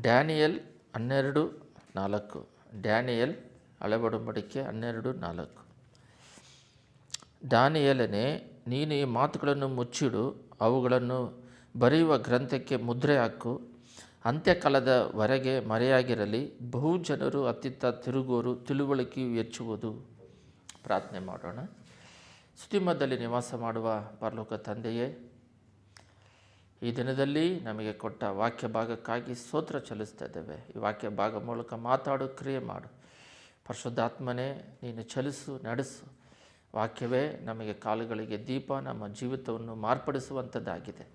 Daniel 12:4. Daniel ಹಳೆ ಒಡಂಬಡಿಕೆ 12:4. ದಾನಿಯೇಲನೇ, ನೀನು ಈ ಮಾತುಗಳನ್ನು ಮುಚ್ಚಿಡು, ಅವುಗಳನ್ನು ಬರೆಯುವ ಗ್ರಂಥಕ್ಕೆ ಮುದ್ರೆ ಹಾಕು. ಅಂತ್ಯಕಾಲದವರೆಗೆ ಮರೆಯಾಗಿರಲಿ. ಬಹು ಜನರು ಅತ್ತಿತ್ತ ತಿರುಗುವರು, ತಿಳುವಳಿಕೆಯು ಹೆಚ್ಚುವುದು. ಪ್ರಾರ್ಥನೆ ಮಾಡೋಣ. ಸ್ತುತಿಮಧ್ಯದಲ್ಲಿ ನಿವಾಸ ಮಾಡುವ ಪರಲೋಕ ತಂದೆಯೇ, ಈ ದಿನದಲ್ಲಿ ನಮಗೆ ಕೊಟ್ಟ ವಾಕ್ಯ ಭಾಗಕ್ಕಾಗಿ ಸ್ತೋತ್ರ ಚೆಲ್ಲಿಸ್ತಾ ಇದ್ದೇವೆ. ಈ ವಾಕ್ಯ ಭಾಗ ಮೂಲಕ ಮಾತಾಡು, ಕ್ರಿಯೆ ಮಾಡು. ಪರಿಶುದ್ಧಾತ್ಮನೇ, ನೀನು ಚಲಿಸು, ನಡೆಸು. ವಾಕ್ಯವೇ ನಮಗೆ ಕಾಲುಗಳಿಗೆ ದೀಪ, ನಮ್ಮ ಜೀವಿತವನ್ನು ಮಾರ್ಪಡಿಸುವಂಥದ್ದಾಗಿದೆ.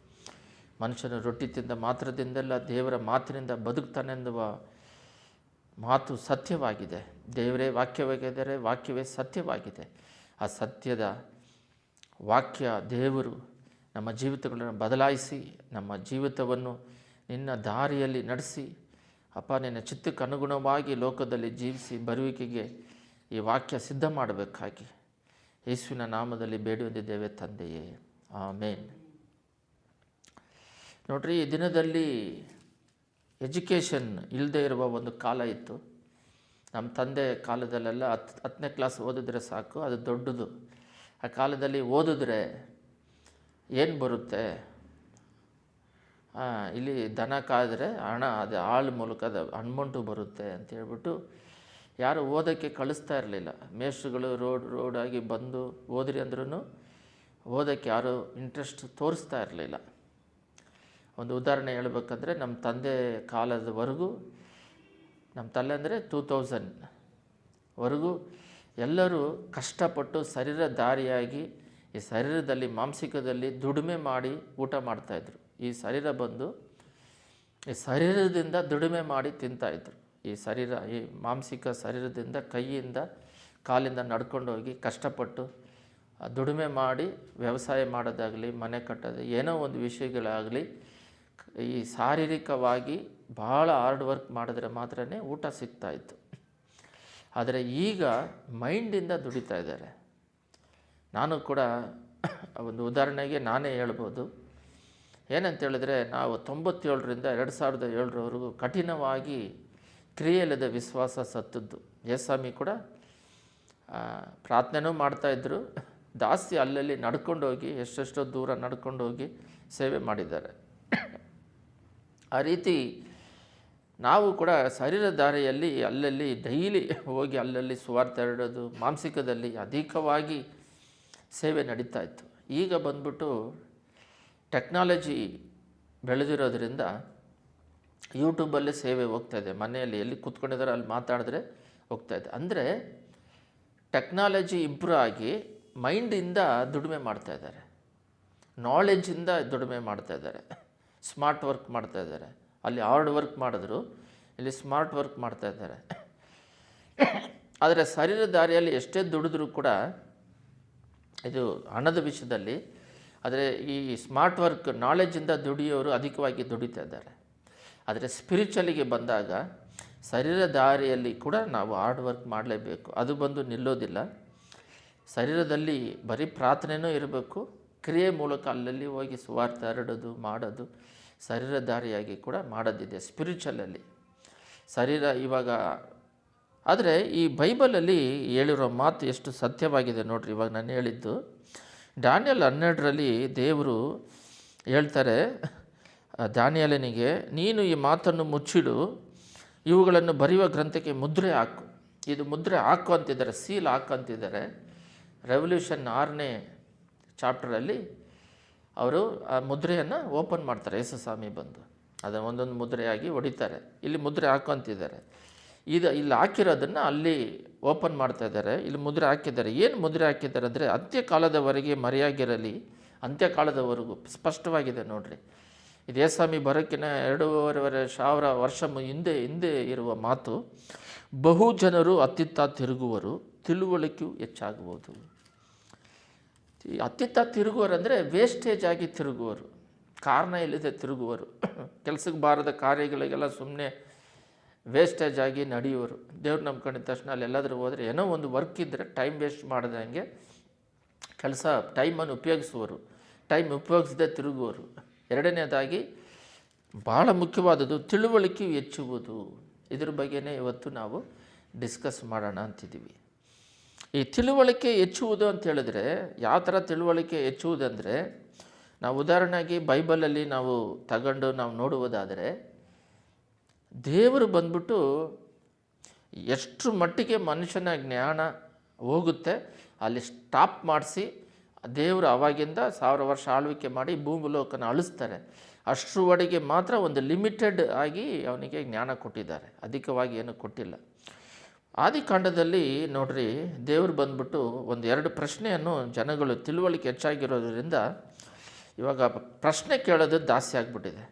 ಮನುಷ್ಯನು ರೊಟ್ಟಿ ತಿಂದ ಮಾತ್ರದಿಂದಲ್ಲ, ದೇವರ ಮಾತಿನಿಂದ ಬದುಕ್ತಾನೆಂದುವ ಮಾತು ಸತ್ಯವಾಗಿದೆ. ದೇವರೇ ವಾಕ್ಯವಾಗಿದ್ದರೆ ವಾಕ್ಯವೇ ಸತ್ಯವಾಗಿದೆ. ಆ ಸತ್ಯದ ವಾಕ್ಯ ದೇವರು ನಮ್ಮ ಜೀವಿತಗಳನ್ನು ಬದಲಾಯಿಸಿ, ನಮ್ಮ ಜೀವಿತವನ್ನು ನಿನ್ನ ದಾರಿಯಲ್ಲಿ ನಡೆಸಿ, ಅಪ್ಪ ನಿನ್ನ ಚಿತ್ತಕ್ಕೆ ಅನುಗುಣವಾಗಿ ಲೋಕದಲ್ಲಿ ಜೀವಿಸಿ ಬರುವಿಕೆಗೆ ಈ ವಾಕ್ಯ ಸಿದ್ಧ ಮಾಡಬೇಕಾಗಿ ಯೇಸುವಿನ ನಾಮದಲ್ಲಿ ಬೇಡಿ ತಂದೆಯೇ, ಆಮೇನ್. ನೋಡ್ರಿ, ಈ ದಿನದಲ್ಲಿ ಎಜುಕೇಷನ್ ಇಲ್ಲದೆ ಇರುವ ಒಂದು ಕಾಲ ಇತ್ತು. ನಮ್ಮ ತಂದೆ ಕಾಲದಲ್ಲೆಲ್ಲ 10ನೇ ಕ್ಲಾಸ್ ಓದಿದ್ರೆ ಸಾಕು, ಅದು ದೊಡ್ಡದು. ಆ ಕಾಲದಲ್ಲಿ ಓದಿದ್ರೆ ಏನು ಬರುತ್ತೆ, ಇಲ್ಲಿ ದನ ಕಾದ್ರೆ ಹಣ, ಅದು ಆಳು ಮೂಲಕ ಅದು ಅಮೌಂಟು ಬರುತ್ತೆ ಅಂತ ಹೇಳ್ಬಿಟ್ಟು ಯಾರು ಓದೋಕ್ಕೆ ಕಳಿಸ್ತಾ ಇರಲಿಲ್ಲ. ಮೇಷ್ಟ್ರುಗಳು ರೋಡಾಗಿ ಬಂದು ಓದ್ರಿ ಅಂದ್ರೂ ಓದೋಕ್ಕೆ ಯಾರು ಇಂಟ್ರೆಸ್ಟ್ ತೋರಿಸ್ತಾ ಇರಲಿಲ್ಲ. ಒಂದು ಉದಾಹರಣೆ ಹೇಳ್ಬೇಕಂದ್ರೆ, ನಮ್ಮ ತಂದೆ ಕಾಲದವರೆಗೂ, ನಮ್ಮ ತಲೆ ಅಂದರೆ 2000ವರೆಗೂ ಎಲ್ಲರೂ ಕಷ್ಟಪಟ್ಟು ಶರೀರಧಾರಿಯಾಗಿ ಈ ಶರೀರದಲ್ಲಿ ಮಾಂಸಿಕದಲ್ಲಿ ದುಡಿಮೆ ಮಾಡಿ ಊಟ ಮಾಡ್ತಾಯಿದ್ರು. ಈ ಶರೀರ ಬಂದು ಈ ಶರೀರದಿಂದ ದುಡಿಮೆ ಮಾಡಿ ತಿಂತಾಯಿದ್ರು. ಈ ಮಾಂಸಿಕ ಶರೀರದಿಂದ ಕೈಯಿಂದ ಕಾಲಿಂದ ನಡ್ಕೊಂಡು ಹೋಗಿ ಕಷ್ಟಪಟ್ಟು ದುಡಿಮೆ ಮಾಡಿ ವ್ಯವಸಾಯ ಮಾಡೋದಾಗಲಿ, ಮನೆ ಕಟ್ಟೋದು, ಏನೋ ಒಂದು ವಿಷಯಗಳಾಗಲಿ, ಈ ಶಾರೀರಿಕವಾಗಿ ಭಾಳ ಹಾರ್ಡ್ ವರ್ಕ್ ಮಾಡಿದ್ರೆ ಮಾತ್ರ ಊಟ ಸಿಗ್ತಾಯಿತ್ತು. ಆದರೆ ಈಗ ಮೈಂಡಿಂದ ದುಡಿತಾ ಇದ್ದಾರೆ. ನಾನು ಕೂಡ ಒಂದು ಉದಾಹರಣೆಗೆ ನಾನೇ ಹೇಳ್ಬೋದು. ಏನಂತ ಹೇಳಿದ್ರೆ, ನಾವು 97ರಿಂದ 2007ರವರೆಗೂ ಕಠಿಣವಾಗಿ ಕ್ರಿಯೆಯಿಲ್ಲದ ವಿಶ್ವಾಸ ಸತ್ತದ್ದು. ಯೇಸ್ವಾಮಿ ಕೂಡ ಪ್ರಾರ್ಥನೆನೂ ಮಾಡ್ತಾಯಿದ್ರು, ಜಾಸ್ತಿ ಅಲ್ಲಲ್ಲಿ ನಡ್ಕೊಂಡು ಹೋಗಿ ಎಷ್ಟೆಷ್ಟೋ ದೂರ ನಡ್ಕೊಂಡು ಹೋಗಿ ಸೇವೆ ಮಾಡಿದ್ದಾರೆ. ಆ ರೀತಿ ನಾವು ಕೂಡ ಶರೀರಧಾರೆಯಲ್ಲಿ ಅಲ್ಲಲ್ಲಿ ಡೈಲಿ ಹೋಗಿ ಅಲ್ಲಲ್ಲಿ ಸುವಾರ್ತೆ ಹರಡೋದು, ಮಾಂಸಿಕದಲ್ಲಿ ಅಧಿಕವಾಗಿ ಸೇವೆ ನಡೀತಾ ಇತ್ತು. ಈಗ ಬಂದ್ಬಿಟ್ಟು ಟೆಕ್ನಾಲಜಿ ಬೆಳೆದಿರೋದ್ರಿಂದ ಯೂಟ್ಯೂಬಲ್ಲೇ ಸೇವೆ ಹೋಗ್ತಾಯಿದೆ. ಮನೆಯಲ್ಲಿ ಎಲ್ಲಿ ಕೂತ್ಕೊಂಡಿದ್ದಾರೆ ಅಲ್ಲಿ ಮಾತಾಡಿದ್ರೆ ಹೋಗ್ತಾಯಿದೆ. ಅಂದರೆ ಟೆಕ್ನಾಲಜಿ ಇಂಪ್ರೂವ್ ಆಗಿ ಮೈಂಡಿಂದ ದುಡಿಮೆ ಮಾಡ್ತಾಯಿದ್ದಾರೆ, ನಾಲೆಡ್ಜಿಂದ ದುಡಿಮೆ ಮಾಡ್ತಾಯಿದ್ದಾರೆ, ಸ್ಮಾರ್ಟ್ ವರ್ಕ್ ಮಾಡ್ತಾಯಿದ್ದಾರೆ. ಅಲ್ಲಿ ಹಾರ್ಡ್ ವರ್ಕ್ ಮಾಡಿದ್ರು, ಇಲ್ಲಿ ಸ್ಮಾರ್ಟ್ ವರ್ಕ್ ಮಾಡ್ತಾಯಿದ್ದಾರೆ. ಆದರೆ ಶರೀರಧಾರಿಯಲ್ಲಿ ಎಷ್ಟೇ ದುಡಿದ್ರೂ ಕೂಡ ಇದು ಹಣದ ವಿಷಯದಲ್ಲಿ, ಆದರೆ ಈ ಸ್ಮಾರ್ಟ್ ವರ್ಕ್ ನಾಲೆಡ್ಜಿಂದ ದುಡಿಯೋರು ಅಧಿಕವಾಗಿ ದುಡಿತಾ ಇದ್ದಾರೆ. ಆದರೆ ಸ್ಪಿರಿಚುವಲಿಗೆ ಬಂದಾಗ ಶರೀರಧಾರಿಯಲ್ಲಿ ಕೂಡ ನಾವು ಹಾರ್ಡ್ ವರ್ಕ್ ಮಾಡಲೇಬೇಕು. ಅದು ಬಂದು ನಿಲ್ಲೋದಿಲ್ಲ. ಶರೀರದಲ್ಲಿ ಬರೀ ಪ್ರಾರ್ಥನೆಯೂ ಇರಬೇಕು, ಕ್ರಿಯೆ ಮೂಲಕ ಅಲ್ಲಲ್ಲಿ ಹೋಗಿ ಸುವಾರ್ತೆ ಹರಡೋದು ಮಾಡೋದು ಶರೀರಧಾರಿಯಾಗಿ ಕೂಡ ಮಾಡೋದಿದೆ ಸ್ಪಿರಿಚುವಲಲ್ಲಿ ಶರೀರ ಇವಾಗ. ಆದರೆ ಈ ಬೈಬಲಲ್ಲಿ ಹೇಳಿರೋ ಮಾತು ಎಷ್ಟು ಸತ್ಯವಾಗಿದೆ ನೋಡ್ರಿ. ಇವಾಗ ನಾನು ಹೇಳಿದ್ದು ದಾನಿಯೇಲ್ 12ರಲ್ಲಿ ದೇವರು ಹೇಳ್ತಾರೆ ದಾನಿಯೇಲನಿಗೆ, ನೀನು ಈ ಮಾತನ್ನು ಮುಚ್ಚಿಡು, ಇವುಗಳನ್ನು ಬರೆಯುವ ಗ್ರಂಥಕ್ಕೆ ಮುದ್ರೆ ಹಾಕು. ಇದು ಮುದ್ರೆ ಹಾಕು ಅಂತಿದ್ದಾರೆ, ಸೀಲ್ ಹಾಕು ಅಂತಿದ್ದಾರೆ. ರೆವಲ್ಯೂಷನ್ 6ನೇ ಚಾಪ್ಟರಲ್ಲಿ ಅವರು ಆ ಮುದ್ರೆಯನ್ನು ಓಪನ್ ಮಾಡ್ತಾರೆ. ಯೇಸುಸ್ವಾಮಿ ಬಂದು ಅದನ್ನು ಒಂದೊಂದು ಮುದ್ರೆಯಾಗಿ ಹೊಡಿತಾರೆ. ಇಲ್ಲಿ ಮುದ್ರೆ ಹಾಕು ಅಂತಿದ್ದಾರೆ. ಇಲ್ಲಿ ಹಾಕಿರೋದನ್ನು ಅಲ್ಲಿ ಓಪನ್ ಮಾಡ್ತಾ ಇದ್ದಾರೆ. ಇಲ್ಲಿ ಮುದ್ರೆ ಹಾಕಿದ್ದಾರೆ. ಏನು ಮುದ್ರೆ ಹಾಕಿದ್ದಾರೆ ಅಂದರೆ, ಅಂತ್ಯಕಾಲದವರೆಗೆ ಮರೆಯಾಗಿರಲಿ. ಅಂತ್ಯಕಾಲದವರೆಗೂ ಸ್ಪಷ್ಟವಾಗಿದೆ ನೋಡ್ರಿ. ಇದು ಯೇಸುಸ್ವಾಮಿ ಬರೋಕ್ಕಿಂತ 2,500 ವರ್ಷ ಹಿಂದೆ ಇರುವ ಮಾತು. ಬಹು ಜನರು ಅತ್ತಿತ್ತ ತಿರುಗುವರು, ತಿಳುವಳಿಕೆಯು ಹೆಚ್ಚಾಗುವುದು. ಈ ಅತ್ತಿತ್ತ ತಿರುಗುವರು ಅಂದರೆ ವೇಸ್ಟೇಜ್ ಆಗಿ ತಿರುಗುವರು, ಕಾರಣ ಇಲ್ಲದೆ ತಿರುಗುವರು, ಕೆಲಸಕ್ಕೆ ಬಾರದ ಕಾರ್ಯಗಳಿಗೆಲ್ಲ ಸುಮ್ಮನೆ ವೇಸ್ಟೇಜ್ ಆಗಿ ನಡೆಯುವರು. ದೇವ್ರು ನಂಬ್ಕೊಂಡಿದ್ದ ತಕ್ಷಣ ಅಲ್ಲಿ ಎಲ್ಲಾದರೂ ಹೋದರೆ ಏನೋ ಒಂದು ವರ್ಕ್ ಇದ್ದರೆ ಟೈಮ್ ವೇಸ್ಟ್ ಮಾಡ್ದಂಗೆ ಕೆಲಸ ಟೈಮನ್ನು ಉಪಯೋಗಿಸುವರು, ಟೈಮ್ ಉಪಯೋಗಿಸದೆ ತಿರುಗುವರು. ಎರಡನೇದಾಗಿ ಭಾಳ ಮುಖ್ಯವಾದದ್ದು ತಿಳುವಳಿಕೆ ಹೆಚ್ಚುವುದು. ಇದ್ರ ಬಗ್ಗೆನೇ ಇವತ್ತು ನಾವು ಡಿಸ್ಕಸ್ ಮಾಡೋಣ ಅಂತಿದ್ದೀವಿ. ಈ ತಿಳುವಳಿಕೆ ಹೆಚ್ಚುವುದು ಅಂತ ಹೇಳಿದ್ರೆ ಯಾವ ಥರ ತಿಳುವಳಿಕೆ ಹೆಚ್ಚುವುದಂದರೆ, ನಾವು ಉದಾಹರಣೆಗೆ ಬೈಬಲಲ್ಲಿ ನಾವು ತಗೊಂಡು ನಾವು ನೋಡುವುದಾದರೆ, ದೇವರು ಬಂದ್ಬಿಟ್ಟು ಎಷ್ಟು ಮಟ್ಟಿಗೆ ಮನುಷ್ಯನ ಜ್ಞಾನ ಹೋಗುತ್ತೆ ಅಲ್ಲಿ ಸ್ಟಾಪ್ ಮಾಡಿಸಿ ದೇವರು ಆವಾಗಿಂದ 1000 ವರ್ಷ ಆಳ್ವಿಕೆ ಮಾಡಿ ಭೂಮಿಲೋಕನ ಅಳಿಸ್ತಾರೆ. ಅಷ್ಟರವರೆಗೆ ಮಾತ್ರ ಒಂದು ಲಿಮಿಟೆಡ್ ಆಗಿ ಅವನಿಗೆ ಜ್ಞಾನ ಕೊಟ್ಟಿದ್ದಾರೆ, ಅಧಿಕವಾಗಿ ಏನೂ ಕೊಟ್ಟಿಲ್ಲ. ಆದಿಕಾಂಡದಲ್ಲಿ ನೋಡ್ರಿ, ದೇವರು ಬಂದ್ಬಿಟ್ಟು 1-2 ಪ್ರಶ್ನೆಯನ್ನು ಜನಗಳು ತಿಳುವಳಿಕೆ ಹೆಚ್ಚಾಗಿರೋದ್ರಿಂದ ಇವಾಗ ಪ್ರಶ್ನೆ ಕೇಳೋದು ದಾಸ್ತಿ ಆಗಿಬಿಟ್ಟಿದೆ.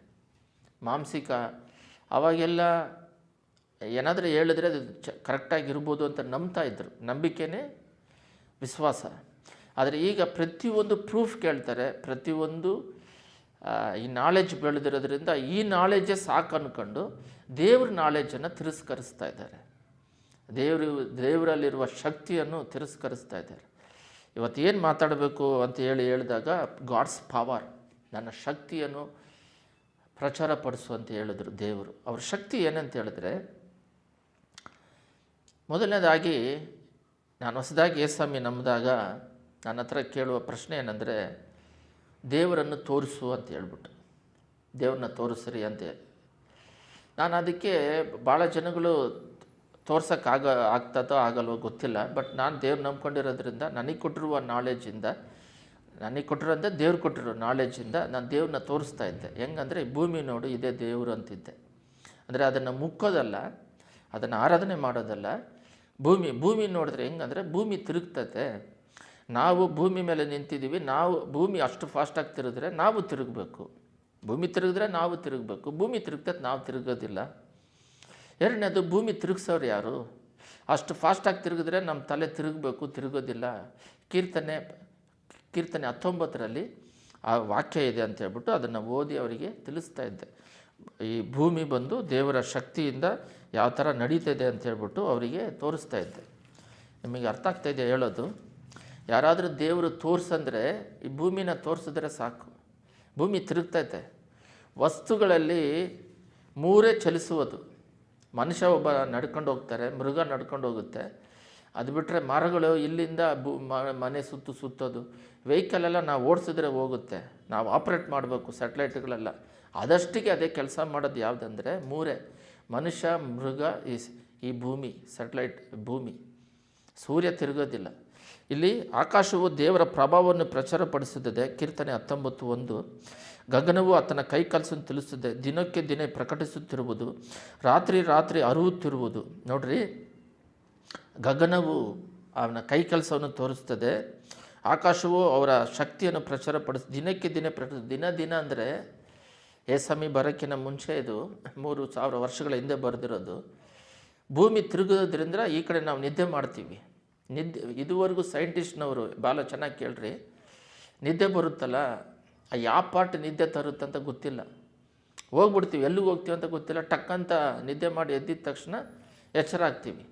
ಮಾಂಸಿಕ ಅವಾಗೆಲ್ಲ ಏನಾದರೂ ಹೇಳಿದ್ರೆ ಅದು ಕರೆಕ್ಟಾಗಿರ್ಬೋದು ಅಂತ ನಂಬ್ತಾ ಇದ್ದರು, ನಂಬಿಕೆನೇ ವಿಶ್ವಾಸ. ಆದರೆ ಈಗ ಪ್ರತಿಯೊಂದು ಪ್ರೂಫ್ ಕೇಳ್ತಾರೆ, ಪ್ರತಿಯೊಂದು ಈ ನಾಲೆಜ್ ಬೆಳೆದಿರೋದ್ರಿಂದ ಈ ನಾಲೆಜೇ ಸಾಕು ಅಂದ್ಕೊಂಡು ದೇವ್ರ ನಾಲೆಜನ್ನು ತಿರಸ್ಕರಿಸ್ತಾ ಇದ್ದಾರೆ, ದೇವರಲ್ಲಿರುವ ಶಕ್ತಿಯನ್ನು ತಿರಸ್ಕರಿಸ್ತಾ ಇದ್ದಾರೆ. ಇವತ್ತು ಏನು ಮಾತಾಡಬೇಕು ಅಂತ ಹೇಳಿದಾಗ ಗಾಡ್ಸ್ ಪವರ್, ನನ್ನ ಶಕ್ತಿಯನ್ನು ಪ್ರಚಾರಪಡಿಸು ಅಂತ ಹೇಳಿದ್ರು ದೇವರು. ಅವ್ರ ಶಕ್ತಿ ಏನಂತ ಹೇಳಿದ್ರೆ, ಮೊದಲನೇದಾಗಿ ನಾನು ಹೊಸದಾಗಿ ಯೇಸು ನಂಬಿದಾಗ ನನ್ನ ಹತ್ರ ಕೇಳುವ ಪ್ರಶ್ನೆ ಏನಂದರೆ, ದೇವರನ್ನು ತೋರಿಸು ಅಂತ ಹೇಳ್ಬಿಟ್ಟು, ದೇವ್ರನ್ನ ತೋರಿಸ್ರಿ ಅಂತ. ನಾನು ಅದಕ್ಕೆ ಭಾಳ ಜನಗಳು ಆಗ್ತದೋ ಆಗಲ್ವೋ ಗೊತ್ತಿಲ್ಲ, ಬಟ್ ನಾನು ದೇವ್ರು ನಂಬ್ಕೊಂಡಿರೋದ್ರಿಂದ ನನಗೆ ಕೊಟ್ಟಿರುವ ನಾಲೆಜಿಂದ, ನನಗೆ ಕೊಟ್ಟಿರೋಂಥ ದೇವ್ರು ಕೊಟ್ಟಿರೋ ನಾಲೆಜಿಂದ ನಾನು ದೇವ್ರನ್ನ ತೋರಿಸ್ತಾ ಇದ್ದೆ. ಹೆಂಗಂದರೆ, ಭೂಮಿ ನೋಡು ಇದೇ ದೇವರು ಅಂತಿದ್ದೆ. ಅಂದರೆ ಅದನ್ನು ಮುಕ್ಕೋದಲ್ಲ, ಅದನ್ನು ಆರಾಧನೆ ಮಾಡೋದಲ್ಲ. ಭೂಮಿ ನೋಡಿದ್ರೆ ಹೆಂಗಂದರೆ, ಭೂಮಿ ತಿರುಗ್ತದೆ, ನಾವು ಭೂಮಿ ಮೇಲೆ ನಿಂತಿದ್ದೀವಿ, ನಾವು ಭೂಮಿ ಅಷ್ಟು ಫಾಸ್ಟಾಗಿ ತಿರುಗಿದ್ರೆ ನಾವು ತಿರುಗಬೇಕು, ಭೂಮಿ ತಿರುಗಿದ್ರೆ ನಾವು ತಿರುಗಬೇಕು, ಭೂಮಿ ತಿರುಗ್ತದೆ ನಾವು ತಿರುಗೋದಿಲ್ಲ. ಎರಡನೇದು, ಭೂಮಿ ತಿರುಗಿಸೋರು ಯಾರು? ಅಷ್ಟು ಫಾಸ್ಟಾಗಿ ತಿರುಗಿದ್ರೆ ನಮ್ಮ ತಲೆ ತಿರುಗೋದಿಲ್ಲ. ಕೀರ್ತನೆ 19ರಲ್ಲಿ ಆ ವಾಕ್ಯ ಇದೆ ಅಂತ ಹೇಳ್ಬಿಟ್ಟು ಅದನ್ನು ಓದಿ ಅವರಿಗೆ ತಿಳಿಸ್ತಾ ಇದ್ದೆ. ಈ ಭೂಮಿ ಬಂದು ದೇವರ ಶಕ್ತಿಯಿಂದ ಯಾವ ಥರ ನಡೀತಿದೆ ಅಂತ ಹೇಳ್ಬಿಟ್ಟು ಅವರಿಗೆ ತೋರಿಸ್ತಾ ಇದ್ದೆ. ನಿಮಗೆ ಅರ್ಥ ಆಗ್ತಾಯಿದೆ ಹೇಳೋದು? ಯಾರಾದರೂ ದೇವರು ತೋರಿಸಂದರೆ ಈ ಭೂಮಿನ ತೋರಿಸಿದ್ರೆ ಸಾಕು, ಭೂಮಿ ತಿರುಗ್ತೈತೆ. ವಸ್ತುಗಳಲ್ಲಿ 3 ಚಲಿಸುವುದು. ಮನುಷ್ಯ ಒಬ್ಬ ನಡ್ಕೊಂಡು ಹೋಗ್ತಾರೆ, ಮೃಗ ನಡ್ಕೊಂಡು ಹೋಗುತ್ತೆ. ಅದು ಬಿಟ್ಟರೆ ಮರಗಳು ಇಲ್ಲಿಂದ ಮನೆ ಸುತ್ತೋದು. ವೆಹಿಕಲೆಲ್ಲ ನಾವು ಓಡಿಸಿದ್ರೆ ಹೋಗುತ್ತೆ, ನಾವು ಆಪ್ರೇಟ್ ಮಾಡಬೇಕು. ಸ್ಯಾಟಲೈಟ್ಗಳೆಲ್ಲ ಅದಷ್ಟಿಗೆ ಅದೇ ಕೆಲಸ ಮಾಡೋದು ಯಾವುದಂದರೆ 3: ಮನುಷ್ಯ, ಮೃಗ, ಈ ಭೂಮಿ, ಸ್ಯಾಟಲೈಟ್ ಭೂಮಿ. ಸೂರ್ಯ ತಿರುಗೋದಿಲ್ಲ. ಇಲ್ಲಿ ಆಕಾಶವು ದೇವರ ಪ್ರಭಾವವನ್ನು ಪ್ರಚಾರಪಡಿಸುತ್ತದೆ. ಕೀರ್ತನೆ 19:1. ಗಗನವು ಆತನ ಕೈ ಕೆಲಸವನ್ನು ತಿಳಿಸುತ್ತದೆ, ದಿನಕ್ಕೆ ದಿನ ಪ್ರಕಟಿಸುತ್ತಿರುವುದು, ರಾತ್ರಿ ಅರಿಯುತ್ತಿರುವುದು. ನೋಡ್ರಿ, ಗಗನವು ಅವನ ಕೈ ಕೆಲಸವನ್ನು ತೋರಿಸ್ತದೆ, ಆಕಾಶವು ಅವರ ಶಕ್ತಿಯನ್ನು ದಿನಕ್ಕೆ ದಿನ ಅಂದರೆ ಏಸಮಿ ಬರೋಕ್ಕಿಂತ ಮುಂಚೆ, ಇದು 3000 ವರ್ಷಗಳ ಹಿಂದೆ ಬರೆದಿರೋದು. ಭೂಮಿ ತಿರುಗೋದ್ರಿಂದ ಈ ಕಡೆ ನಾವು ನಿದ್ದೆ ಮಾಡ್ತೀವಿ. ಇದುವರೆಗೂ ಸೈಂಟಿಸ್ಟ್ನವರು ಭಾಳ ಚೆನ್ನಾಗಿ ಕೇಳ್ರಿ, ನಿದ್ದೆ ಬರುತ್ತಲ್ಲ, ಯಾವ ಪಾರ್ಟ್ ನಿದ್ದೆ ತರುತ್ತಂತ ಗೊತ್ತಿಲ್ಲ. ಹೋಗ್ಬಿಡ್ತೀವಿ, ಎಲ್ಲಿಗೆ ಹೋಗ್ತೀವಿ ಅಂತ ಗೊತ್ತಿಲ್ಲ, ಟಕ್ಕಂತ ನಿದ್ದೆ ಮಾಡಿ ಎದ್ದಿದ ತಕ್ಷಣ ಎಚ್ಚರ ಆಗ್ತೀವಿ.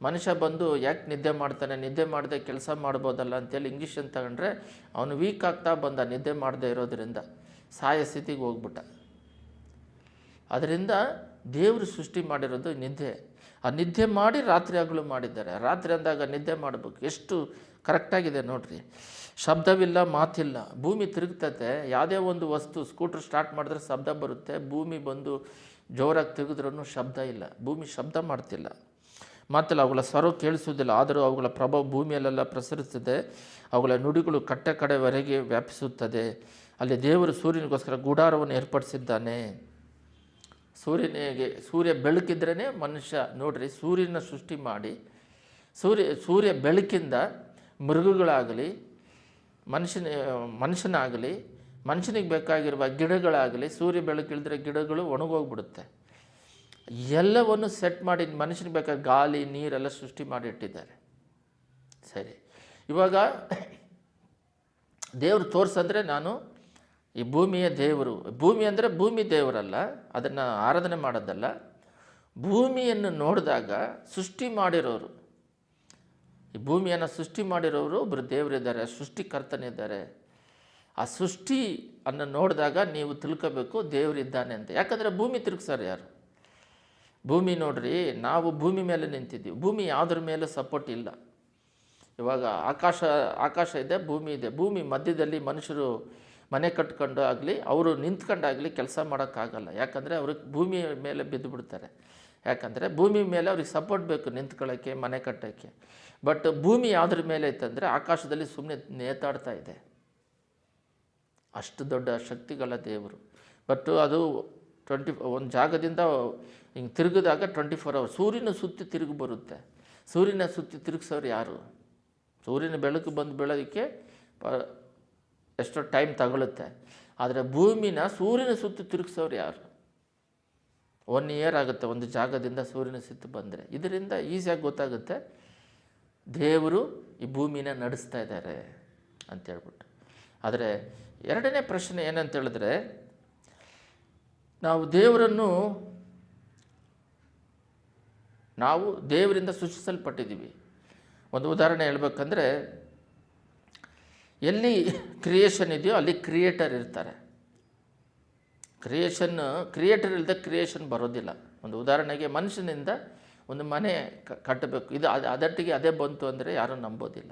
ಮನುಷ್ಯ ಬಂದು ಯಾಕೆ ನಿದ್ದೆ ಮಾಡ್ತಾನೆ, ನಿದ್ದೆ ಮಾಡದೆ ಕೆಲಸ ಮಾಡ್ಬೋದಲ್ಲ ಅಂತೇಳಿ ಇಂಜೆಕ್ಷನ್ ತಗೊಂಡ್ರೆ ಅವನು ವೀಕ್ ಆಗ್ತಾ ಬಂದ, ನಿದ್ದೆ ಮಾಡದೆ ಇರೋದ್ರಿಂದ ಸಾಯೋ ಸ್ಥಿತಿಗೆ ಹೋಗ್ಬಿಟ್ಟ. ಅದರಿಂದ ದೇವರು ಸೃಷ್ಟಿ ಮಾಡಿರೋದು ನಿದ್ದೆ. ಆ ನಿದ್ದೆ ಮಾಡಿ ರಾತ್ರಿ ಹಗಲು ಮಾಡಿದ್ದಾರೆ. ರಾತ್ರಿ ಅಂದಾಗ ನಿದ್ದೆ ಮಾಡಬೇಕು, ಎಷ್ಟು ಕರೆಕ್ಟಾಗಿದೆ ನೋಡ್ರಿ. ಶಬ್ದವಿಲ್ಲ, ಮಾತಿಲ್ಲ, ಭೂಮಿ ತಿರುಗ್ತತೆ. ಯಾವುದೇ ಒಂದು ವಸ್ತು ಸ್ಕೂಟ್ರ್ ಸ್ಟಾರ್ಟ್ ಮಾಡಿದ್ರೆ ಶಬ್ದ ಬರುತ್ತೆ, ಭೂಮಿ ಬಂದು ಜೋರಾಗಿ ತಿರುಗಿದ್ರೂ ಶಬ್ದ ಇಲ್ಲ, ಭೂಮಿ ಶಬ್ದ ಮಾಡ್ತಿಲ್ಲ. ಮಾತಿಲ್ಲ, ಅವುಗಳ ಸ್ವರ ಕೇಳಿಸುವುದಿಲ್ಲ, ಆದರೂ ಅವುಗಳ ಪ್ರಭಾವ ಭೂಮಿಯಲ್ಲೆಲ್ಲ ಪ್ರಸರಿಸುತ್ತದೆ. ಅವುಗಳ ನುಡಿಗಳು ಕಡೆವರೆಗೆ ವ್ಯಾಪಿಸುತ್ತದೆ. ಅಲ್ಲಿ ದೇವರು ಸೂರ್ಯನಿಗೋಸ್ಕರ ಗುಡಾರವನ್ನು ಏರ್ಪಡಿಸಿದ್ದಾನೆ. ಸೂರ್ಯ ಬೆಳಕಿದ್ರೇ ಮನುಷ್ಯ. ನೋಡ್ರಿ, ಸೂರ್ಯನ ಸೃಷ್ಟಿ ಮಾಡಿ ಸೂರ್ಯ ಬೆಳಕಿಂದ ಮೃಗಗಳಾಗಲಿ, ಮನುಷ್ಯನಾಗಲಿ, ಮನುಷ್ಯನಿಗೆ ಬೇಕಾಗಿರುವ ಗಿಡಗಳಾಗಲಿ, ಸೂರ್ಯ ಬೆಳಕಿಳಿದ್ರೆ ಗಿಡಗಳು ಒಣಗೋಗ್ಬಿಡುತ್ತೆ. ಎಲ್ಲವನ್ನು ಸೆಟ್ ಮಾಡಿ ಮನುಷ್ಯನಿಗೆ ಬೇಕಾದ ಗಾಳಿ, ನೀರೆಲ್ಲ ಸೃಷ್ಟಿ ಮಾಡಿ ಇಟ್ಟಿದ್ದಾರೆ. ಸರಿ, ಇವಾಗ ದೇವರು ತೋರಿಸಂದರೆ ನಾನು ಈ ಭೂಮಿಯ ದೇವರು. ಭೂಮಿ ಅಂದರೆ ಭೂಮಿ ದೇವರಲ್ಲ, ಅದನ್ನು ಆರಾಧನೆ ಮಾಡೋದಲ್ಲ. ಭೂಮಿಯನ್ನು ನೋಡಿದಾಗ ಸೃಷ್ಟಿ ಮಾಡಿರೋರು, ಈ ಭೂಮಿಯನ್ನು ಸೃಷ್ಟಿ ಮಾಡಿರೋರು ಒಬ್ಬರು ದೇವರಿದ್ದಾರೆ, ಸೃಷ್ಟಿಕರ್ತನಿದ್ದಾರೆ. ಆ ಸೃಷ್ಟಿಯನ್ನು ನೋಡಿದಾಗ ನೀವು ತಿಳ್ಕೋಬೇಕು ದೇವರಿದ್ದಾನೆ ಅಂತ. ಯಾಕಂದರೆ ಭೂಮಿ ತಿರುಗಿಸೋರು ಯಾರು? ಭೂಮಿ ನೋಡ್ರಿ, ನಾವು ಭೂಮಿ ಮೇಲೆ ನಿಂತಿದ್ದೀವಿ. ಭೂಮಿ ಯಾವುದ್ರ ಮೇಲೆ ಸಪೋರ್ಟ್ ಇಲ್ಲ. ಇವಾಗ ಆಕಾಶ ಇದೆ, ಭೂಮಿ ಇದೆ. ಭೂಮಿ ಮಧ್ಯದಲ್ಲಿ ಮನುಷ್ಯರು ಮನೆ ಕಟ್ಕೊಂಡು ಆಗಲಿ, ಅವರು ನಿಂತ್ಕೊಂಡಾಗಲಿ ಕೆಲಸ ಮಾಡೋಕ್ಕಾಗಲ್ಲ. ಯಾಕಂದರೆ ಅವ್ರಿಗೆ ಭೂಮಿ ಮೇಲೆ ಬಿದ್ದು ಬಿಡ್ತಾರೆ. ಯಾಕಂದರೆ ಭೂಮಿ ಮೇಲೆ ಅವ್ರಿಗೆ ಸಪೋರ್ಟ್ ಬೇಕು ನಿಂತ್ಕೊಳ್ಳೋಕ್ಕೆ, ಮನೆ ಕಟ್ಟೋಕ್ಕೆ. ಬಟ್ ಭೂಮಿ ಯಾವುದ್ರ ಮೇಲೆ ಐತಂದರೆ ಆಕಾಶದಲ್ಲಿ ಸುಮ್ಮನೆ ನೇತಾಡ್ತಾ ಇದೆ. ಅಷ್ಟು ದೊಡ್ಡ ಶಕ್ತಿಗಳ ದೇವರು. ಬಟ್ ಅದು ಒಂದು ಜಾಗದಿಂದ ಹಿಂಗೆ ತಿರುಗಿದಾಗ 24 hours ಸೂರ್ಯನ ಸುತ್ತಿ ತಿರುಗಿ ಬರುತ್ತೆ. ಸೂರ್ಯನ ಸುತ್ತಿ ತಿರುಗಿಸೋರು ಯಾರು? ಸೂರ್ಯನ ಬೆಳಕು ಬಂದು ಬೀಳೋದಕ್ಕೆ ಎಷ್ಟೋ ಟೈಮ್ ತಗೊಳುತ್ತೆ. ಆದರೆ ಭೂಮಿನ ಸೂರ್ಯನ ಸುತ್ತಿ ತಿರುಗಿಸೋರು ಯಾರು? 1 year ಆಗುತ್ತೆ ಒಂದು ಜಾಗದಿಂದ ಸೂರ್ಯನ ಸುತ್ತಿ ಬಂದರೆ. ಇದರಿಂದ ಈಸಿಯಾಗಿ ಗೊತ್ತಾಗುತ್ತೆ ದೇವರು ಈ ಭೂಮಿನ ನಡೆಸ್ತಾ ಇದ್ದಾರೆ ಅಂತೇಳ್ಬಿಟ್ಟು. ಆದರೆ ಎರಡನೇ ಪ್ರಶ್ನೆ ಏನಂತ ಹೇಳಿದ್ರೆ, ನಾವು ದೇವರಿಂದ ಸೃಷ್ಟಿಸಲ್ಪಟ್ಟಿದ್ದೀವಿ. ಒಂದು ಉದಾಹರಣೆ ಹೇಳ್ಬೇಕಂದ್ರೆ, ಎಲ್ಲಿ ಕ್ರಿಯೇಷನ್ ಇದೆಯೋ ಅಲ್ಲಿ ಕ್ರಿಯೇಟರ್ ಇರ್ತಾರೆ. ಕ್ರಿಯೇಟರ್ ಇಲ್ಲದೆ ಕ್ರಿಯೇಷನ್ ಬರೋದಿಲ್ಲ. ಒಂದು ಉದಾಹರಣೆಗೆ ಮನುಷ್ಯನಿಂದ ಒಂದು ಮನೆ ಕಟ್ಟಬೇಕು, ಇದು ಅದಟ್ಟಿಗೆ ಅದೇ ಬಂತು ಅಂದರೆ ಯಾರೂ ನಂಬೋದಿಲ್ಲ.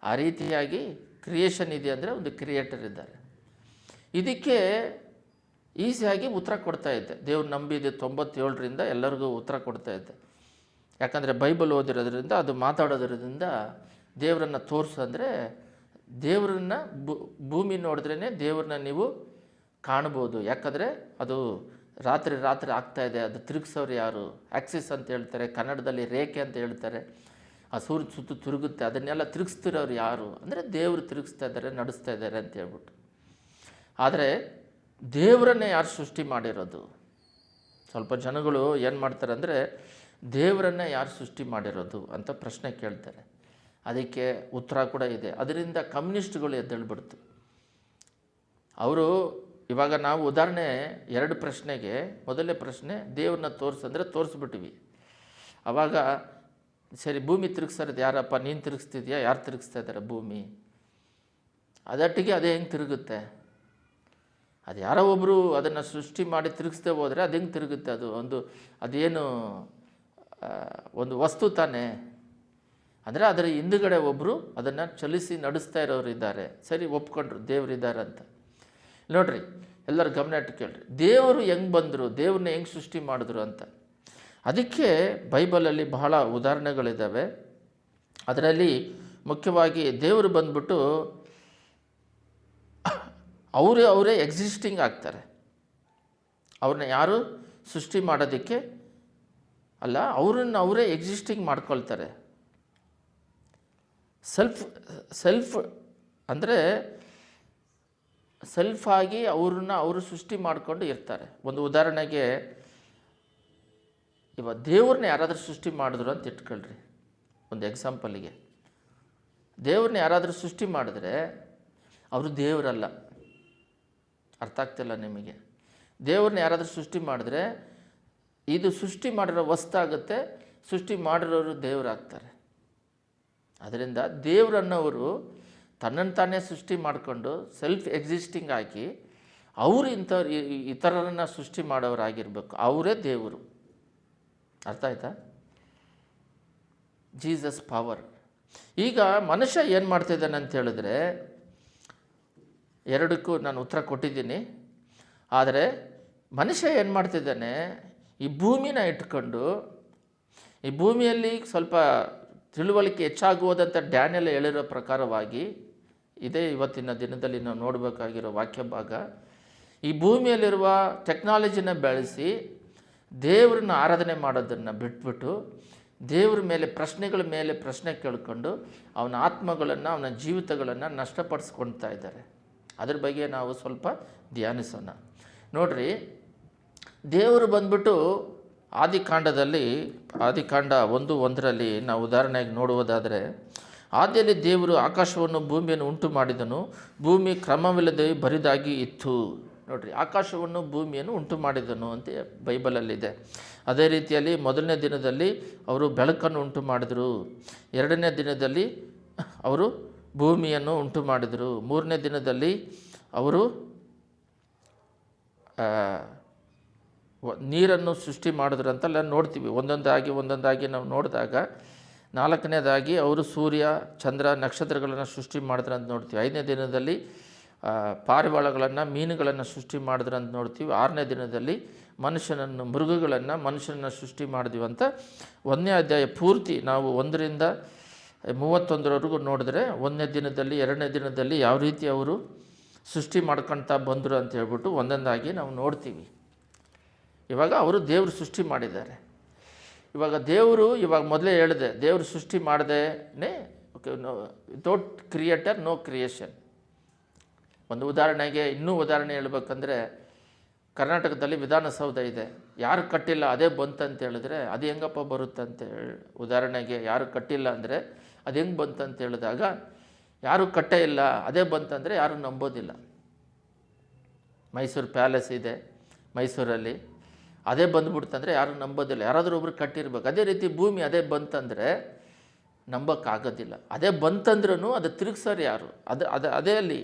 ಆ ರೀತಿಯಾಗಿ ಕ್ರಿಯೇಷನ್ ಇದೆ ಅಂದರೆ ಒಂದು ಕ್ರಿಯೇಟರ್ ಇದ್ದಾರೆ. ಇದಕ್ಕೆ ಈಸಿಯಾಗಿ ಉತ್ತರ ಕೊಡ್ತಾ ಇದ್ದೆ. ದೇವ್ರು ನಂಬಿದೆ 97ರಿಂದ ಎಲ್ಲರಿಗೂ ಉತ್ತರ ಕೊಡ್ತಾ ಇದ್ದೆ. ಯಾಕಂದರೆ ಬೈಬಲ್ ಓದಿರೋದ್ರಿಂದ, ಅದು ಮಾತಾಡೋದ್ರಿಂದ ದೇವರನ್ನು ತೋರಿಸು ಅಂದರೆ, ದೇವರನ್ನ ಭೂಮಿ ನೋಡಿದ್ರೇ ದೇವ್ರನ್ನ ನೀವು ಕಾಣ್ಬೋದು. ಯಾಕಂದರೆ ಅದು ರಾತ್ರಿ ಆಗ್ತಾಯಿದೆ. ಅದು ತಿರುಗಿಸೋರು ಯಾರು? ಆಕ್ಸಿಸ್ ಅಂತ ಹೇಳ್ತಾರೆ, ಕನ್ನಡದಲ್ಲಿ ರೇಖೆ ಅಂತ ಹೇಳ್ತಾರೆ. ಆ ಸೂರ್ಯ ಸುತ್ತು ತಿರುಗುತ್ತೆ, ಅದನ್ನೆಲ್ಲ ತಿರುಗಿಸ್ತಿರೋರು ಯಾರು ಅಂದರೆ ದೇವರು ತಿರುಗಿಸ್ತಾ ಇದ್ದಾರೆ, ನಡೆಸ್ತಾ ಇದ್ದಾರೆ ಅಂತ ಹೇಳ್ಬಿಟ್ಟು. ಆದರೆ ದೇವರನ್ನೇ ಯಾರು ಸೃಷ್ಟಿ ಮಾಡಿರೋದು? ಸ್ವಲ್ಪ ಜನಗಳು ಏನು ಮಾಡ್ತಾರೆ ಅಂದರೆ, ದೇವರನ್ನೇ ಯಾರು ಸೃಷ್ಟಿ ಮಾಡಿರೋದು ಅಂತ ಪ್ರಶ್ನೆ ಕೇಳ್ತಾರೆ. ಅದಕ್ಕೆ ಉತ್ತರ ಕೂಡ ಇದೆ. ಅದರಿಂದ ಕಮ್ಯುನಿಸ್ಟ್ಗಳು ಎದ್ದೇಳ್ಬಿಡ್ತು. ಅವರು ಇವಾಗ ನಾವು ಉದಾಹರಣೆ 2 ಪ್ರಶ್ನೆಗೆ, ಮೊದಲನೇ ಪ್ರಶ್ನೆ ದೇವ್ರನ್ನ ತೋರಿಸಂದರೆ ತೋರಿಸ್ಬಿಟ್ವಿ. ಆವಾಗ ಸರಿ, ಭೂಮಿ ತಿರುಗಿಸೋದು ಯಾರಪ್ಪ? ನೀನು ತಿರುಗಿಸ್ತಿದ್ಯಾ? ಯಾರು ತಿರುಗಿಸ್ತಾ ಇದ್ದಾರೆ ಭೂಮಿ? ಅದಟ್ಟಿಗೆ ಅದೇ ಹೆಂಗೆ ತಿರುಗುತ್ತೆ? ಅದು ಯಾರೋ ಒಬ್ಬರು ಅದನ್ನು ಸೃಷ್ಟಿ ಮಾಡಿ ತಿರುಗಿಸ್ದೇ ಹೋದರೆ ಅದು ಹೆಂಗೆ ತಿರುಗುತ್ತೆ? ಅದೇನು ಒಂದು ವಸ್ತು ತಾನೇ. ಅಂದರೆ ಅದರ ಹಿಂದುಗಡೆ ಒಬ್ಬರು ಅದನ್ನು ಚಲಿಸಿ ನಡೆಸ್ತಾ ಇರೋರು ಇದ್ದಾರೆ. ಸರಿ, ಒಪ್ಕೊಂಡ್ರು ದೇವರಿದ್ದಾರೆ ಅಂತ. ನೋಡ್ರಿ, ಎಲ್ಲರೂ ಗಮನ ಇಟ್ಟು ಕೇಳ್ರಿ, ದೇವರು ಹೆಂಗೆ ಬಂದರು, ದೇವ್ರನ್ನ ಹೆಂಗೆ ಸೃಷ್ಟಿ ಮಾಡಿದ್ರು ಅಂತ. ಅದಕ್ಕೆ ಬೈಬಲಲ್ಲಿ ಬಹಳ ಉದಾಹರಣೆಗಳಿದ್ದಾವೆ. ಅದರಲ್ಲಿ ಮುಖ್ಯವಾಗಿ ದೇವರು ಬಂದ್ಬಿಟ್ಟು ಅವರೇ ಎಕ್ಸಿಸ್ಟಿಂಗ್ ಆಗ್ತಾರೆ. ಅವ್ರನ್ನ ಯಾರು ಸೃಷ್ಟಿ ಮಾಡೋದಕ್ಕೆ ಅಲ್ಲ, ಅವರೇ ಎಕ್ಸಿಸ್ಟಿಂಗ್ ಮಾಡ್ಕೊಳ್ತಾರೆ. ಸೆಲ್ಫ್ ಅಂದರೆ ಸೆಲ್ಫಾಗಿ ಅವರು ಸೃಷ್ಟಿ ಮಾಡಿಕೊಂಡು ಇರ್ತಾರೆ. ಒಂದು ಉದಾಹರಣೆಗೆ, ಇವಾಗ ದೇವ್ರನ್ನ ಯಾರಾದರೂ ಸೃಷ್ಟಿ ಮಾಡಿದ್ರು ಅಂತ ಇಟ್ಕೊಳ್ರಿ. ಒಂದು ಎಕ್ಸಾಂಪಲಿಗೆ, ದೇವ್ರನ್ನ ಯಾರಾದರೂ ಸೃಷ್ಟಿ ಮಾಡಿದ್ರೆ ಅವರು ದೇವರಲ್ಲ. ಅರ್ಥ ಆಗ್ತಿಲ್ಲ ನಿಮಗೆ? ದೇವ್ರನ್ನ ಯಾರಾದರೂ ಸೃಷ್ಟಿ ಮಾಡಿದ್ರೆ ಇದು ಸೃಷ್ಟಿ ಮಾಡಿರೋ ವಸ್ತಾಗುತ್ತೆ, ಸೃಷ್ಟಿ ಮಾಡಿರೋರು ದೇವರಾಗ್ತಾರೆ. ಅದರಿಂದ ದೇವರನ್ನವರು ತನ್ನನ್ನು ತಾನೇ ಸೃಷ್ಟಿ ಮಾಡಿಕೊಂಡು ಸೆಲ್ಫ್ ಎಕ್ಸಿಸ್ಟಿಂಗ್ ಆಗಿ ಅವರು ಇತರರನ್ನು ಸೃಷ್ಟಿ ಮಾಡೋರಾಗಿರ್ಬೇಕು. ಅವರೇ ದೇವರು. ಅರ್ಥ ಆಯ್ತಾ? Jesus power. ಈಗ ಮನುಷ್ಯ ಏನು ಮಾಡ್ತಿದ್ದಾನೆ ಅಂತ ಹೇಳಿದ್ರೆ, ಎರಡಕ್ಕೂ ನಾನು ಉತ್ತರ ಕೊಟ್ಟಿದ್ದೀನಿ. ಆದರೆ ಮನುಷ್ಯ ಏನು ಮಾಡ್ತಿದ್ದಾನೆ, ಈ ಭೂಮಿನ ಇಟ್ಕೊಂಡು, ಈ ಭೂಮಿಯಲ್ಲಿ ಸ್ವಲ್ಪ ತಿಳುವಳಿಕೆ ಹೆಚ್ಚಾಗುವುದಂತ ಡ್ಯಾನಿಯಲ್ ಹೇಳಿರೋ ಪ್ರಕಾರವಾಗಿ, ಇದೇ ಇವತ್ತಿನ ದಿನದಲ್ಲಿ ನಾವು ನೋಡಬೇಕಾಗಿರೋ ವಾಕ್ಯ ಭಾಗ. ಈ ಭೂಮಿಯಲ್ಲಿರುವ ಟೆಕ್ನಾಲಜಿನ ಬೆಳೆಸಿ ದೇವ್ರನ್ನ ಆರಾಧನೆ ಮಾಡೋದನ್ನು ಬಿಟ್ಬಿಟ್ಟು ದೇವ್ರ ಮೇಲೆ ಪ್ರಶ್ನೆ ಕೇಳಿಕೊಂಡು ಅವನ ಆತ್ಮಗಳನ್ನು, ಅವನ ಜೀವಿತಗಳನ್ನು ನಷ್ಟಪಡಿಸ್ಕೊಳ್ತಾ ಇದ್ದಾರೆ. ಅದ್ರ ಬಗ್ಗೆ ನಾವು ಸ್ವಲ್ಪ ಧ್ಯಾನಿಸೋಣ. ನೋಡ್ರಿ, ದೇವರು ಬಂದ್ಬಿಟ್ಟು ಆದಿಕಾಂಡ 1:1 ನಾವು ಉದಾಹರಣೆಗೆ ನೋಡುವುದಾದರೆ, ಆದಿಯಲ್ಲಿ ದೇವರು ಆಕಾಶವನ್ನು ಭೂಮಿಯನ್ನು ಉಂಟು ಮಾಡಿದನು, ಭೂಮಿ ಕ್ರಮವಿಲ್ಲದೆ ಬರಿದಾಗಿ ಇತ್ತು. ನೋಡ್ರಿ, ಆಕಾಶವನ್ನು ಭೂಮಿಯನ್ನು ಉಂಟು ಮಾಡಿದನು ಅಂತ ಬೈಬಲಲ್ಲಿದೆ. ಅದೇ ರೀತಿಯಲ್ಲಿ ಮೊದಲನೇ ದಿನದಲ್ಲಿ ಅವರು ಬೆಳಕನ್ನು ಉಂಟು ಮಾಡಿದರು, ಎರಡನೇ ದಿನದಲ್ಲಿ ಅವರು ಭೂಮಿಯನ್ನು ಉಂಟು ಮಾಡಿದರು. ಮೂರನೇ ದಿನದಲ್ಲಿ ಅವರು ನೀರನ್ನು ಸೃಷ್ಟಿ ಮಾಡಿದ್ರು ಅಂತೆಲ್ಲ ನೋಡ್ತೀವಿ. ಒಂದೊಂದಾಗಿ ನಾವು ನೋಡಿದಾಗ ನಾಲ್ಕನೇದಾಗಿ ಅವರು ಸೂರ್ಯ, ಚಂದ್ರ, ನಕ್ಷತ್ರಗಳನ್ನು ಸೃಷ್ಟಿ ಮಾಡಿದ್ರು ಅಂತ ನೋಡ್ತೀವಿ. 5ನೇ ದಿನದಲ್ಲಿ ಪಾರಿವಾಳಗಳನ್ನು, ಮೀನುಗಳನ್ನು ಸೃಷ್ಟಿ ಮಾಡಿದ್ರು ಅಂತ ನೋಡ್ತೀವಿ. 6ನೇ ದಿನದಲ್ಲಿ ಮನುಷ್ಯನನ್ನು ಸೃಷ್ಟಿ ಮಾಡಿದ್ವಿ ಅಂತ 1ನೇ ಅಧ್ಯಾಯ ಪೂರ್ತಿ ನಾವು 1ರಿಂದ 31ರವರೆಗೂ ನೋಡಿದ್ರೆ 1ನೇ ದಿನದಲ್ಲಿ, 2ನೇ ದಿನದಲ್ಲಿ ಯಾವ ರೀತಿ ಅವರು ಸೃಷ್ಟಿ ಮಾಡ್ಕೊಳ್ತಾ ಬಂದರು ಅಂತ ಹೇಳ್ಬಿಟ್ಟು ಒಂದೊಂದಾಗಿ ನಾವು ನೋಡ್ತೀವಿ. ಇವಾಗ ಅವರು ದೇವರು ಸೃಷ್ಟಿ ಮಾಡಿದ್ದಾರೆ. ಇವಾಗ ಮೊದಲೇ ಹೇಳಿದೆ, ದೇವರು ಸೃಷ್ಟಿ ಮಾಡದೇನೆ ವಿತೌಟ್ ಕ್ರಿಯೇಟರ್ ನೋ ಕ್ರಿಯೇಷನ್. ಒಂದು ಉದಾಹರಣೆಗೆ, ಇನ್ನೂ ಉದಾಹರಣೆ ಹೇಳ್ಬೇಕಂದ್ರೆ, ಕರ್ನಾಟಕದಲ್ಲಿ ವಿಧಾನಸೌಧ ಇದೆ, ಯಾರು ಕಟ್ಟಿಲ್ಲ ಅದೇ ಬಂತಂತ ಹೇಳಿದ್ರೆ ಅದು ಹೆಂಗಪ್ಪ ಬರುತ್ತಂತ ಉದಾಹರಣೆಗೆ ಯಾರು ಕಟ್ಟಿಲ್ಲ ಅಂದರೆ ಅದು ಹೆಂಗೆ ಬಂತಂತ ಹೇಳಿದಾಗ, ಯಾರು ಕಟ್ಟೇ ಇಲ್ಲ ಅದೇ ಬಂತಂದರೆ ಯಾರು ನಂಬೋದಿಲ್ಲ. ಮೈಸೂರು ಪ್ಯಾಲೇಸ್ ಇದೆ ಮೈಸೂರಲ್ಲಿ, ಅದೇ ಬಂದುಬಿಡ್ತಂದರೆ ಯಾರು ನಂಬೋದಿಲ್ಲ, ಯಾರಾದರೂ ಒಬ್ರು ಕಟ್ಟಿರ್ಬೇಕು. ಅದೇ ರೀತಿ ಭೂಮಿ ಅದೇ ಬಂತಂದರೆ ನಂಬೋಕ್ಕಾಗೋದಿಲ್ಲ. ಅದೇ ಬಂತಂದ್ರೂ ಅದು ತಿರುಗಿಸೋರು ಯಾರು? ಅದೇ ಅಲ್ಲಿ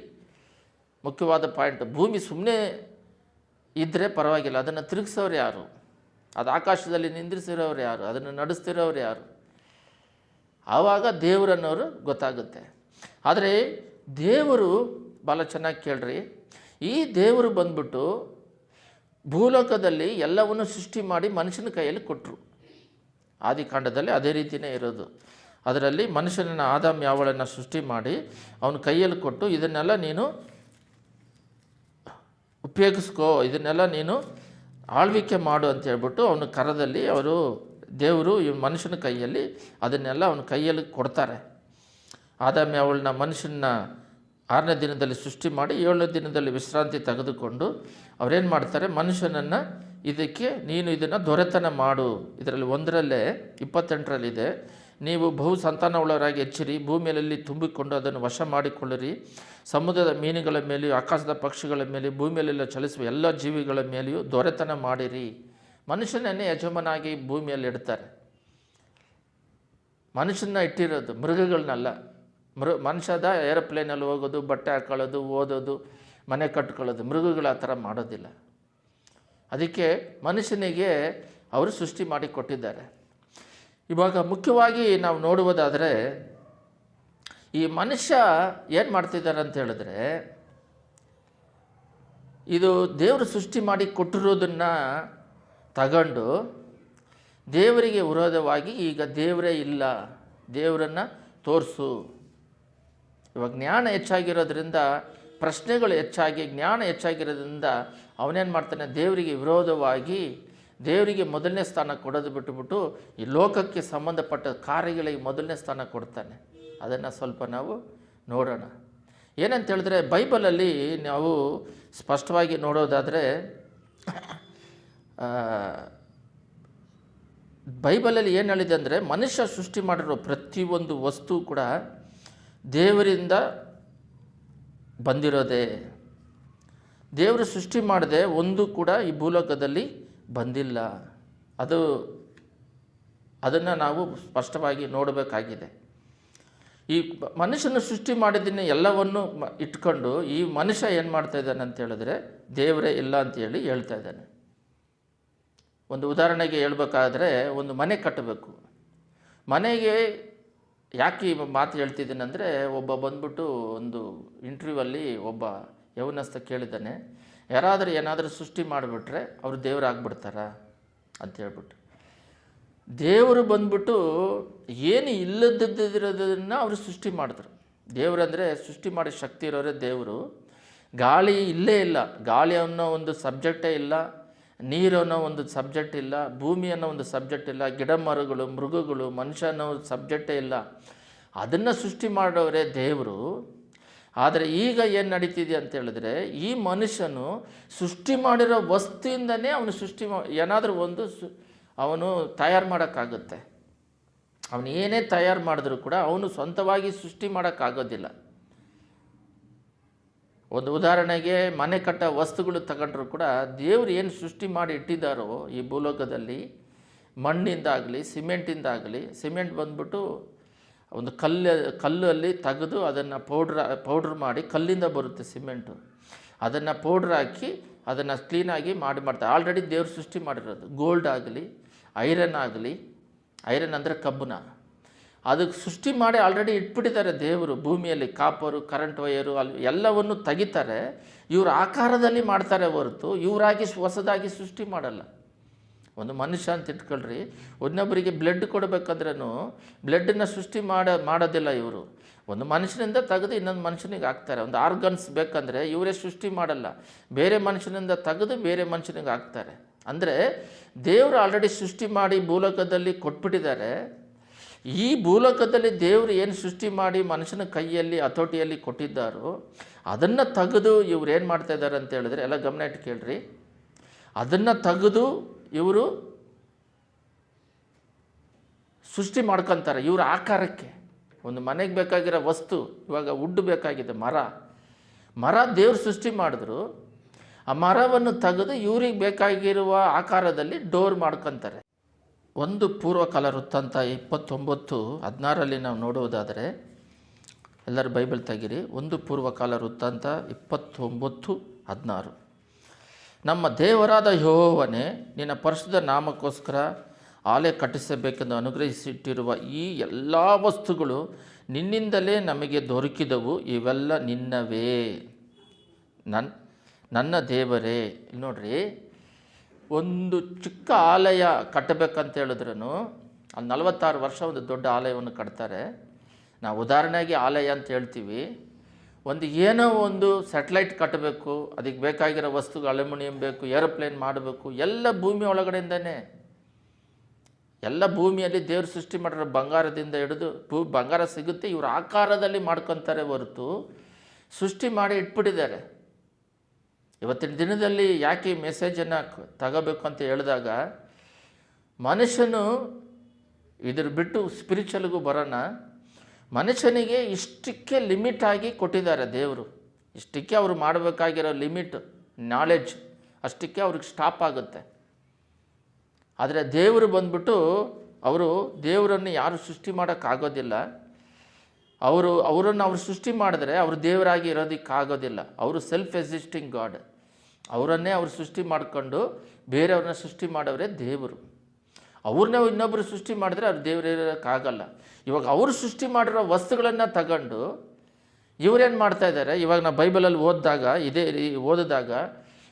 ಮುಖ್ಯವಾದ ಪಾಯಿಂಟ್. ಭೂಮಿ ಸುಮ್ಮನೆ ಇದ್ದರೆ ಪರವಾಗಿಲ್ಲ, ಅದನ್ನು ತಿರುಗಿಸೋರು ಯಾರು? ಅದು ಆಕಾಶದಲ್ಲಿ ನಿಂದಿರಿಸಿರೋರು ಯಾರು? ಅದನ್ನು ನಡೆಸ್ತಿರೋರು ಯಾರು? ಆವಾಗ ದೇವರನ್ನೋರು ಗೊತ್ತಾಗುತ್ತೆ. ಆದರೆ ದೇವರು ಭಾಳ ಚೆನ್ನಾಗಿ ಕೇಳ್ರಿ, ಈ ದೇವರು ಬಂದ್ಬಿಟ್ಟು ಭೂಲೋಕದಲ್ಲಿ ಎಲ್ಲವನ್ನು ಸೃಷ್ಟಿ ಮಾಡಿ ಮನುಷ್ಯನ ಕೈಯಲ್ಲಿ ಕೊಟ್ಟರು. ಆದಿಕಾಂಡದಲ್ಲಿ ಅದೇ ರೀತಿಯೇ ಇರೋದು. ಅದರಲ್ಲಿ ಮನುಷ್ಯನನ್ನು ಆದಾಮ್ ಯಾವಳನ್ನು ಸೃಷ್ಟಿ ಮಾಡಿ ಅವನ ಕೈಯಲ್ಲಿ ಕೊಟ್ಟು, ಇದನ್ನೆಲ್ಲ ನೀನು ಉಪಯೋಗಿಸ್ಕೋ, ಇದನ್ನೆಲ್ಲ ನೀನು ಆಳ್ವಿಕೆ ಮಾಡು ಅಂತ ಹೇಳ್ಬಿಟ್ಟು ಅವನ ಕರದಲ್ಲಿ ದೇವರು ಈ ಮನುಷ್ಯನ ಕೈಯಲ್ಲಿ ಅದನ್ನೆಲ್ಲ ಅವನ ಕೈಯಲ್ಲಿ ಕೊಡ್ತಾರೆ. ಆದಾಮ್ ಯಾವಳನ್ನ ಮನುಷ್ಯನ 6ನೇ ದಿನದಲ್ಲಿ ಸೃಷ್ಟಿ ಮಾಡಿ 7ನೇ ದಿನದಲ್ಲಿ ವಿಶ್ರಾಂತಿ ತೆಗೆದುಕೊಂಡು ಅವರೇನು ಮಾಡ್ತಾರೆ, ಮನುಷ್ಯನನ್ನು ನೀನು ಇದನ್ನು ದೊರೆತನ ಮಾಡು. ಇದರಲ್ಲಿ 1ರಲ್ಲೇ 28ರಲ್ಲಿದೆ, ನೀವು ಬಹು ಸಂತಾನವುಳ್ಳವರಾಗಿ ಹೆಚ್ಚಿರಿ, ಭೂಮಿಯಲ್ಲಿ ತುಂಬಿಕೊಂಡು ಅದನ್ನು ವಶ ಮಾಡಿಕೊಳ್ಳಿರಿ, ಸಮುದ್ರದ ಮೀನುಗಳ ಮೇಲೆಯೂ ಆಕಾಶದ ಪಕ್ಷಿಗಳ ಮೇಲೆಯೂ ಭೂಮಿಯಲ್ಲೆಲ್ಲ ಚಲಿಸುವ ಎಲ್ಲ ಜೀವಿಗಳ ಮೇಲೆಯೂ ದೊರೆತನ ಮಾಡಿರಿ. ಮನುಷ್ಯನನ್ನೇ ಯಜಮಾನಾಗಿ ಭೂಮಿಯಲ್ಲಿ ಇಡ್ತಾರೆ. ಮನುಷ್ಯನ ಇಟ್ಟಿರೋದು, ಮೃಗಗಳನ್ನಲ್ಲ. ಮನುಷ್ಯದ ಏರೋಪ್ಲೇನಲ್ಲಿ ಹೋಗೋದು, ಬಟ್ಟೆ ಹಾಕೊಳ್ಳೋದು, ಓದೋದು, ಮನೆ ಕಟ್ಕೊಳ್ಳೋದು. ಮೃಗಗಳು ಆ ಥರ ಮಾಡೋದಿಲ್ಲ. ಅದಕ್ಕೆ ಮನುಷ್ಯನಿಗೆ ಅವರು ಸೃಷ್ಟಿ ಮಾಡಿ ಕೊಟ್ಟಿದ್ದಾರೆ. ಇವಾಗ ಮುಖ್ಯವಾಗಿ ನಾವು ನೋಡುವುದಾದರೆ, ಈ ಮನುಷ್ಯ ಏನು ಮಾಡ್ತಿದ್ದಾರೆ ಅಂತ ಹೇಳಿದ್ರೆ, ಇದು ದೇವರು ಸೃಷ್ಟಿ ಮಾಡಿ ಕೊಟ್ಟಿರೋದನ್ನು ತಗೊಂಡು ದೇವರಿಗೆ ವಿರೋಧವಾಗಿ ಈಗ ದೇವರೇ ಇಲ್ಲ, ದೇವರನ್ನು ತೋರಿಸು. ಇವಾಗ ಜ್ಞಾನ ಹೆಚ್ಚಾಗಿರೋದ್ರಿಂದ, ಪ್ರಶ್ನೆಗಳು ಹೆಚ್ಚಾಗಿ, ಜ್ಞಾನ ಹೆಚ್ಚಾಗಿರೋದ್ರಿಂದ ಅವನೇನು ಮಾಡ್ತಾನೆ, ದೇವರಿಗೆ ವಿರೋಧವಾಗಿ ದೇವರಿಗೆ ಮೊದಲನೇ ಸ್ಥಾನ ಕೊಡೋದು ಬಿಟ್ಟುಬಿಟ್ಟು ಈ ಲೋಕಕ್ಕೆ ಸಂಬಂಧಪಟ್ಟ ಕಾರ್ಯಗಳಿಗೆ ಮೊದಲನೇ ಸ್ಥಾನ ಕೊಡ್ತಾನೆ. ಅದನ್ನು ಸ್ವಲ್ಪ ನಾವು ನೋಡೋಣ. ಏನಂತ ಹೇಳಿದ್ರೆ, ಬೈಬಲಲ್ಲಿ ನಾವು ಸ್ಪಷ್ಟವಾಗಿ ನೋಡೋದಾದರೆ, ಬೈಬಲಲ್ಲಿ ಏನು ಹೇಳಿದೆ ಅಂದರೆ, ಮನುಷ್ಯ ಸೃಷ್ಟಿ ಮಾಡಿರೋ ಪ್ರತಿಯೊಂದು ವಸ್ತು ಕೂಡ ದೇವರಿಂದ ಬಂದಿರೋದೇ. ದೇವರು ಸೃಷ್ಟಿ ಮಾಡದೆ ಒಂದು ಕೂಡ ಈ ಭೂಲೋಕದಲ್ಲಿ ಬಂದಿಲ್ಲ. ಅದನ್ನು ನಾವು ಸ್ಪಷ್ಟವಾಗಿ ನೋಡಬೇಕಾಗಿದೆ. ಈ ಮನುಷ್ಯನ ಸೃಷ್ಟಿ ಮಾಡಿದ್ದನ್ನು ಎಲ್ಲವನ್ನು ಇಟ್ಕೊಂಡು ಈ ಮನುಷ್ಯ ಏನು ಮಾಡ್ತಾ ಇದ್ದಾನೆ ಅಂತ ಹೇಳಿದ್ರೆ, ದೇವರೇ ಇಲ್ಲ ಅಂತೇಳಿ ಹೇಳ್ತಾ ಇದ್ದಾನೆ. ಒಂದು ಉದಾಹರಣೆಗೆ ಹೇಳ್ಬೇಕಾದ್ರೆ, ಒಂದು ಮನೆ ಕಟ್ಟಬೇಕು. ಮನೆಗೆ ಯಾಕೆ ಈ ಮಾತು ಹೇಳ್ತಿದ್ದೀನಿ ಅಂದರೆ, ಒಬ್ಬ ಬಂದ್ಬಿಟ್ಟು ಒಂದು ಇಂಟರ್ವ್ಯೂವಲ್ಲಿ ಒಬ್ಬ ಯೌವನಸ್ಥ ಕೇಳಿದ್ದಾನೆ, ಏನಾದರೂ ಸೃಷ್ಟಿ ಮಾಡಿಬಿಟ್ರೆ ಅವರು ದೇವರಾಗ್ಬಿಡ್ತಾರಾ ಅಂತ ಹೇಳ್ಬಿಟ್ಟು. ದೇವರು ಬಂದ್ಬಿಟ್ಟು ಏನು ಇಲ್ಲದಿರೋದನ್ನು ಅವರು ಸೃಷ್ಟಿ ಮಾಡಿದ್ರು. ದೇವರಂದರೆ ಸೃಷ್ಟಿ ಮಾಡಿ ಶಕ್ತಿ ಇರೋರೇ ದೇವರು. ಗಾಳಿ ಇಲ್ಲೇ ಇಲ್ಲ, ಗಾಳಿ ಅನ್ನೋ ಒಂದು ಸಬ್ಜೆಕ್ಟೇ ಇಲ್ಲ, ನೀರು ಅನ್ನೋ ಒಂದು ಸಬ್ಜೆಕ್ಟ್ ಇಲ್ಲ, ಭೂಮಿ ಅನ್ನೋ ಒಂದು ಸಬ್ಜೆಕ್ಟ್ ಇಲ್ಲ, ಗಿಡ ಮರಗಳು, ಮೃಗಗಳು, ಮನುಷ್ಯ ಅನ್ನೋ ಒಂದು ಸಬ್ಜೆಕ್ಟೇ ಇಲ್ಲ. ಅದನ್ನು ಸೃಷ್ಟಿ ಮಾಡೋರೇ ದೇವರು. ಆದರೆ ಈಗ ಏನು ನಡೀತಿದೆ ಅಂತ ಹೇಳಿದ್ರೆ, ಈ ಮನುಷ್ಯನು ಸೃಷ್ಟಿ ಮಾಡಿರೋ ವಸ್ತುವಿಂದನೇ ಅವನು ಏನಾದರೂ ಒಂದು ಅವನು ತಯಾರು ಮಾಡೋಕ್ಕಾಗುತ್ತೆ. ಅವನು ಏನೇ ತಯಾರು ಮಾಡಿದ್ರೂ ಕೂಡ ಅವನು ಸ್ವಂತವಾಗಿ ಸೃಷ್ಟಿ ಮಾಡೋಕ್ಕಾಗೋದಿಲ್ಲ. ಒಂದು ಉದಾಹರಣೆಗೆ, ಮನೆ ಕಟ್ಟೋ ವಸ್ತುಗಳು ತಗೊಂಡ್ರು ಕೂಡ ದೇವರು ಏನು ಸೃಷ್ಟಿ ಮಾಡಿ ಇಟ್ಟಿದ್ದಾರೋ ಈ ಭೂಲೋಕದಲ್ಲಿ, ಮಣ್ಣಿಂದಾಗಲಿ ಸಿಮೆಂಟಿಂದಾಗಲಿ, ಸಿಮೆಂಟ್ ಬಂದ್ಬಿಟ್ಟು ಒಂದು ಕಲ್ಲಲ್ಲಿ ತೆಗೆದು ಅದನ್ನು ಪೌಡ್ರ್ ಮಾಡಿ, ಕಲ್ಲಿಂದ ಬರುತ್ತೆ ಸಿಮೆಂಟು, ಅದನ್ನು ಪೌಡ್ರ್ ಹಾಕಿ ಅದನ್ನು ಕ್ಲೀನಾಗಿ ಮಾಡ್ತಾರೆ. ಆಲ್ರೆಡಿ ದೇವ್ರು ಸೃಷ್ಟಿ ಮಾಡಿರೋದು. ಗೋಲ್ಡ್ ಆಗಲಿ, ಐರನ್ ಆಗಲಿ, ಐರನ್ ಅಂದರೆ ಕಬ್ಬಣ, ಅದಕ್ಕೆ ಸೃಷ್ಟಿ ಮಾಡಿ ಆಲ್ರೆಡಿ ಇಟ್ಬಿಟ್ಟಿದ್ದಾರೆ ದೇವರು ಭೂಮಿಯಲ್ಲಿ. ಕಾಪರು, ಕರೆಂಟ್ ವೈರು ಅಲ್ಲಿ ಎಲ್ಲವನ್ನು ತೆಗಿತಾರೆ. ಇವ್ರ ಆಕಾರದಲ್ಲಿ ಮಾಡ್ತಾರೆ ಹೊರತು ಇವರಾಗಿ ಹೊಸದಾಗಿ ಸೃಷ್ಟಿ ಮಾಡಲ್ಲ. ಒಂದು ಮನುಷ್ಯ ಅಂತ ಇಟ್ಕೊಳ್ರಿ, ಇನ್ನೊಬ್ಬರಿಗೆ ಬ್ಲಡ್ ಕೊಡಬೇಕಂದ್ರೂ ಬ್ಲಡ್ಡನ್ನು ಸೃಷ್ಟಿ ಮಾಡೋದಿಲ್ಲ ಇವರು. ಒಂದು ಮನುಷ್ಯನಿಂದ ತೆಗೆದು ಇನ್ನೊಂದು ಮನುಷ್ಯನಿಗೆ ಹಾಕ್ತಾರೆ. ಒಂದು ಆರ್ಗನ್ಸ್ ಬೇಕಂದರೆ ಇವರೇ ಸೃಷ್ಟಿ ಮಾಡಲ್ಲ, ಬೇರೆ ಮನುಷ್ಯನಿಂದ ತೆಗೆದು ಬೇರೆ ಮನುಷ್ಯನಿಗೆ ಹಾಕ್ತಾರೆ. ಅಂದರೆ ದೇವರು ಆಲ್ರೆಡಿ ಸೃಷ್ಟಿ ಮಾಡಿ ಭೂಲೋಕದಲ್ಲಿ ಕೊಟ್ಬಿಟ್ಟಿದ್ದಾರೆ. ಈ ಭೂಲೋಕದಲ್ಲಿ ದೇವರು ಏನು ಸೃಷ್ಟಿ ಮಾಡಿ ಮನುಷ್ಯನ ಕೈಯಲ್ಲಿ ಹತೋಟಿಯಲ್ಲಿ ಕೊಟ್ಟಿದ್ದಾರೋ ಅದನ್ನು ತೆಗೆದು ಇವ್ರು ಏನು ಮಾಡ್ತಾಯಿದ್ದಾರೆ ಅಂತ ಹೇಳಿದ್ರೆ, ಎಲ್ಲ ಗಮನ ಇಟ್ಟು ಕೇಳ್ರಿ, ಅದನ್ನು ತೆಗೆದು ಇವರು ಸೃಷ್ಟಿ ಮಾಡ್ಕೊತಾರೆ ಇವ್ರ ಆಕಾರಕ್ಕೆ. ಒಂದು ಮನೆಗೆ ಬೇಕಾಗಿರೋ ವಸ್ತು, ಇವಾಗ ವುಡ್ ಬೇಕಾಗಿದೆ, ಮರ ದೇವ್ರು ಸೃಷ್ಟಿ ಮಾಡಿದ್ರು. ಆ ಮರವನ್ನು ತೆಗೆದು ಇವ್ರಿಗೆ ಬೇಕಾಗಿರುವ ಆಕಾರದಲ್ಲಿ ಡೋರ್ ಮಾಡ್ಕೊತಾರೆ. ಒಂದು ಪೂರ್ವಕಾಲ ವೃತ್ತಾಂತ 29:16 ನಾವು ನೋಡುವುದಾದರೆ, ಎಲ್ಲರೂ ಬೈಬಲ್ ತೆಗಿರಿ. ಒಂದು ಪೂರ್ವಕಾಲ ವೃತ್ತಾಂತ 29:16. ನಮ್ಮ ದೇವರಾದ ಯೆಹೋವನೇ, ನಿನ್ನ ಪರಿಶುದ್ಧ ನಾಮಕ್ಕೋಸ್ಕರ ಆಲಯ ಕಟ್ಟಿಸಬೇಕೆಂದು ಅನುಗ್ರಹಿಸಿಟ್ಟಿರುವ ಈ ಎಲ್ಲ ವಸ್ತುಗಳು ನಿನ್ನಿಂದಲೇ ನಮಗೆ ದೊರಕಿದವು, ಇವೆಲ್ಲ ನಿನ್ನವೇ ನನ್ನ ದೇವರೇ. ಇಲ್ಲಿ ನೋಡ್ರಿ, ಒಂದು ಚಿಕ್ಕ ಆಲಯ ಕಟ್ಟಬೇಕಂತ ಹೇಳಿದ್ರೂ ಅಲ್ಲಿ 46 ವರ್ಷ ಒಂದು ದೊಡ್ಡ ಆಲಯವನ್ನು ಕಟ್ತಾರೆ. ನಾವು ಉದಾಹರಣೆಗೆ ಆಲಯ ಅಂತ ಹೇಳ್ತೀವಿ. ಏನೋ ಒಂದು ಸ್ಯಾಟಲೈಟ್ ಕಟ್ಟಬೇಕು, ಅದಕ್ಕೆ ಬೇಕಾಗಿರೋ ವಸ್ತುಗಳು ಅಲ್ಯೂಮಿನಿಯಂ ಬೇಕು, ಏರೋಪ್ಲೇನ್ ಮಾಡಬೇಕು, ಎಲ್ಲ ಭೂಮಿ ಒಳಗಡೆಯಿಂದನೇ. ಎಲ್ಲ ಭೂಮಿಯಲ್ಲಿ ದೇವರು ಸೃಷ್ಟಿ ಮಾಡಿರೋ ಬಂಗಾರದಿಂದ ಹಿಡಿದು ಬಂಗಾರ ಸಿಗುತ್ತೆ, ಇವ್ರ ಆಕಾರದಲ್ಲಿ ಮಾಡ್ಕೊತಾರೆ ಹೊರತು ಸೃಷ್ಟಿ ಮಾಡಿ ಇಟ್ಬಿಟ್ಟಿದ್ದಾರೆ. ಇವತ್ತಿನ ದಿನದಲ್ಲಿ ಯಾಕೆ ಈ ಮೆಸೇಜನ್ನು ತಗೋಬೇಕು ಅಂತ ಹೇಳಿದಾಗ, ಮನುಷ್ಯನು ಇದ್ರ ಬಿಟ್ಟು ಸ್ಪಿರಿಚುವಲ್ಗೂ ಬರೋಣ. ಮನುಷ್ಯನಿಗೆ ಇಷ್ಟಕ್ಕೆ ಲಿಮಿಟ್ ಆಗಿ ಕೊಟ್ಟಿದ್ದಾರೆ ದೇವರು. ಇಷ್ಟಕ್ಕೆ ಅವರು ಮಾಡಬೇಕಾಗಿರೋ ಲಿಮಿಟ್ ನಾಲೆಡ್ಜ್ ಅಷ್ಟಕ್ಕೆ ಅವ್ರಿಗೆ ಸ್ಟಾಪ್ ಆಗುತ್ತೆ. ಆದರೆ ದೇವರು ಬಂದ್ಬಿಟ್ಟು ಅವರು ದೇವರನ್ನು ಯಾರು ಸೃಷ್ಟಿ ಮಾಡೋಕ್ಕಾಗೋದಿಲ್ಲ. ಅವರನ್ನು ಸೃಷ್ಟಿ ಮಾಡಿದ್ರೆ ಅವರು ದೇವರಾಗಿ ಇರೋದಕ್ಕಾಗೋದಿಲ್ಲ. ಅವರು ಸೆಲ್ಫ್ ಎಕ್ಸಿಸ್ಟಿಂಗ್ ಗಾಡ್. ಅವರನ್ನೇ ಅವರು ಸೃಷ್ಟಿ ಮಾಡಿಕೊಂಡು ಬೇರೆಯವ್ರನ್ನ ಸೃಷ್ಟಿ ಮಾಡೋರೇ ದೇವರು. ಅವ್ರನ್ನ ಇನ್ನೊಬ್ಬರು ಸೃಷ್ಟಿ ಮಾಡಿದ್ರೆ ಅವ್ರು ದೇವರು ಇರೋಕ್ಕಾಗಲ್ಲ. ಇವಾಗ ಅವರು ಸೃಷ್ಟಿ ಮಾಡಿರೋ ವಸ್ತುಗಳನ್ನು ತಗೊಂಡು ಇವರೇನು ಮಾಡ್ತಾಯಿದ್ದಾರೆ, ಇವಾಗ ನಾವು ಬೈಬಲಲ್ಲಿ ಓದಿದಾಗ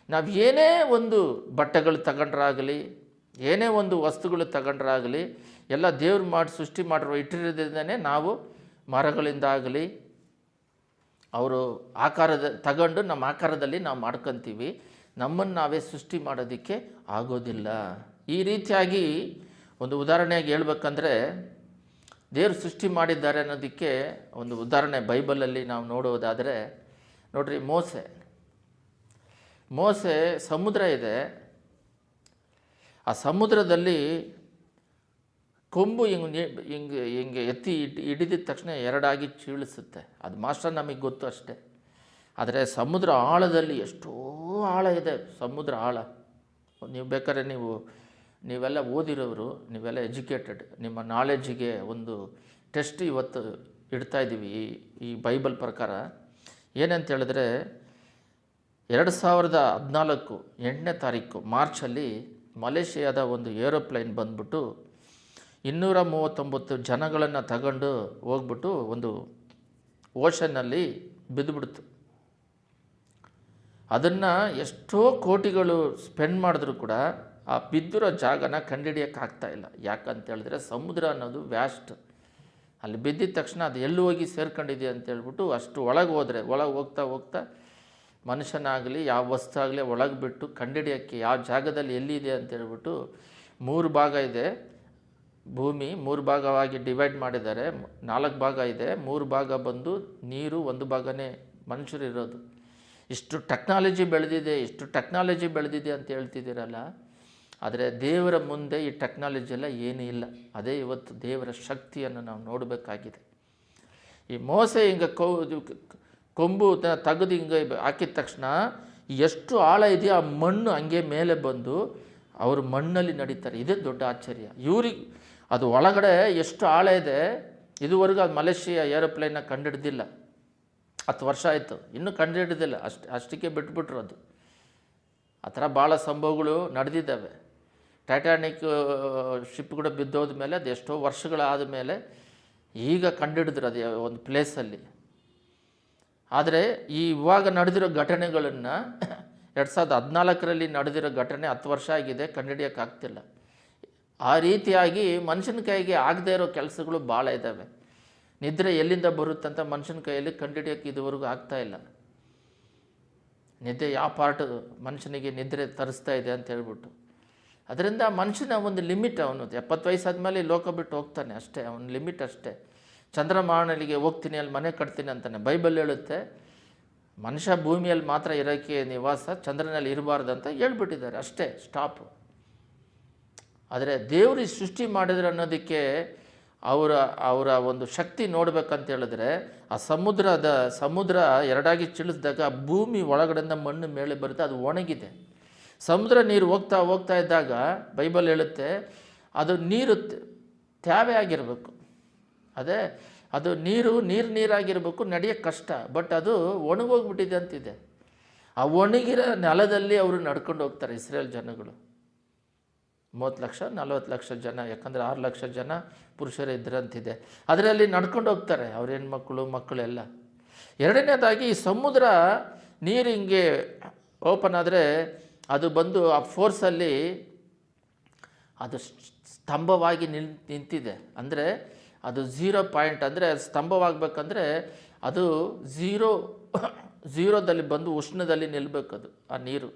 ನಾವು ಏನೇ ಒಂದು ಬಟ್ಟೆಗಳು ತಗೊಂಡ್ರಾಗಲಿ, ಏನೇ ಒಂದು ವಸ್ತುಗಳು ತಗೊಂಡ್ರಾಗಲಿ, ಎಲ್ಲ ದೇವ್ರು ಸೃಷ್ಟಿ ಮಾಡಿರೋ ಇಟ್ಟಿರೋದ್ರಿಂದನೇ ನಾವು ಮರಗಳಿಂದಾಗಲಿ ಅವರು ತಗೊಂಡು ನಮ್ಮ ಆಕಾರದಲ್ಲಿ ನಾವು ಮಾಡ್ಕೊತೀವಿ. ನಮ್ಮನ್ನು ನಾವೇ ಸೃಷ್ಟಿ ಮಾಡೋದಕ್ಕೆ ಆಗೋದಿಲ್ಲ. ಈ ರೀತಿಯಾಗಿ ಒಂದು ಉದಾಹರಣೆಯಾಗಿ ಹೇಳ್ಬೇಕಂದ್ರೆ, ದೇವರು ಸೃಷ್ಟಿ ಮಾಡಿದ್ದಾರೆ ಅನ್ನೋದಕ್ಕೆ ಒಂದು ಉದಾಹರಣೆ ಬೈಬಲಲ್ಲಿ ನಾವು ನೋಡೋದಾದರೆ ನೋಡ್ರಿ, ಮೋಸೆ ಸಮುದ್ರ ಇದೆ. ಆ ಸಮುದ್ರದಲ್ಲಿ ಕೊಂಬು ಹಿಂಗೆ ಎತ್ತಿ ಹಿಡಿದ ತಕ್ಷಣ ಎರಡಾಗಿ ಚೀಳಿಸುತ್ತೆ. ಅದು ಮಾಸ್ಟರ್ ನಮಗೆ ಗೊತ್ತು ಅಷ್ಟೇ. ಆದರೆ ಸಮುದ್ರ ಆಳದಲ್ಲಿ ಎಷ್ಟೋ ಆಳ ಇದೆ. ಸಮುದ್ರ ಆಳ ನೀವು ಬೇಕಾದ್ರೆ ನೀವೆಲ್ಲ ಓದಿರೋರು, ನೀವೆಲ್ಲ ಎಜುಕೇಟೆಡ್, ನಿಮ್ಮ ನಾಲೆಡ್ಜಿಗೆ ಒಂದು ಟೆಸ್ಟ್ ಇವತ್ತು ಇಡ್ತಾಯಿದ್ದೀವಿ ಈ ಬೈಬಲ್ ಪ್ರಕಾರ. ಏನಂತ ಹೇಳಿದ್ರೆ, 2014 8ನೇ ತಾರೀಕು ಮಾರ್ಚಲ್ಲಿ ಮಲೇಷಿಯಾದ ಒಂದು ಏರೋಪ್ಲೇನ್ ಬಂದ್ಬಿಟ್ಟು 239 ಜನಗಳನ್ನು ತಗೊಂಡು ಹೋಗ್ಬಿಟ್ಟು ಒಂದು ಓಷನ್ನಲ್ಲಿ ಬಿದ್ದುಬಿಡ್ತು. ಅದನ್ನು ಎಷ್ಟೋ ಕೋಟಿಗಳು ಸ್ಪೆಂಡ್ ಮಾಡಿದ್ರು ಕೂಡ ಆ ಬಿದ್ದಿರೋ ಜಾಗನ ಕಂಡುಹಿಡಿಯೋಕ್ಕಾಗ್ತಾಯಿಲ್ಲ. ಯಾಕಂತ ಹೇಳಿದ್ರೆ ಸಮುದ್ರ ಅನ್ನೋದು ವ್ಯಾಸ್ಟ್. ಅಲ್ಲಿ ಬಿದ್ದಿದ ತಕ್ಷಣ ಅದು ಎಲ್ಲಿ ಹೋಗಿ ಸೇರ್ಕೊಂಡಿದೆ ಅಂತೇಳ್ಬಿಟ್ಟು ಅಷ್ಟು ಒಳಗೆ ಹೋಗ್ತಾ ಮನುಷ್ಯನಾಗಲಿ ಯಾವ ವಸ್ತು ಆಗಲಿ ಒಳಗೆ ಬಿಟ್ಟು ಕಂಡುಹಿಡಿಯೋಕ್ಕೆ ಯಾವ ಜಾಗದಲ್ಲಿ ಎಲ್ಲಿದೆ ಅಂತೇಳ್ಬಿಟ್ಟು 3 ಭಾಗ ಇದೆ ಭೂಮಿ. 3 ಭಾಗವಾಗಿ ಡಿವೈಡ್ ಮಾಡಿದ್ದಾರೆ. 4 ಭಾಗ ಇದೆ. 3 ಭಾಗ ಬಂದು ನೀರು, 1 ಭಾಗನೇ ಮನುಷ್ಯರು ಇರೋದು. ಇಷ್ಟು ಟೆಕ್ನಾಲಜಿ ಬೆಳೆದಿದೆ ಅಂತ ಹೇಳ್ತಿದ್ದೀರಲ್ಲ, ಆದರೆ ದೇವರ ಮುಂದೆ ಈ ಟೆಕ್ನಾಲಜಿ ಎಲ್ಲ ಏನೂ ಇಲ್ಲ. ಅದೇ ಇವತ್ತು ದೇವರ ಶಕ್ತಿಯನ್ನು ನಾವು ನೋಡಬೇಕಾಗಿದೆ. ಈ ಮೋಸೆ ಹಿಂಗೆ ಕೊಂಬು ತೆಗೆದು ಹಿಂಗೆ ಹಾಕಿದ ತಕ್ಷಣ ಎಷ್ಟು ಆಳ ಇದೆಯೋ ಆ ಮಣ್ಣು ಹಂಗೆ ಮೇಲೆ ಬಂದು ಅವರು ಮಣ್ಣಲ್ಲಿ ನಡೀತಾರೆ. ಇದೇ ದೊಡ್ಡ ಆಶ್ಚರ್ಯ. ಇವ್ರಿಗೆ ಅದು ಒಳಗಡೆ ಎಷ್ಟು ಆಳ ಇದೆ ಇದುವರೆಗೂ ಅದು ಮಲೇಷಿಯಾ ಏರೋಪ್ಲೇನ್ನ ಕಂಡುಹಿಡ್ದಿಲ್ಲ. 10 ವರ್ಷ ಆಯಿತು, ಇನ್ನೂ ಕಂಡುಹಿಡ್ದಿಲ್ಲ. ಅಷ್ಟಕ್ಕೆ ಬಿಟ್ಬಿಟ್ರು ಅದು. ಆ ಥರ ಭಾಳ ಸಂಭವಗಳು ನಡೆದಿದ್ದಾವೆ. ಟೈಟಾನಿಕ್ ಶಿಪ್ ಕೂಡ ಬಿದ್ದೋದ ಮೇಲೆ ಅದು ಎಷ್ಟೋ ವರ್ಷಗಳಾದ ಮೇಲೆ ಈಗ ಕಂಡುಹಿಡಿದ್ರು ಅದು ಒಂದು ಪ್ಲೇಸಲ್ಲಿ. ಆದರೆ ಇವಾಗ ನಡೆದಿರೋ ಘಟನೆಗಳನ್ನು 2014ರಲ್ಲಿ ನಡೆದಿರೋ ಘಟನೆ 10 ವರ್ಷ ಆಗಿದೆ, ಕಂಡುಹಿಡಿಯೋಕ್ಕಾಗ್ತಿಲ್ಲ. ಆ ರೀತಿಯಾಗಿ ಮನುಷ್ಯನ ಕೈಗೆ ಆಗದೇ ಇರೋ ಕೆಲಸಗಳು ಭಾಳ ಇದ್ದಾವೆ. ನಿದ್ರೆ ಎಲ್ಲಿಂದ ಬರುತ್ತಂತ ಮನುಷ್ಯನ ಕೈಯಲ್ಲಿ ಕಂಡುಹಿಡಿಯೋಕ್ಕೆ ಇದುವರೆಗೂ ಆಗ್ತಾಯಿಲ್ಲ. ನಿದ್ದೆ ಯಾವ ಪಾರ್ಟ್ ಮನುಷ್ಯನಿಗೆ ನಿದ್ರೆ ತರಿಸ್ತಾ ಇದೆ ಅಂತ ಹೇಳ್ಬಿಟ್ಟು. ಅದರಿಂದ ಮನುಷ್ಯನ ಒಂದು ಲಿಮಿಟ್, ಅವನು 70 ವಯಸ್ಸಾದ್ಮೇಲೆ ಲೋಕ ಬಿಟ್ಟು ಹೋಗ್ತಾನೆ ಅಷ್ಟೇ, ಅವನ ಲಿಮಿಟ್ ಅಷ್ಟೇ. ಚಂದ್ರಮಾನಲಿಗೆ ಹೋಗ್ತೀನಿ, ಅಲ್ಲಿ ಮನೆ ಕಟ್ತೀನಿ ಅಂತಾನೆ. ಬೈಬಲ್ ಹೇಳುತ್ತೆ ಮನುಷ್ಯ ಭೂಮಿಯಲ್ಲಿ ಮಾತ್ರ ಇರೋಕ್ಕೆ ನಿವಾಸ, ಚಂದ್ರನಲ್ಲಿ ಇರಬಾರ್ದು ಅಂತ ಹೇಳ್ಬಿಟ್ಟಿದ್ದಾರೆ, ಅಷ್ಟೇ, ಸ್ಟಾಪು. ಆದರೆ ದೇವರು ಸೃಷ್ಟಿ ಮಾಡಿದ್ರು ಅನ್ನೋದಕ್ಕೆ ಅವರ ಒಂದು ಶಕ್ತಿ ನೋಡ್ಬೇಕಂತ ಹೇಳಿದ್ರೆ, ಆ ಸಮುದ್ರ ಎರಡಾಗಿ ಚಿಳಿಸಿದಾಗ ಭೂಮಿ ಒಳಗಡೆಯಿಂದ ಮಣ್ಣು ಮೇಲೆ ಬರುತ್ತೆ, ಅದು ಒಣಗಿದೆ. ಸಮುದ್ರ ನೀರು ಹೋಗ್ತಾ ಇದ್ದಾಗ ಬೈಬಲ್ ಹೇಳುತ್ತೆ ಅದು ನೀರು ತ್ಯಾವೆ ಆಗಿರಬೇಕು. ಅದು ನೀರಾಗಿರಬೇಕು, ನಡೆಯೋಕ್ಕೆ ಕಷ್ಟ. ಬಟ್ ಅದು ಒಣಗೋಗ್ಬಿಟ್ಟಿದೆ ಅಂತಿದೆ. ಆ ಒಣಗಿರೋ ನೆಲದಲ್ಲಿ ಅವರು ನಡ್ಕೊಂಡು ಹೋಗ್ತಾರೆ ಇಸ್ರೇಲ್ ಜನಗಳು. 30 ಲಕ್ಷ 40 ಲಕ್ಷ ಜನ, ಯಾಕಂದರೆ 6 ಲಕ್ಷ ಜನ ಪುರುಷರೇ ಇದ್ರಂತಿದೆ. ಅದರಲ್ಲಿ ನಡ್ಕೊಂಡು ಹೋಗ್ತಾರೆ ಅವ್ರ ಮಕ್ಕಳೆಲ್ಲ. ಎರಡನೇದಾಗಿ ಈ ಸಮುದ್ರ ನೀರು ಹಿಂಗೆ ಓಪನ್ ಆದರೆ ಅದು ಬಂದು ಆ ಫೋರ್ಸಲ್ಲಿ ಅದು ಸ್ತಂಭವಾಗಿ ನಿಂತಿದೆ. ಅಂದರೆ ಅದು 0 ಪಾಯಿಂಟ್, ಅಂದರೆ ಸ್ತಂಭವಾಗಬೇಕಂದ್ರೆ ಅದು ಝೀರೋದಲ್ಲಿ ಬಂದು ಉಷ್ಣದಲ್ಲಿ ನಿಲ್ಲಬೇಕದು ಆ ನೀರು.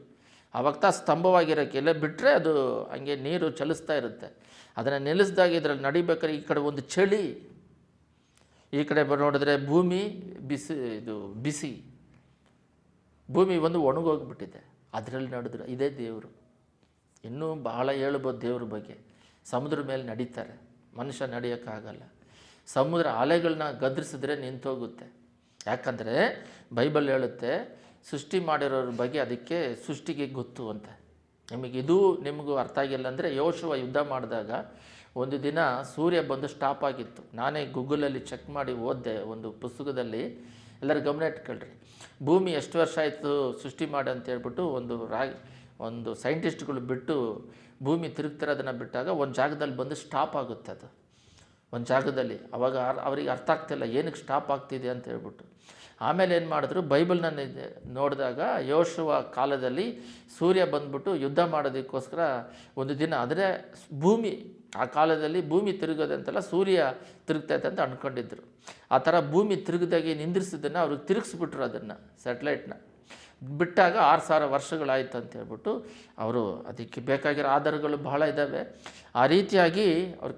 ಆವಾಗ ಸ್ತಂಭವಾಗಿರೋಕ್ಕೆ, ಇಲ್ಲ ಬಿಟ್ಟರೆ ಅದು ಹಂಗೆ ನೀರು ಚಲಿಸ್ತಾ ಇರುತ್ತೆ. ಅದನ್ನು ನಿಲ್ಲಿಸಿದಾಗ ಇದರಲ್ಲಿ ನಡಿಬೇಕಾದ್ರೆ ಈ ಕಡೆ ಒಂದು ಚಳಿ, ಈ ಕಡೆ ನೋಡಿದ್ರೆ ಭೂಮಿ ಬಿಸಿ, ಭೂಮಿ ಒಂದು ಒಣಗೋಗ್ಬಿಟ್ಟಿದೆ. ಅದರಲ್ಲಿ ನಡೆದ್ರು. ಇದೇ ದೇವರು. ಇನ್ನೂ ಬಹಳ ಹೇಳ್ಬೋದು ದೇವ್ರ ಬಗ್ಗೆ. ಸಮುದ್ರ ಮೇಲೆ ನಡೀತಾರೆ, ಮನುಷ್ಯ ನಡೆಯೋಕ್ಕಾಗಲ್ಲ. ಸಮುದ್ರ ಅಲೆಗಳನ್ನ ಗದರಿಸಿದ್ರೆ ನಿಂತೋಗುತ್ತೆ. ಯಾಕಂದರೆ ಬೈಬಲ್ ಹೇಳುತ್ತೆ ಸೃಷ್ಟಿ ಮಾಡಿರೋರ ಬಗ್ಗೆ ಅದಕ್ಕೆ ಸೃಷ್ಟಿಗೆ ಗೊತ್ತು ಅಂತ. ನಿಮಗೂ ಅರ್ಥ ಆಗಿಲ್ಲ ಅಂದರೆ, ಯೋಶುವ ಯುದ್ಧ ಮಾಡಿದಾಗ ಒಂದು ದಿನ ಸೂರ್ಯ ಬಂದು ಸ್ಟಾಪ್ ಆಗಿತ್ತು. ನಾನೇ ಗೂಗಲಲ್ಲಿ ಚೆಕ್ ಮಾಡಿ ಓದಿದೆ ಒಂದು ಪುಸ್ತಕದಲ್ಲಿ. ಎಲ್ಲರೂ ಗಮನ ಇಟ್ಕೊಳ್ರಿ. ಭೂಮಿ ಎಷ್ಟು ವರ್ಷ ಆಯಿತು ಸೃಷ್ಟಿ ಮಾಡಿ ಅಂತ ಹೇಳ್ಬಿಟ್ಟು ಒಂದು ಸೈಂಟಿಸ್ಟ್ಗಳು ಬಿಟ್ಟು ಭೂಮಿ ತಿರುಗ್ತಿರೋದನ್ನು ಬಿಟ್ಟಾಗ ಒಂದು ಜಾಗದಲ್ಲಿ ಬಂದು ಸ್ಟಾಪ್ ಆಗುತ್ತೆ. ಅದು ಒಂದು ಜಾಗದಲ್ಲಿ. ಅವಾಗ ಅವರಿಗೆ ಅರ್ಥ ಆಗ್ತಿಲ್ಲ ಏನಕ್ಕೆ ಸ್ಟಾಪ್ ಆಗ್ತಿದೆ ಅಂತ ಹೇಳ್ಬಿಟ್ಟು. ಆಮೇಲೆ ಏನು ಮಾಡಿದ್ರು, ಬೈಬಲ್ನ ನೋಡಿದಾಗ ಯೋಶುವ ಕಾಲದಲ್ಲಿ ಸೂರ್ಯ ಬಂದ್ಬಿಟ್ಟು ಯುದ್ಧ ಮಾಡೋದಕ್ಕೋಸ್ಕರ ಒಂದು ದಿನ, ಆದರೆ ಭೂಮಿ ಆ ಕಾಲದಲ್ಲಿ ಭೂಮಿ ತಿರುಗೋದಂತೆಲ್ಲ ಸೂರ್ಯ ತಿರುಗ್ತೈತೆ ಅಂತ ಅಂದ್ಕೊಂಡಿದ್ರು. ಆ ಥರ ಭೂಮಿ ತಿರುಗಿದಾಗೆ ನಿಂದಿರಿಸಿದ್ದನ್ನು ಅವ್ರಿಗೆ ತಿರುಗಿಸ್ಬಿಟ್ರು. ಅದನ್ನು ಸ್ಯಾಟಲೈಟ್ನ ಬಿಟ್ಟಾಗ 6000 ವರ್ಷಗಳಾಯಿತು ಅಂತ ಹೇಳ್ಬಿಟ್ಟು ಅವರು ಅದಕ್ಕೆ ಬೇಕಾಗಿರೋ ಆಧಾರಗಳು ಬಹಳ ಇದ್ದಾವೆ. ಆ ರೀತಿಯಾಗಿ ಅವರು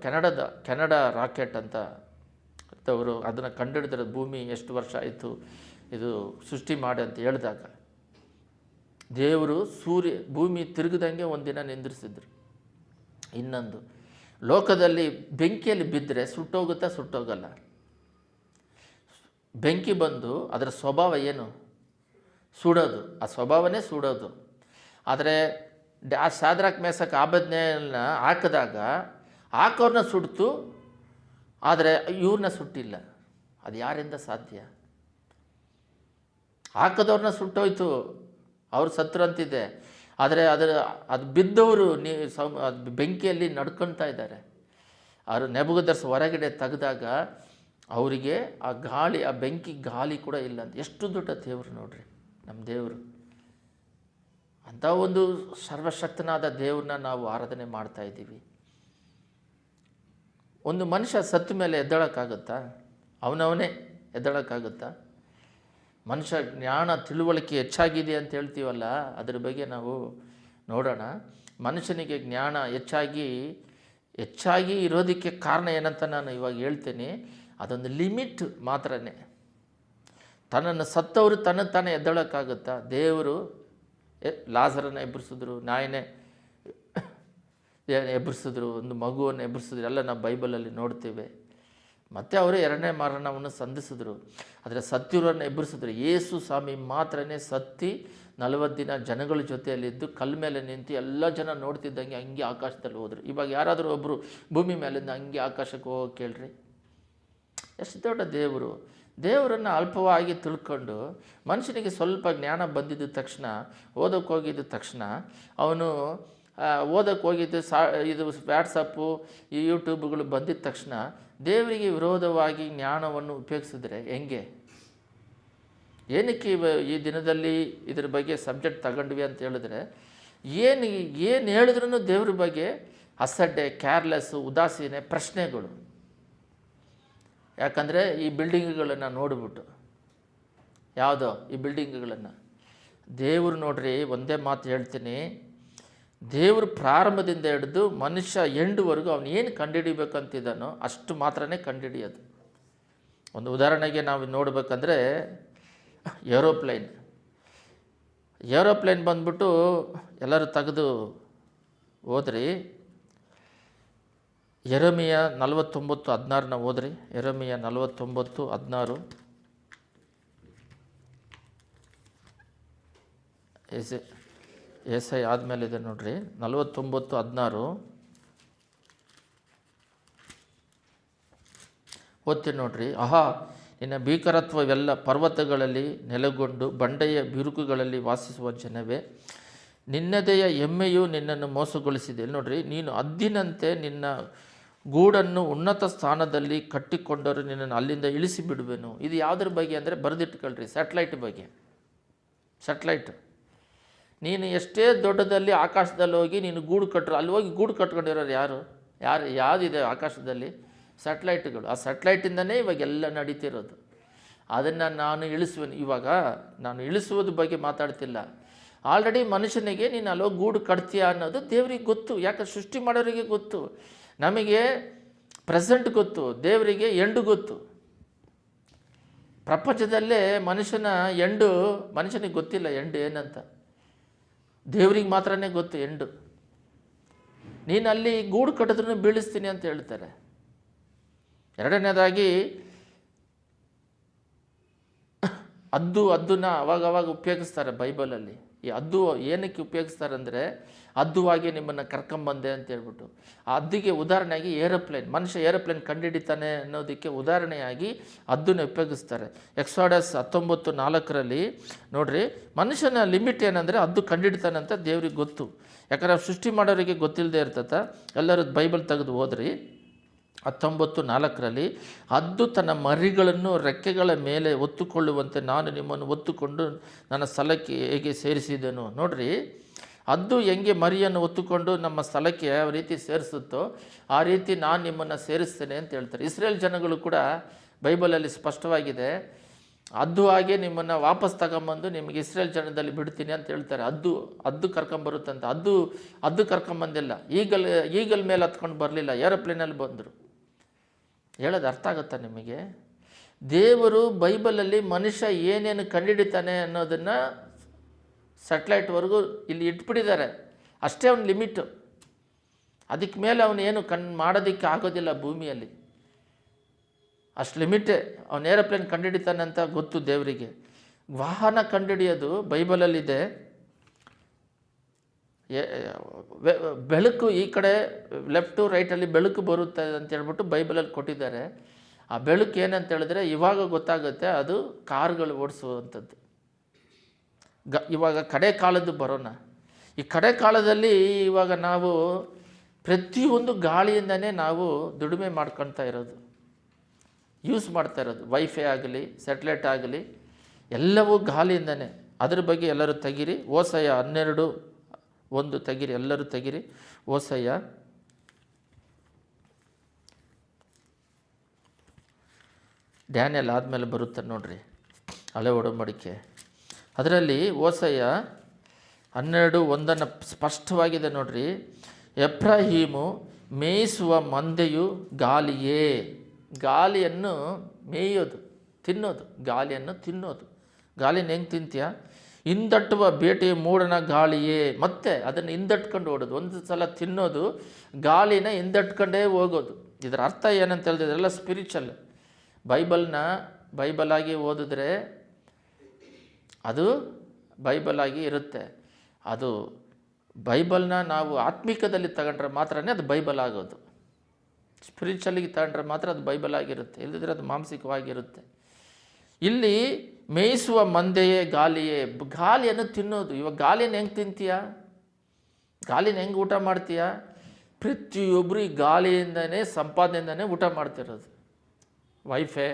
ಕೆನಡಾ ರಾಕೆಟ್ ಅಂತ ಅವರು ಅದನ್ನು ಕಂಡುಹಿಡಿದ್ರೆ ಭೂಮಿ ಎಷ್ಟು ವರ್ಷ ಆಯಿತು ಇದು ಸೃಷ್ಟಿ ಮಾಡಿ ಅಂತ ಹೇಳಿದಾಗ ದೇವರು ಭೂಮಿ ತಿರುಗಿದಂಗೆ ಒಂದಿನ ನಿಂದಿರಿಸಿದ್ರು. ಇನ್ನೊಂದು, ಲೋಕದಲ್ಲಿ ಬೆಂಕಿಯಲ್ಲಿ ಬಿದ್ದರೆ ಸುಟ್ಟೋಗಲ್ಲ. ಬೆಂಕಿ ಬಂದು ಅದರ ಸ್ವಭಾವ ಏನು? ಸುಡೋದು. ಆ ಸ್ವಭಾವನೇ ಸುಡೋದು. ಆದರೆ ಆ ಶಾದ್ರಾಕ್ ಮೇಷಕ್ ಆಬೇದ್ನೆಗೋರನ್ನ ಹಾಕೋರನ್ನ ಸುಡ್ತು, ಆದರೆ ಇವ್ರನ್ನ ಸುಟ್ಟಿಲ್ಲ. ಅದು ಯಾರಿಂದ ಸಾಧ್ಯ? ಹಾಕದವ್ರನ್ನ ಸುಟ್ಟೋಯ್ತು, ಅವ್ರು ಸತ್ರು ಅಂತಿದೆ. ಆದರೆ ಅದು ಬಿದ್ದವರು ಬೆಂಕಿಯಲ್ಲಿ ನಡ್ಕೊಳ್ತಾ ಇದ್ದಾರೆ. ಅವರು ನೆಬೂಕದ್ನೆಚ್ಚರ್ ಹೊರಗಡೆ ತೆಗೆದಾಗ ಅವರಿಗೆ ಆ ಗಾಳಿ, ಆ ಬೆಂಕಿ ಗಾಳಿ ಕೂಡ ಇಲ್ಲ ಅಂತ. ಎಷ್ಟು ದೊಡ್ಡ ದೇವರು ನೋಡ್ರಿ ನಮ್ಮ ದೇವರು. ಅಂಥ ಒಂದು ಸರ್ವಶಕ್ತನಾದ ದೇವ್ರನ್ನ ನಾವು ಆರಾಧನೆ ಮಾಡ್ತಾ ಇದ್ದೀವಿ. ಒಂದು ಮನುಷ್ಯ ಸತ್ತ ಮೇಲೆ ಎದ್ದೇಳೋಕ್ಕಾಗುತ್ತಾ? ಅವನವನೇ ಎದ್ದೇಳೋಕ್ಕಾಗುತ್ತಾ? ಮನುಷ್ಯ ಜ್ಞಾನ ತಿಳುವಳಿಕೆ ಹೆಚ್ಚಾಗಿದೆ ಅಂತ ಹೇಳ್ತೀವಲ್ಲ, ಅದ್ರ ಬಗ್ಗೆ ನಾವು ನೋಡೋಣ. ಮನುಷ್ಯನಿಗೆ ಜ್ಞಾನ ಹೆಚ್ಚಾಗಿ ಇರೋದಕ್ಕೆ ಕಾರಣ ಏನಂತ ನಾನು ಇವಾಗ ಹೇಳ್ತೇನೆ. ಅದೊಂದು ಲಿಮಿಟ್ ಮಾತ್ರನೇ. ತನ್ನನ್ನು ಸತ್ತವರು ತಾನೇ ಎದ್ದೇಳೋಕ್ಕಾಗುತ್ತಾ? ದೇವರು ಲಾಜರನ್ನು ಎಬ್ಬರಿಸಿದ್ರು, ನಾಯಿನೇ ಎಬ್ಬರಿಸಿದ್ರು, ಒಂದು ಮಗುವನ್ನು ಎಬ್ಬರಿಸಿದ್ರು, ಎಲ್ಲ ನಾವು ಬೈಬಲಲ್ಲಿ ನೋಡ್ತೇವೆ. ಮತ್ತು ಅವರು 2ನೇ ಮರಣವನ್ನು ಸಂಧಿಸಿದ್ರು. ಆದರೆ ಸತ್ತಿರೋರನ್ನು ಎಬ್ಬರಿಸಿದ್ರು. ಯೇಸು ಸ್ವಾಮಿ ಮಾತ್ರನೇ ಸತ್ತಿ 40 ದಿನ ಜನಗಳ ಜೊತೆಯಲ್ಲಿದ್ದು ಕಲ್ಲು ಮೇಲೆ ನಿಂತು ಎಲ್ಲ ಜನ ನೋಡ್ತಿದ್ದಂಗೆ ಹಂಗೆ ಆಕಾಶದಲ್ಲಿ ಹೋದರು. ಇವಾಗ ಯಾರಾದರೂ ಒಬ್ಬರು ಭೂಮಿ ಮೇಲಿಂದ ಹಂಗೆ ಆಕಾಶಕ್ಕೆ ಹೋಗೋಕೆ ಕೇಳ್ರಿ. ಎಷ್ಟು ದೊಡ್ಡ ದೇವರು. ದೇವರನ್ನು ಅಲ್ಪವಾಗಿ ತಿಳ್ಕೊಂಡು ಮನುಷ್ಯನಿಗೆ ಸ್ವಲ್ಪ ಜ್ಞಾನ ಬಂದಿದ್ದ ತಕ್ಷಣ, ಓದೋಕ್ಕೆ ಹೋಗಿದ್ದ ತಕ್ಷಣ, ಅವನು ಓದೋಕ್ಕೆ ಹೋಗಿದ್ದು ಇದು ವ್ಯಾಟ್ಸಪ್ಪು, ಈ ಯೂಟ್ಯೂಬ್ಗಳು ಬಂದಿದ್ದ ತಕ್ಷಣ ದೇವರಿಗೆ ವಿರೋಧವಾಗಿ ಜ್ಞಾನವನ್ನು ಉಪಯೋಗಿಸಿದ್ರೆ ಹೆಂಗೆ? ಏನಕ್ಕೆ ಈ ದಿನದಲ್ಲಿ ಇದ್ರ ಬಗ್ಗೆ ಸಬ್ಜೆಕ್ಟ್ ತಗೊಂಡ್ವಿ ಅಂತ ಹೇಳಿದ್ರೆ, ಏನು ಹೇಳಿದ್ರೂ ದೇವ್ರ ಬಗ್ಗೆ ಅಸಡ್ಡೆ, ಕೇರ್ಲೆಸ್ಸು, ಉದಾಸೀನೆ, ಪ್ರಶ್ನೆಗಳು. ಯಾಕಂದರೆ ಈ ಬಿಲ್ಡಿಂಗ್ಗಳನ್ನು ನೋಡಿಬಿಟ್ಟು, ಯಾವುದೋ ಈ ಬಿಲ್ಡಿಂಗ್ಗಳನ್ನು, ದೇವರು ನೋಡ್ರಿ, ಒಂದೇ ಮಾತು ಹೇಳ್ತೀನಿ, ದೇವರು ಪ್ರಾರಂಭದಿಂದ ಹಿಡಿದು ಮನುಷ್ಯ ಎಂಡುವರೆಗೂ ಅವನು ಏನು ಕಂಡುಹಿಡಿಬೇಕಂತಿದ್ದಾನೋ ಅಷ್ಟು ಮಾತ್ರನೇ ಕಂಡುಹಿಡಿಯೋದು. ಒಂದು ಉದಾಹರಣೆಗೆ ನಾವು ನೋಡಬೇಕಂದ್ರೆ, ಏರೋಪ್ಲೇನ್ ಬಂದ್ಬಿಟ್ಟು ಎಲ್ಲರೂ ತೆಗೆದು ಓದ್ರಿ. ಯೆರೆಮೀಯ 49:16 ಓದ್ರಿ. ಯೆರೆಮೀಯ 49:16. ಏಸೈ ಆದಮೇಲೆ ಇದೆ ನೋಡ್ರಿ, 49:16 ಓದ್ತೀನಿ ನೋಡ್ರಿ. ಆಹಾ, ನಿನ್ನ ಭೀಕರತ್ವವೆಲ್ಲ ಪರ್ವತಗಳಲ್ಲಿ ನೆಲೆಗೊಂಡು ಬಂಡೆಯ ಬಿರುಕುಗಳಲ್ಲಿ ವಾಸಿಸುವ ಜನವೇ, ನಿನ್ನದೆಯ ಹೆಮ್ಮೆಯು ನಿನ್ನನ್ನು ಮೋಸಗೊಳಿಸಿದೆ. ನೋಡ್ರಿ, ನೀನು ಹದ್ದಿನಂತೆ ನಿನ್ನ ಗೂಡನ್ನು ಉನ್ನತ ಸ್ಥಾನದಲ್ಲಿ ಕಟ್ಟಿಕೊಂಡರು ನಿನ್ನನ್ನು ಅಲ್ಲಿಂದ ಇಳಿಸಿ ಬಿಡುವೆನು. ಇದು ಯಾವುದ್ರ ಬಗ್ಗೆ ಅಂದರೆ ಬರೆದಿಟ್ಕೊಳ್ರಿ, ಸ್ಯಾಟಲೈಟ್ ಬಗ್ಗೆ. ಸ್ಯಾಟಲೈಟ್, ನೀನು ಎಷ್ಟೇ ದೊಡ್ಡದಲ್ಲಿ ಆಕಾಶದಲ್ಲಿ ಹೋಗಿ ನೀನು ಗೂಡು ಕಟ್ಟರು, ಅಲ್ಲಿ ಹೋಗಿ ಗೂಡು ಕಟ್ಕೊಂಡಿರೋರು ಯಾವುದಿದೆ ಆಕಾಶದಲ್ಲಿ? ಸ್ಯಾಟಲೈಟ್ಗಳು. ಆ ಸ್ಯಾಟಲೈಟಿಂದನೇ ಇವಾಗೆಲ್ಲ ನಡೀತಿರೋದು. ಅದನ್ನು ನಾನು ಇಳಿಸುವೆನು. ಇವಾಗ ನಾನು ಇಳಿಸುವುದ್ರ ಬಗ್ಗೆ ಮಾತಾಡ್ತಿಲ್ಲ. ಆಲ್ರೆಡಿ ಮನುಷ್ಯನಿಗೆ ನೀನು ಅಲ್ಲೋಗಿ ಗೂಡು ಕಟ್ತೀಯ ಅನ್ನೋದು ದೇವರಿಗೆ ಗೊತ್ತು. ಯಾಕೆ? ಸೃಷ್ಟಿ ಮಾಡೋರಿಗೆ ಗೊತ್ತು. ನಮಗೆ ಪ್ರೆಸೆಂಟ್ ಗೊತ್ತು, ದೇವರಿಗೆ ಎಂಡು ಗೊತ್ತು. ಪ್ರಪಂಚದಲ್ಲೇ ಮನುಷ್ಯನ ಎಂಡು ಮನುಷ್ಯನಿಗೆ ಗೊತ್ತಿಲ್ಲ. ಎಂಡು ಏನಂತ ದೇವರಿಗೆ ಮಾತ್ರನೇ ಗೊತ್ತು. ಎಂಡು ನೀನು ಅಲ್ಲಿ ಗೂಡು ಕಟ್ಟಿದ್ರೂ ಬೀಳಿಸ್ತೀನಿ ಅಂತ ಹೇಳ್ತಾರೆ. ಎರಡನೇದಾಗಿ ಹದ್ದನ್ನ ಅವಾಗವಾಗ ಉಪಯೋಗಿಸ್ತಾರೆ ಬೈಬಲಲ್ಲಿ. ಈ ಹದ್ದು ಏನಕ್ಕೆ ಉಪಯೋಗಿಸ್ತಾರೆ ಅಂದರೆ, ಹದ್ದುವಾಗಿ ನಿಮ್ಮನ್ನು ಕರ್ಕೊಂಬಂದೆ ಅಂತ ಹೇಳ್ಬಿಟ್ಟು. ಆ ಹದ್ದಿಗೆ ಉದಾಹರಣೆಯಾಗಿ ಏರೋಪ್ಲೇನ್, ಮನುಷ್ಯ ಏರೋಪ್ಲೇನ್ ಕಂಡುಹಿಡಿತಾನೆ ಅನ್ನೋದಕ್ಕೆ ಉದಾಹರಣೆಯಾಗಿ ಹದ್ದನ್ನು ಉಪಯೋಗಿಸ್ತಾರೆ. ಎಕ್ಸಾಡಸ್ 19:4 ನೋಡ್ರಿ, ಮನುಷ್ಯನ ಲಿಮಿಟ್ ಏನಂದರೆ ಹದ್ದು ಕಂಡುಹಿಡಿತಾನೆ ಅಂತ ದೇವ್ರಿಗೆ ಗೊತ್ತು. ಯಾಕಂದರೆ ಸೃಷ್ಟಿ ಮಾಡೋರಿಗೆ ಗೊತ್ತಿಲ್ಲದೆ ಇರ್ತತ. ಎಲ್ಲರೂ ಬೈಬಲ್ ತೆಗೆದು ಓದ್ರಿ. 19:4 ಹದ್ದು ತನ್ನ ಮರಿಗಳನ್ನು ರೆಕ್ಕೆಗಳ ಮೇಲೆ ಒತ್ತುಕೊಳ್ಳುವಂತೆ ನಾನು ನಿಮ್ಮನ್ನು ಒತ್ತುಕೊಂಡು ನನ್ನ ಸ್ಥಳಕ್ಕೆ ಹೇಗೆ ಸೇರಿಸಿದೆನು. ನೋಡ್ರಿ, ಹದ್ದು ಹೆಂಗೆ ಮರಿಯನ್ನು ಒತ್ತುಕೊಂಡು ನಮ್ಮ ಸ್ಥಳಕ್ಕೆ ಯಾವ ರೀತಿ ಸೇರಿಸುತ್ತೋ ಆ ರೀತಿ ನಾನು ನಿಮ್ಮನ್ನು ಸೇರಿಸ್ತೇನೆ ಅಂತ ಹೇಳ್ತಾರೆ. ಇಸ್ರೇಲ್ ಜನಗಳು ಕೂಡ ಬೈಬಲಲ್ಲಿ ಸ್ಪಷ್ಟವಾಗಿದೆ, ಹದ್ದು ಹಾಗೆ ನಿಮ್ಮನ್ನು ವಾಪಸ್ ತಗೊಂಬಂದು ನಿಮಗೆ ಇಸ್ರೇಲ್ ಜನದಲ್ಲಿ ಬಿಡ್ತೀನಿ ಅಂತ ಹೇಳ್ತಾರೆ. ಹದ್ದು ಕರ್ಕೊಂಬರುತ್ತಂತ. ಹದ್ದು ಕರ್ಕೊಂಬಂದಿಲ್ಲ, ಈಗಲ್ ಮೇಲೆ ಹತ್ಕೊಂಡು ಬರಲಿಲ್ಲ, ಏರೋಪ್ಲೇನಲ್ಲಿ ಬಂದರು. ಹೇಳೋದು ಅರ್ಥ ಆಗುತ್ತಾ ನಿಮಗೆ? ದೇವರು ಬೈಬಲಲ್ಲಿ ಮನುಷ್ಯ ಏನೇನು ಕಂಡುಹಿಡಿತಾನೆ ಅನ್ನೋದನ್ನು ಸ್ಯಾಟಲೈಟ್ವರೆಗೂ ಇಲ್ಲಿ ಇಟ್ಬಿಟ್ಟಿದ್ದಾರೆ. ಅಷ್ಟೇ ಅವನ ಲಿಮಿಟು. ಅದಕ್ಕೆ ಮೇಲೆ ಅವನು ಏನು ಮಾಡೋದಕ್ಕೆ ಆಗೋದಿಲ್ಲ ಭೂಮಿಯಲ್ಲಿ. ಅಷ್ಟು ಲಿಮಿಟೇ. ಅವನು ಏರೋಪ್ಲೇನ್ ಕಂಡುಹಿಡಿತಾನೆ ಅಂತ ಗೊತ್ತು ದೇವರಿಗೆ. ವಾಹನ ಕಂಡುಹಿಡಿಯೋದು ಬೈಬಲಲ್ಲಿದೆ. ಬೆಳಕು ಈ ಕಡೆ ಲೆಫ್ಟು ರೈಟಲ್ಲಿ ಬೆಳಕು ಬರುತ್ತೆ ಅಂತ ಹೇಳ್ಬಿಟ್ಟು ಬೈಬಲಲ್ಲಿ ಕೊಟ್ಟಿದ್ದಾರೆ. ಆ ಬೆಳಕು ಏನಂತ ಹೇಳಿದ್ರೆ ಇವಾಗ ಗೊತ್ತಾಗುತ್ತೆ, ಅದು ಕಾರ್ಗಳು ಓಡಿಸುವಂಥದ್ದು. ಇವಾಗ ಕಡೆ ಕಾಲದ್ದು ಬರೋಣ. ಈ ಕಡೆ ಕಾಲದಲ್ಲಿ ಇವಾಗ ನಾವು ಪ್ರತಿಯೊಂದು ಗಾಳಿಯಿಂದನೇ ನಾವು ದುಡಿಮೆ ಮಾಡ್ಕೊಳ್ತಾ ಇರೋದು, ಯೂಸ್ ಮಾಡ್ತಾ ಇರೋದು. ವೈಫೈ ಆಗಲಿ, ಸ್ಯಾಟಲೈಟ್ ಆಗಲಿ, ಎಲ್ಲವೂ ಗಾಳಿಯಿಂದನೇ. ಅದ್ರ ಬಗ್ಗೆ ಎಲ್ಲರೂ ತೆಗೀರಿ. ಓಸಯ 12:1 ತೆಗೀರಿ, ಎಲ್ಲರೂ ತೆಗೀರಿ. ಓಸಯ ಡ್ಯಾನಿಯಲ್ ಆದಮೇಲೆ ಬರುತ್ತೆ ನೋಡ್ರಿ, ಹಳೆ ಒಡಂಬಡಿಕೆ. ಅದರಲ್ಲಿ ಓಸಯ 12:1 ಸ್ಪಷ್ಟವಾಗಿದೆ ನೋಡ್ರಿ. ಎಫ್ರಾಯೀಮು ಮೇಯಿಸುವ ಮಂದೆಯು ಗಾಳಿಯೇ. ಗಾಳಿಯನ್ನು ಮೇಯೋದು, ತಿನ್ನೋದು, ಗಾಳಿಯನ್ನು ತಿನ್ನೋದು. ಗಾಳಿನ ಹೆಂಗೆ ತಿಂತೀಯ? ಹಿಂದಟ್ಟುವ ಬೇಟೆಯ ಮೂಡನ ಗಾಳಿಯೇ. ಮತ್ತೆ ಅದನ್ನು ಹಿಂದಟ್ಕೊಂಡು ಓಡೋದು. ಒಂದು ಸಲ ತಿನ್ನೋದು, ಗಾಳಿನ ಹಿಂದಟ್ಕೊಂಡೇ ಹೋಗೋದು. ಇದರ ಅರ್ಥ ಏನಂತ ಹೇಳಿದ್ರೆ ಇದೆಲ್ಲ ಸ್ಪಿರಿಚುವಲ್. ಬೈಬಲಾಗಿ ಓದಿದ್ರೆ ಅದು ಬೈಬಲಾಗಿ ಇರುತ್ತೆ. ಅದು ಬೈಬಲ್ನ ನಾವು ಆತ್ಮಿಕದಲ್ಲಿ ತಗೊಂಡ್ರೆ ಮಾತ್ರನೇ ಅದು ಬೈಬಲ್ ಆಗೋದು. ಸ್ಪಿರಿಚುವಲಿಗೆ ತಗೊಂಡ್ರೆ ಮಾತ್ರ ಅದು ಬೈಬಲ್ ಆಗಿರುತ್ತೆ, ಇಲ್ಲದಿದ್ರೆ ಅದು ಮಾನಸಿಕವಾಗಿರುತ್ತೆ. ಇಲ್ಲಿ ಮೇಯಿಸುವ ಮಂದೆಯೇ ಗಾಳಿಯೇ, ಗಾಳಿಯನ್ನು ತಿನ್ನೋದು. ಇವಾಗ ಗಾಳಿಯನ್ನು ಹೆಂಗೆ ತಿಂತೀಯ, ಗಾಳಿನ ಹೆಂಗೆ ಊಟ ಮಾಡ್ತೀಯ? ಪ್ರತಿಯೊಬ್ಬರು ಈ ಗಾಳಿಯಿಂದನೇ ಸಂಪಾದನೆಯಿಂದನೇ ಊಟ ಮಾಡ್ತಿರೋದು. ವೈಫೈ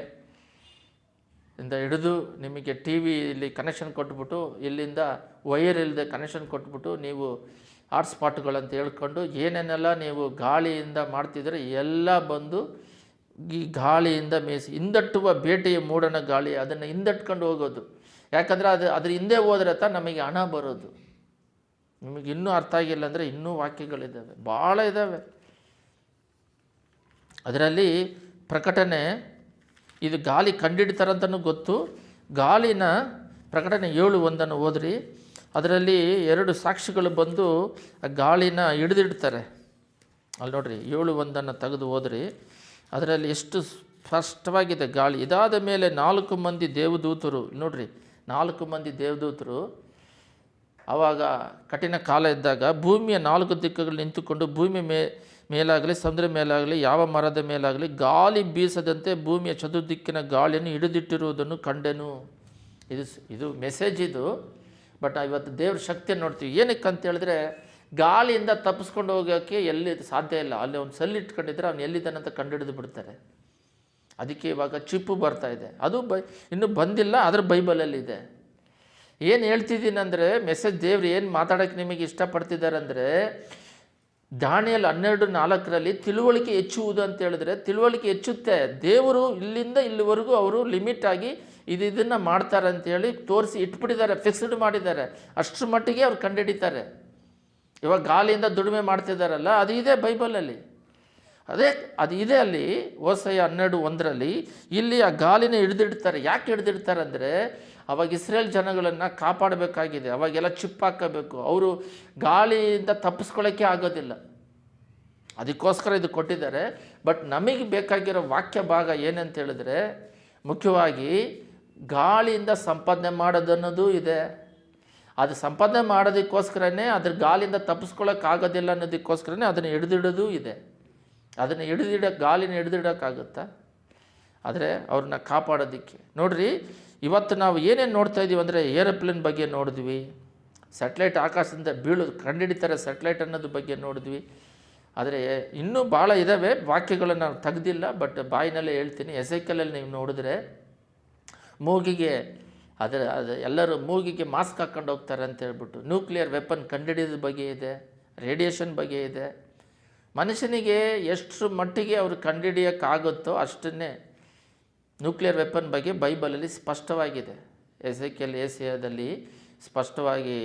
ಇಂದ ಹಿಡಿದು ನಿಮಗೆ ಟಿ ವಿಲಿ ಕನೆಕ್ಷನ್ ಕೊಟ್ಬಿಟ್ಟು, ಇಲ್ಲಿಂದ ವೈರ್ ಇಲ್ಲದೆ ಕನೆಕ್ಷನ್ ಕೊಟ್ಬಿಟ್ಟು ನೀವು ಹಾಟ್ಸ್ಪಾಟ್ಗಳಂತ ಹೇಳ್ಕೊಂಡು ಏನೇನೆಲ್ಲ ನೀವು ಗಾಳಿಯಿಂದ ಮಾಡ್ತಿದ್ರೆ ಎಲ್ಲ ಬಂದು ಈ ಗಾಳಿಯಿಂದ ಮೇಯಿಸಿ ಹಿಂದಟ್ಟುವ ಬೇಟೆಯ ಮೂಡನ ಗಾಳಿ, ಅದನ್ನು ಹಿಂದಟ್ಕೊಂಡು ಹೋಗೋದು. ಯಾಕಂದರೆ ಅದ್ರ ಹಿಂದೆ ಹೋದ್ರೆ ನಮಗೆ ಹಣ ಬರೋದು. ನಿಮಗೆ ಇನ್ನೂ ಅರ್ಥ ಆಗಿಲ್ಲ ಅಂದರೆ ಇನ್ನೂ ವಾಕ್ಯಗಳಿದ್ದಾವೆ, ಭಾಳ ಇದ್ದಾವೆ. ಅದರಲ್ಲಿ ಪ್ರಕಟಣೆ ಇದು ಗಾಳಿ ಕಂಡಿಡ್ತಾರಂತನೂ ಗೊತ್ತು. ಗಾಳಿನ ಪ್ರಕಟಣೆ 7:1 ಓದ್ರಿ. ಅದರಲ್ಲಿ 2 ಸಾಕ್ಷಿಗಳು ಬಂದು ಆ ಗಾಳಿನ ಹಿಡಿದಿಡ್ತಾರೆ. ಅಲ್ಲಿ ನೋಡ್ರಿ 7:1 ತೆಗೆದು ಓದ್ರಿ. ಅದರಲ್ಲಿ ಎಷ್ಟು ಸ್ಪಷ್ಟವಾಗಿದೆ ಗಾಳಿ. ಇದಾದ ಮೇಲೆ 4 ಮಂದಿ ದೇವದೂತರು, ನೋಡ್ರಿ 4 ಮಂದಿ ದೇವದೂತರು ಆವಾಗ ಕಠಿಣ ಕಾಲ ಇದ್ದಾಗ ಭೂಮಿಯ 4 ದಿಕ್ಕುಗಳು ನಿಂತುಕೊಂಡು ಭೂಮಿ ಮೇಲಾಗಲಿ ಸಮುದ್ರ ಮೇಲಾಗಲಿ ಯಾವ ಮರದ ಮೇಲಾಗಲಿ ಗಾಳಿ ಬೀಸದಂತೆ ಭೂಮಿಯ ಚತುರ್ದಿಕ್ಕಿನ ಗಾಳಿಯನ್ನು ಹಿಡಿದಿಟ್ಟಿರುವುದನ್ನು ಕಂಡೆನು. ಇದು ಮೆಸೇಜ್ ಇದು. ಬಟ್ ಇವತ್ತು ದೇವ್ರ ಶಕ್ತಿಯನ್ನು ನೋಡ್ತೀವಿ. ಏನಕ್ಕೆ ಅಂತ ಹೇಳಿದ್ರೆ ಗಾಳಿಯಿಂದ ತಪ್ಪಿಸ್ಕೊಂಡು ಹೋಗೋಕ್ಕೆ ಎಲ್ಲಿ ಸಾಧ್ಯ ಇಲ್ಲ. ಅಲ್ಲಿ ಒಂದು ಸೆಲ್ ಇಟ್ಕೊಂಡಿದ್ರೆ ಅವ್ನು ಎಲ್ಲಿದ್ದಾನಂತ ಕಂಡುಹಿಡಿದು ಬಿಡ್ತಾರೆ. ಅದಕ್ಕೆ ಇವಾಗ ಚಿಪ್ಪು ಬರ್ತಾಯಿದೆ, ಅದು ಇನ್ನೂ ಬಂದಿಲ್ಲ, ಅದರ ಬೈಬಲಲ್ಲಿದೆ. ಏನು ಹೇಳ್ತಿದ್ದೀನಿ ಅಂದರೆ ಮೆಸೇಜ್ ದೇವ್ರು ಏನು ಮಾತಾಡೋಕ್ಕೆ ನಿಮಗೆ ಇಷ್ಟಪಡ್ತಿದ್ದಾರೆ ಅಂದರೆ, ದಾನಿಯೇಲ್ 12:4 ತಿಳುವಳಿಕೆ ಹೆಚ್ಚುವುದು ಅಂತ ಹೇಳಿದ್ರೆ ತಿಳುವಳಿಕೆ ಹೆಚ್ಚುತ್ತೆ. ದೇವರು ಇಲ್ಲಿಂದ ಇಲ್ಲಿವರೆಗೂ ಅವರು ಲಿಮಿಟ್ ಆಗಿ ಇದನ್ನು ಮಾಡ್ತಾರೆ ಅಂತೇಳಿ ತೋರಿಸಿ ಇಟ್ಬಿಟ್ಟಿದ್ದಾರೆ, ಫಿಕ್ಸ್ಡ್ ಮಾಡಿದ್ದಾರೆ. ಅಷ್ಟರ ಮಟ್ಟಿಗೆ ಅವ್ರು ಕಂಡುಹಿಡಿತಾರೆ. ಇವಾಗ ಗಾಳಿಯಿಂದ ದುಡಿಮೆ ಮಾಡ್ತಿದ್ದಾರಲ್ಲ, ಅದು ಇದೆ ಬೈಬಲಲ್ಲಿ, ಅದು ಇದೆ ಅಲ್ಲಿ ಹೋಸೆಯ 12:1. ಇಲ್ಲಿ ಆ ಗಾಳಿನ ಹಿಡಿದಿಡ್ತಾರೆ. ಯಾಕೆ ಹಿಡಿದಿಡ್ತಾರೆ ಅಂದರೆ ಅವಾಗ ಇಸ್ರೇಲ್ ಜನಗಳನ್ನು ಕಾಪಾಡಬೇಕಾಗಿದೆ. ಅವಾಗೆಲ್ಲ ಚಿಪ್ ಹಾಕಬೇಕು. ಅವರು ಗಾಳಿಯಿಂದ ತಪ್ಪಿಸ್ಕೊಳ್ಳೋಕ್ಕೆ ಆಗೋದಿಲ್ಲ. ಅದಕ್ಕೋಸ್ಕರ ಇದು ಕೊಟ್ಟಿದ್ದಾರೆ. ಬಟ್ ನಮಗೆ ಬೇಕಾಗಿರೋ ವಾಕ್ಯ ಭಾಗ ಏನಂತ ಹೇಳಿದ್ರೆ ಮುಖ್ಯವಾಗಿ ಗಾಳಿಯಿಂದ ಸಂಪಾದನೆ ಮಾಡೋದನ್ನೋದು ಇದೆ. ಅದು ಸಂಪಾದನೆ ಮಾಡೋದಕ್ಕೋಸ್ಕರನೇ ಅದ್ರ ಗಾಳಿಯಿಂದ ತಪ್ಪಿಸ್ಕೊಳ್ಳೋಕ್ಕಾಗೋದಿಲ್ಲ ಅನ್ನೋದಕ್ಕೋಸ್ಕರನೇ ಅದನ್ನು ಹಿಡಿದಿಡೋದು ಇದೆ. ಅದನ್ನು ಗಾಳಿನ ಹಿಡಿದಿಡೋಕ್ಕಾಗುತ್ತಾ? ಆದರೆ ಅವ್ರನ್ನ ಕಾಪಾಡೋದಕ್ಕೆ ನೋಡ್ರಿ. ಇವತ್ತು ನಾವು ಏನೇನು ನೋಡ್ತಾ ಇದ್ದೀವಿ ಅಂದರೆ ಏರೋಪ್ಲೇನ್ ಬಗ್ಗೆ ನೋಡಿದ್ವಿ, ಸ್ಯಾಟಲೈಟ್ ಆಕಾಶದಿಂದ ಬೀಳೋದು ಕಂಡುಹಿಡಿತಾರೆ ಸ್ಯಾಟಲೈಟ್ ಅನ್ನೋದ್ರ ಬಗ್ಗೆ ನೋಡಿದ್ವಿ. ಆದರೆ ಇನ್ನೂ ಭಾಳ ಇದ್ದಾವೆ, ವಾಕ್ಯಗಳನ್ನು ನಾವು ತೆಗೆದಿಲ್ಲ, ಬಟ್ ಬಾಯಿನಲ್ಲೇ ಹೇಳ್ತೀನಿ. ಎಸೆಕೆಲಲ್ಲಿ ನೀವು ನೋಡಿದ್ರೆ ಮೂಗಿಗೆ ಅದು ಎಲ್ಲರೂ ಮೂಗಿಗೆ ಮಾಸ್ಕ್ ಹಾಕ್ಕೊಂಡು ಹೋಗ್ತಾರೆ ಅಂತ ಹೇಳ್ಬಿಟ್ಟು ನ್ಯೂಕ್ಲಿಯರ್ ವೆಪನ್ ಕಂಡುಹಿಡಿಯೋದ್ರ ಬಗ್ಗೆ ಇದೆ, ರೇಡಿಯೇಷನ್ ಬಗ್ಗೆ ಇದೆ. ಮನುಷ್ಯನಿಗೆ ಎಷ್ಟು ಮಟ್ಟಿಗೆ ಅವರು ಕಂಡುಹಿಡಿಯೋಕ್ಕಾಗುತ್ತೋ ಅಷ್ಟನ್ನೇ ನ್ಯೂಕ್ಲಿಯರ್ ವೆಪನ್ ಬಗ್ಗೆ ಬೈಬಲಲ್ಲಿ ಸ್ಪಷ್ಟವಾಗಿದೆ. ಏಷಿಯಾದಲ್ಲಿ ಸ್ಪಷ್ಟವಾಗಿ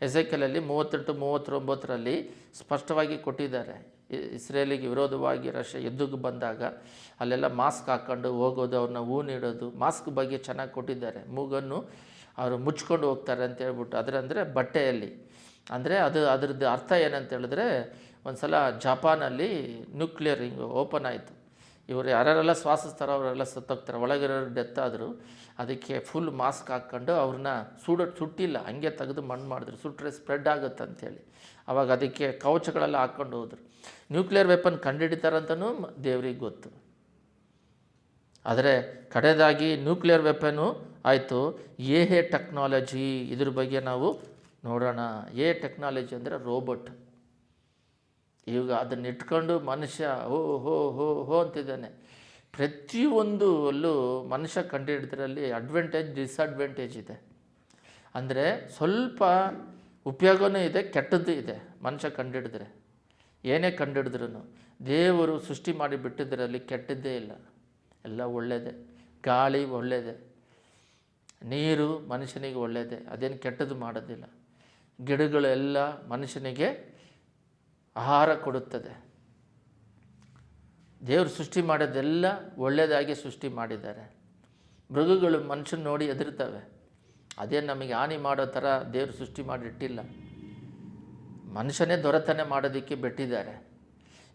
ಎಸೆಕೆಲಲ್ಲಿ 38-39 ಸ್ಪಷ್ಟವಾಗಿ ಕೊಟ್ಟಿದ್ದಾರೆ. ಇಸ್ರೇಲಿಗೆ ವಿರೋಧವಾಗಿ ರಷ್ಯಾ ಯುದ್ಧಕ್ಕೆ ಬಂದಾಗ ಅಲ್ಲೆಲ್ಲ ಮಾಸ್ಕ್ ಹಾಕ್ಕೊಂಡು ಹೋಗೋದು, ಅವ್ರನ್ನ ನೀಡೋದು, ಮಾಸ್ಕ್ ಬಗ್ಗೆ ಚೆನ್ನಾಗಿ ಕೊಟ್ಟಿದ್ದಾರೆ. ಮೂಗನ್ನು ಅವರು ಮುಚ್ಕೊಂಡು ಹೋಗ್ತಾರೆ ಅಂತ ಹೇಳ್ಬಿಟ್ಟು. ಅಂದರೆ ಬಟ್ಟೆಯಲ್ಲಿ ಅಂದರೆ ಅದರದ್ದು ಅರ್ಥ ಏನಂತ ಹೇಳಿದ್ರೆ ಒಂದು ಸಲ ಜಪಾನಲ್ಲಿ ನ್ಯೂಕ್ಲಿಯರ್ ಹಿಂಗೆ ಓಪನ್ ಆಯಿತು. ಇವರು ಯಾರ್ಯಾರೆಲ್ಲ ಶ್ವಾಸಿಸ್ತಾರೋ ಅವರೆಲ್ಲ ಸತ್ತೋಗ್ತಾರೆ, ಒಳಗಿರೋರು ಡೆತ್ ಆದರು. ಅದಕ್ಕೆ ಫುಲ್ ಮಾಸ್ಕ್ ಹಾಕ್ಕೊಂಡು ಅವ್ರನ್ನ ಸುಟ್ಟಿಲ್ಲ, ಹಂಗೆ ತೆಗೆದು ಮಣ್ಣು ಮಾಡಿದ್ರು, ಸುಟ್ಟರೆ ಸ್ಪ್ರೆಡ್ ಆಗುತ್ತೆ ಅಂಥೇಳಿ. ಆವಾಗ ಅದಕ್ಕೆ ಕವಚಗಳೆಲ್ಲ ಹಾಕ್ಕೊಂಡು ಹೋದರು. ನ್ಯೂಕ್ಲಿಯರ್ ವೆಪನ್ ಕಂಡುಹಿಡಿತಾರಂತನೂ ದೇವ್ರಿಗೆ ಗೊತ್ತು. ಆದರೆ ಕಡೆಯದಾಗಿ ನ್ಯೂಕ್ಲಿಯರ್ ವೆಪನ್ನು ಆಯಿತು. ಟೆಕ್ನಾಲಜಿ ಇದ್ರ ಬಗ್ಗೆ ನಾವು ನೋಡೋಣ. ಟೆಕ್ನಾಲಜಿ ಅಂದರೆ ರೋಬೋಟ್. ಈಗ ಅದನ್ನು ಇಟ್ಕೊಂಡು ಮನುಷ್ಯ ಹೋ ಅಂತಿದ್ದಾನೆ. ಪ್ರತಿಯೊಂದು ಅಲ್ಲೂ ಮನುಷ್ಯ ಕಂಡುಹಿಡಿದ್ರಲ್ಲಿ ಅಡ್ವಾಂಟೇಜ್ ಡಿಸ್ಅಡ್ವಾಂಟೇಜ್ ಇದೆ. ಅಂದರೆ ಸ್ವಲ್ಪ ಉಪಯೋಗವೂ ಇದೆ, ಕೆಟ್ಟದ್ದು ಇದೆ. ಮನುಷ್ಯ ಕಂಡುಹಿಡಿದ್ರೆ ಏನೇ ಕಂಡುಹಿಡಿದ್ರೂ ದೇವರು ಸೃಷ್ಟಿ ಮಾಡಿ ಬಿಟ್ಟಿದ್ದರಲ್ಲಿ ಕೆಟ್ಟದ್ದೇ ಇಲ್ಲ, ಎಲ್ಲ ಒಳ್ಳೆಯದೇ. ಗಾಳಿ ಒಳ್ಳೆಯದೇ, ನೀರು ಮನುಷ್ಯನಿಗೆ ಒಳ್ಳೆಯದೇ, ಅದೇನು ಕೆಟ್ಟದ್ದು ಮಾಡೋದಿಲ್ಲ. ಗಿಡಗಳೆಲ್ಲ ಮನುಷ್ಯನಿಗೆ ಆಹಾರ ಕೊಡುತ್ತದೆ. ದೇವರು ಸೃಷ್ಟಿ ಮಾಡೋದೆಲ್ಲ ಒಳ್ಳೆಯದಾಗಿ ಸೃಷ್ಟಿ ಮಾಡಿದ್ದಾರೆ. ಮೃಗಗಳು ಮನುಷ್ಯನ ನೋಡಿ ಹೆದರ್ತವೆ, ಅದೇನು ನಮಗೆ ಹಾನಿ ಮಾಡೋ ಥರ ದೇವರು ಸೃಷ್ಟಿ ಮಾಡಿಟ್ಟಿಲ್ಲ. ಮನುಷ್ಯನೇ ದೊರೆತನೆ ಮಾಡೋದಕ್ಕೆ ಬಿಟ್ಟಿದ್ದಾರೆ.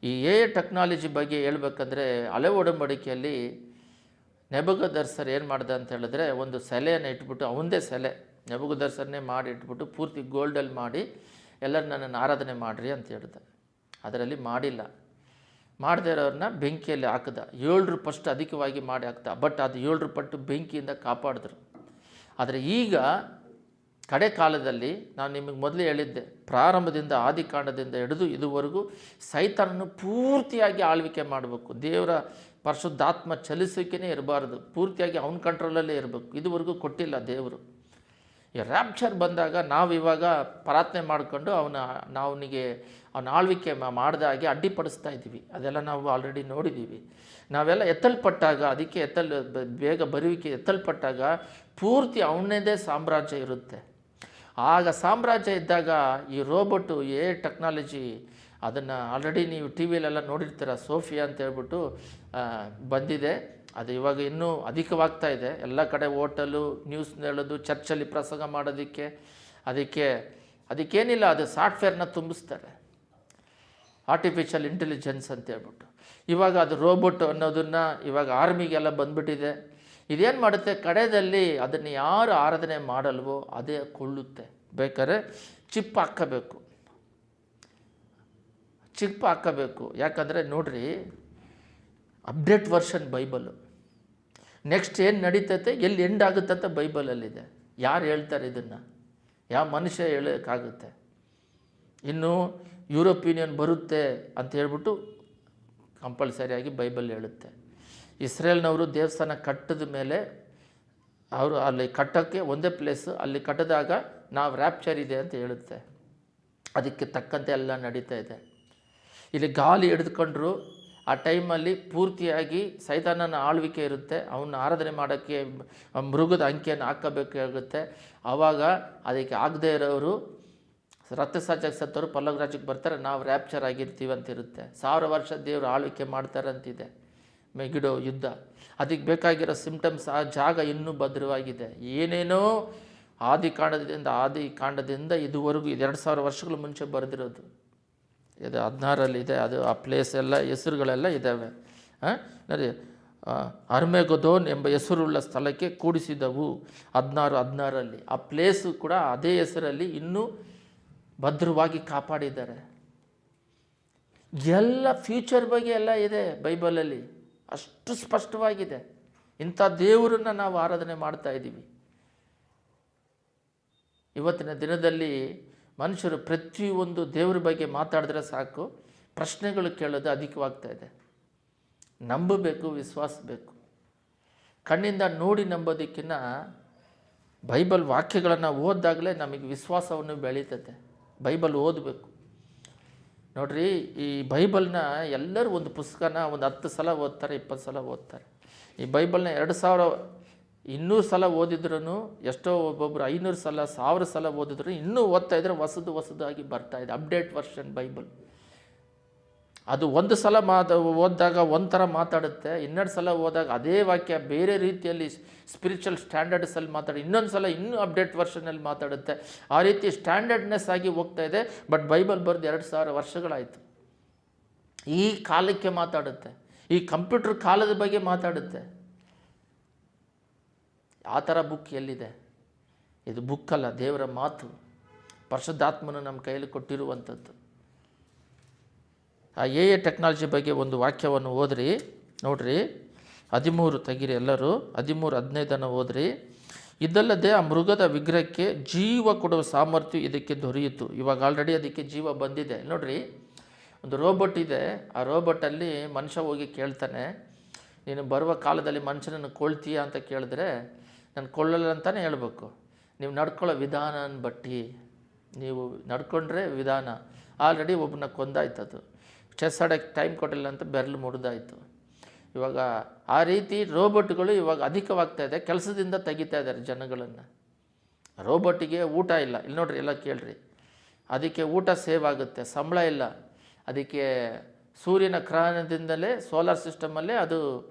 ಈ ಟೆಕ್ನಾಲಜಿ ಬಗ್ಗೆ ಹೇಳ್ಬೇಕಂದ್ರೆ ಹಳೆ ಒಡಂಬಡಿಕೆಯಲ್ಲಿ ನೆಬೂಕದ್ನೆಚ್ಚರ್ ಏನು ಮಾಡ್ದೆ ಅಂತ ಹೇಳಿದ್ರೆ ಒಂದು ಸೆಲೆಯನ್ನು ಇಟ್ಬಿಟ್ಟು, ಅವಂದೇ ಸೆಲೆ ನೆಬೂಕದ್ನೆಚ್ಚರನೇ ಮಾಡಿ ಇಟ್ಬಿಟ್ಟು ಪೂರ್ತಿ ಗೋಲ್ಡಲ್ಲಿ ಮಾಡಿ ಎಲ್ಲರೂ ನನ್ನನ್ನು ಆರಾಧನೆ ಮಾಡಿರಿ ಅಂತ ಹೇಳ್ದೆ. ಅದರಲ್ಲಿ ಮಾಡಿಲ್ಲ. ಮಾಡದೇ ಇರೋರನ್ನ ಬೆಂಕಿಯಲ್ಲಿ ಹಾಕಿದ. 7 ಪಟ್ಟು ಅಧಿಕವಾಗಿ ಮಾಡಿ ಹಾಕ್ದ. ಬಟ್ ಅದು 7 ಪಟ್ಟು ಬೆಂಕಿಯಿಂದ ಕಾಪಾಡಿದ್ರು. ಆದರೆ ಈಗ ಕಡೆ ಕಾಲದಲ್ಲಿ ನಾನು ನಿಮಗೆ ಮೊದಲೇ ಹೇಳಿದ್ದೆ, ಪ್ರಾರಂಭದಿಂದ ಆದಿಕಾಂಡದಿಂದ ಹಿಡಿದು ಇದುವರೆಗೂ ಸೈತಾನನ್ನು ಪೂರ್ತಿಯಾಗಿ ಆಳ್ವಿಕೆ ಮಾಡಬೇಕು. ದೇವರ ಪರಿಶುದ್ಧಾತ್ಮ ಚಲಿಸುವಿಕೆನೇ ಇರಬಾರ್ದು, ಪೂರ್ತಿಯಾಗಿ ಅವನ ಕಂಟ್ರೋಲಲ್ಲೇ ಇರಬೇಕು. ಇದುವರೆಗೂ ಕೊಟ್ಟಿಲ್ಲ ದೇವರು. ಈ ರ್ಯಾಪ್ಚರ್ ಬಂದಾಗ ನಾವು ಇವಾಗ ಪ್ರಾರ್ಥನೆ ಮಾಡಿಕೊಂಡು ಅವನಿಗೆ ಅವನ ಆಳ್ವಿಕೆ ಮಾಡಿದ ಹಾಗೆ ಅಡ್ಡಿಪಡಿಸ್ತಾ ಇದ್ದೀವಿ. ಅದೆಲ್ಲ ನಾವು ಆಲ್ರೆಡಿ ನೋಡಿದ್ದೀವಿ. ನಾವೆಲ್ಲ ಎತ್ತಲ್ಪಟ್ಟಾಗ, ಅದಕ್ಕೆ ಬೇಗ ಬರುವಿಕೆ ಎತ್ತಲ್ಪಟ್ಟಾಗ ಪೂರ್ತಿ ಅವನದೇ ಸಾಮ್ರಾಜ್ಯ ಇರುತ್ತೆ. ಆಗ ಸಾಮ್ರಾಜ್ಯ ಇದ್ದಾಗ ಈ ರೋಬೋಟು ಟೆಕ್ನಾಲಜಿ ಅದನ್ನು ಆಲ್ರೆಡಿ ನೀವು ಟಿ ವಿಲೆಲ್ಲ ನೋಡಿರ್ತೀರ. ಸೋಫಿಯಾ ಅಂತ ಹೇಳ್ಬಿಟ್ಟು ಬಂದಿದೆ. ಅದು ಇವಾಗ ಇನ್ನೂ ಅಧಿಕವಾಗ್ತಾ ಇದೆ. ಎಲ್ಲ ಕಡೆ ಹೋಟೆಲು, ನ್ಯೂಸ್ ಹೇಳೋದು, ಚರ್ಚಲ್ಲಿ ಪ್ರಸಂಗ ಮಾಡೋದಕ್ಕೆ, ಅದಕ್ಕೇನಿಲ್ಲ, ಅದು ಸಾಫ್ಟ್ವೇರ್ನ ತುಂಬಿಸ್ತಾರೆ, ಆರ್ಟಿಫಿಷಿಯಲ್ ಇಂಟೆಲಿಜೆನ್ಸ್ ಅಂತ ಹೇಳ್ಬಿಟ್ಟು. ಇವಾಗ ಅದು ರೋಬೋಟ್ ಅನ್ನೋದನ್ನು ಇವಾಗ ಆರ್ಮಿಗೆಲ್ಲ ಬಂದ್ಬಿಟ್ಟಿದೆ. ಇದೇನು ಮಾಡುತ್ತೆ, ಕಡೆಯಲ್ಲಿ ಅದನ್ನು ಯಾರು ಆರಾಧನೆ ಮಾಡಲ್ವೋ ಅದೇ ಕೊಳ್ಳುತ್ತೆ. ಬೇಕಾದ್ರೆ ಚಿಪ್ ಹಾಕ್ಕಬೇಕು. ಯಾಕಂದರೆ ನೋಡ್ರಿ, ಅಪ್ಡೇಟ್ ವರ್ಷನ್ ಬೈಬಲು. ನೆಕ್ಸ್ಟ್ ಏನು ನಡೀತೈತೆ, ಎಲ್ಲಿ ಎಂಡ್ ಆಗುತ್ತೆ ಅಂತ ಬೈಬಲಲ್ಲಿದೆ. ಯಾರು ಹೇಳ್ತಾರೆ ಇದನ್ನು? ಯಾವ ಮನುಷ್ಯ ಹೇಳೋಕ್ಕಾಗುತ್ತೆ? ಇನ್ನು ಯುರೋಪಿಯನ್ ಬರುತ್ತೆ ಅಂತ ಹೇಳ್ಬಿಟ್ಟು ಕಂಪಲ್ಸರಿಯಾಗಿ ಬೈಬಲ್ ಹೇಳುತ್ತೆ. ಇಸ್ರೇಲ್ನವರು ದೇವಸ್ಥಾನ ಕಟ್ಟಿದ ಮೇಲೆ ಅವರು ಅಲ್ಲಿ ಕಟ್ಟೋಕ್ಕೆ ಒಂದೇ ಪ್ಲೇಸು, ಅಲ್ಲಿ ಕಟ್ಟಿದಾಗ ನಾವು ರ್ಯಾಪ್ಚರ್ ಇದೆ ಅಂತ ಹೇಳುತ್ತೆ. ಅದಕ್ಕೆ ತಕ್ಕಂತೆ ಎಲ್ಲ ನಡೀತಾ ಇದೆ. ಇಲ್ಲಿ ಗಾಳಿ ಹಿಡಿದುಕೊಂಡ್ರು ಆ ಟೈಮಲ್ಲಿ ಪೂರ್ತಿಯಾಗಿ ಸೈತಾನನ ಆಳ್ವಿಕೆ ಇರುತ್ತೆ. ಅವನ್ನ ಆರಾಧನೆ ಮಾಡೋಕ್ಕೆ ಮೃಗದ ಅಂಕೆಯನ್ನು ಹಾಕಬೇಕಾಗುತ್ತೆ. ಆವಾಗ ಅದಕ್ಕೆ ಆಗದೇ ಇರೋರು, ರಕ್ತಸಾಕ್ಷಿಯಾಗಿ ಸತ್ತವರು ಪರಲೋಕ ರಾಜ್ಯಕ್ಕೆ ಬರ್ತಾರೆ, ನಾವು ರ್ಯಾಪ್ಚರ್ ಆಗಿರ್ತೀವಿ ಅಂತ ಇರುತ್ತೆ. 1000 ವರ್ಷ ದೇವರು ಆಳ್ವಿಕೆ ಮಾಡ್ತಾರಂತಿದೆ. ಮೆಗಿಡೋ ಯುದ್ಧ, ಅದಕ್ಕೆ ಬೇಕಾಗಿರೋ ಸಿಂಪ್ಟಮ್ಸ್, ಆ ಜಾಗ ಇನ್ನೂ ಭದ್ರವಾಗಿದೆ. ಏನೇನೋ ಆದಿಕಾಂಡದಿಂದ ಇದುವರೆಗೂ 2000 ವರ್ಷಗಳ ಮುಂಚೆ ಬರೆದಿರೋದು. ಇದು 16ರಲ್ಲಿದೆ. ಅದು ಆ ಪ್ಲೇಸ್ ಎಲ್ಲ ಹೆಸರುಗಳೆಲ್ಲ ಇದ್ದಾವೆ. ನೋಡಿ, ಅರ್ಮೆಗದೋನ್ ಎಂಬ ಹೆಸರುಳ್ಳ ಸ್ಥಳಕ್ಕೆ ಕೂಡಿಸಿದವು 16:16ರಲ್ಲಿ. ಆ ಪ್ಲೇಸು ಕೂಡ ಅದೇ ಹೆಸರಲ್ಲಿ ಇನ್ನೂ ಭದ್ರವಾಗಿ ಕಾಪಾಡಿದ್ದಾರೆ. ಎಲ್ಲ ಫ್ಯೂಚರ್ ಬಗ್ಗೆ ಎಲ್ಲ ಇದೆ ಬೈಬಲಲ್ಲಿ, ಅಷ್ಟು ಸ್ಪಷ್ಟವಾಗಿದೆ. ಇಂಥ ದೇವರನ್ನು ನಾವು ಆರಾಧನೆ ಮಾಡ್ತಾ ಇದ್ದೀವಿ. ಇವತ್ತಿನ ದಿನದಲ್ಲಿ ಮನುಷ್ಯರು ಪ್ರತಿಯೊಂದು ದೇವರ ಬಗ್ಗೆ ಮಾತಾಡಿದ್ರೆ ಸಾಕು, ಪ್ರಶ್ನೆಗಳು ಕೇಳೋದು ಅಧಿಕವಾಗ್ತಾ ಇದೆ. ನಂಬಬೇಕು, ವಿಶ್ವಾಸ ಬೇಕು. ಕಣ್ಣಿಂದ ನೋಡಿ ನಂಬೋದಕ್ಕಿಂತ ಬೈಬಲ್ ವಾಕ್ಯಗಳನ್ನು ಓದಿದಾಗಲೇ ನಮಗೆ ವಿಶ್ವಾಸವನ್ನು ಬೆಳೀತದೆ. ಬೈಬಲ್ ಓದಬೇಕು. ನೋಡ್ರಿ, ಈ ಬೈಬಲ್ನ ಎಲ್ಲರೂ ಒಂದು ಪುಸ್ತಕನ ಒಂದು 10 ಸಲ ಓದ್ತಾರೆ, 20 ಸಲ ಓದ್ತಾರೆ. ಈ ಬೈಬಲ್ನ 2200 ಸಲ ಓದಿದ್ರೂ, ಎಷ್ಟೋ ಒಬ್ಬೊಬ್ಬರು 500 ಸಲ 1000 ಸಲ ಓದಿದ್ರು ಇನ್ನೂ ಓದ್ತಾಯಿದ್ರೆ ಹೊಸದಾಗಿ ಬರ್ತಾಯಿದೆ. Update version Bible. ಅದು ಒಂದು ಸಲ ಓದಿದಾಗ ಒಂಥರ ಮಾತಾಡುತ್ತೆ, 12 ಸಲ ಓದಾಗ ಅದೇ ವಾಕ್ಯ ಬೇರೆ ರೀತಿಯಲ್ಲಿ ಸ್ಪಿರಿಚುವಲ್ ಸ್ಟ್ಯಾಂಡರ್ಡ್ಸಲ್ಲಿ ಮಾತಾಡಿ, ಇನ್ನೊಂದು ಸಲ ಇನ್ನೂ ಅಪ್ಡೇಟ್ ವರ್ಷನಲ್ಲಿ ಮಾತಾಡುತ್ತೆ. ಆ ರೀತಿ ಸ್ಟ್ಯಾಂಡರ್ಡ್ನೆಸ್ ಆಗಿ ಹೋಗ್ತಾ ಇದೆ. ಬಟ್ ಬೈಬಲ್ ಬರೆದು 2000 ವರ್ಷಗಳಾಯಿತು. ಈ ಕಾಲಕ್ಕೆ ಮಾತಾಡುತ್ತೆ, ಈ ಕಂಪ್ಯೂಟರ್ ಕಾಲದ ಬಗ್ಗೆ ಮಾತಾಡುತ್ತೆ. ಆ ಥರ ಬುಕ್ ಎಲ್ಲಿದೆ? ಇದು ಬುಕ್ಕಲ್ಲ, ದೇವರ ಮಾತು, ಪರಿಶುದ್ಧಾತ್ಮನು ನಮ್ಮ ಕೈಯಲ್ಲಿ ಕೊಟ್ಟಿರುವಂಥದ್ದು. ಆ ಟೆಕ್ನಾಲಜಿ ಬಗ್ಗೆ ಒಂದು ವಾಕ್ಯವನ್ನು ಓದ್ರಿ, ನೋಡ್ರಿ. 13 ತೆಗಿರಿ ಎಲ್ಲರೂ. 13:15 ಓದ್ರಿ. ಇದಲ್ಲದೆ ಆ ಮೃಗದ ವಿಗ್ರಹಕ್ಕೆ ಜೀವ ಕೊಡುವ ಸಾಮರ್ಥ್ಯ ಇದಕ್ಕೆ ದೊರೆಯಿತು. ಇವಾಗ ಆಲ್ರೆಡಿ ಅದಕ್ಕೆ ಜೀವ ಬಂದಿದೆ. ನೋಡ್ರಿ, ಒಂದು ರೋಬೋಟ್ ಇದೆ. ಆ ರೋಬೋಟಲ್ಲಿ ಮನುಷ್ಯ ಹೋಗಿ ಕೇಳ್ತಾನೆ, ನೀನು ಬರುವ ಕಾಲದಲ್ಲಿ ಮನುಷ್ಯನನ್ನು ಕೊಳ್ತೀಯಾ ಅಂತ ಕೇಳಿದ್ರೆ, ನಾನು ಕೊಳ್ಳಲ್ಲ ಅಂತಲೇ ಹೇಳ್ಬೇಕು. ನೀವು ನಡ್ಕೊಳ್ಳೋ ವಿಧಾನ ಬಟ್ಟಿ, ನೀವು ನಡ್ಕೊಂಡ್ರೆ ವಿಧಾನ. ಆಲ್ರೆಡಿ ಒಬ್ಬನ ಕೊಂದಾಯ್ತದು. ಚೆಸ್ ಆಡೋಕ್ಕೆ ಟೈಮ್ ಕೊಟ್ಟಿಲ್ಲ ಅಂತ ಬೆರಳು ಮುರಿದಾಯಿತು. ಇವಾಗ ಆ ರೀತಿ ರೋಬೋಟ್ಗಳು ಇವಾಗ ಅಧಿಕವಾಗ್ತಾ ಇದೆ. ಕೆಲಸದಿಂದ ತೆಗಿತಾ ಇದ್ದಾರೆ ಜನಗಳನ್ನು. ರೋಬೋಟಿಗೆ ಊಟ ಇಲ್ಲ. ಇಲ್ಲಿ ನೋಡ್ರಿ, ಎಲ್ಲ ಕೇಳ್ರಿ. ಅದಕ್ಕೆ ಊಟ ಸೇವ್ ಆಗುತ್ತೆ, ಸಂಬಳ ಇಲ್ಲ. ಅದಕ್ಕೆ ಸೂರ್ಯನ ಗ್ರಹಣದಿಂದಲೇ, ಸೋಲಾರ್ ಸಿಸ್ಟಮಲ್ಲೇ ಅದು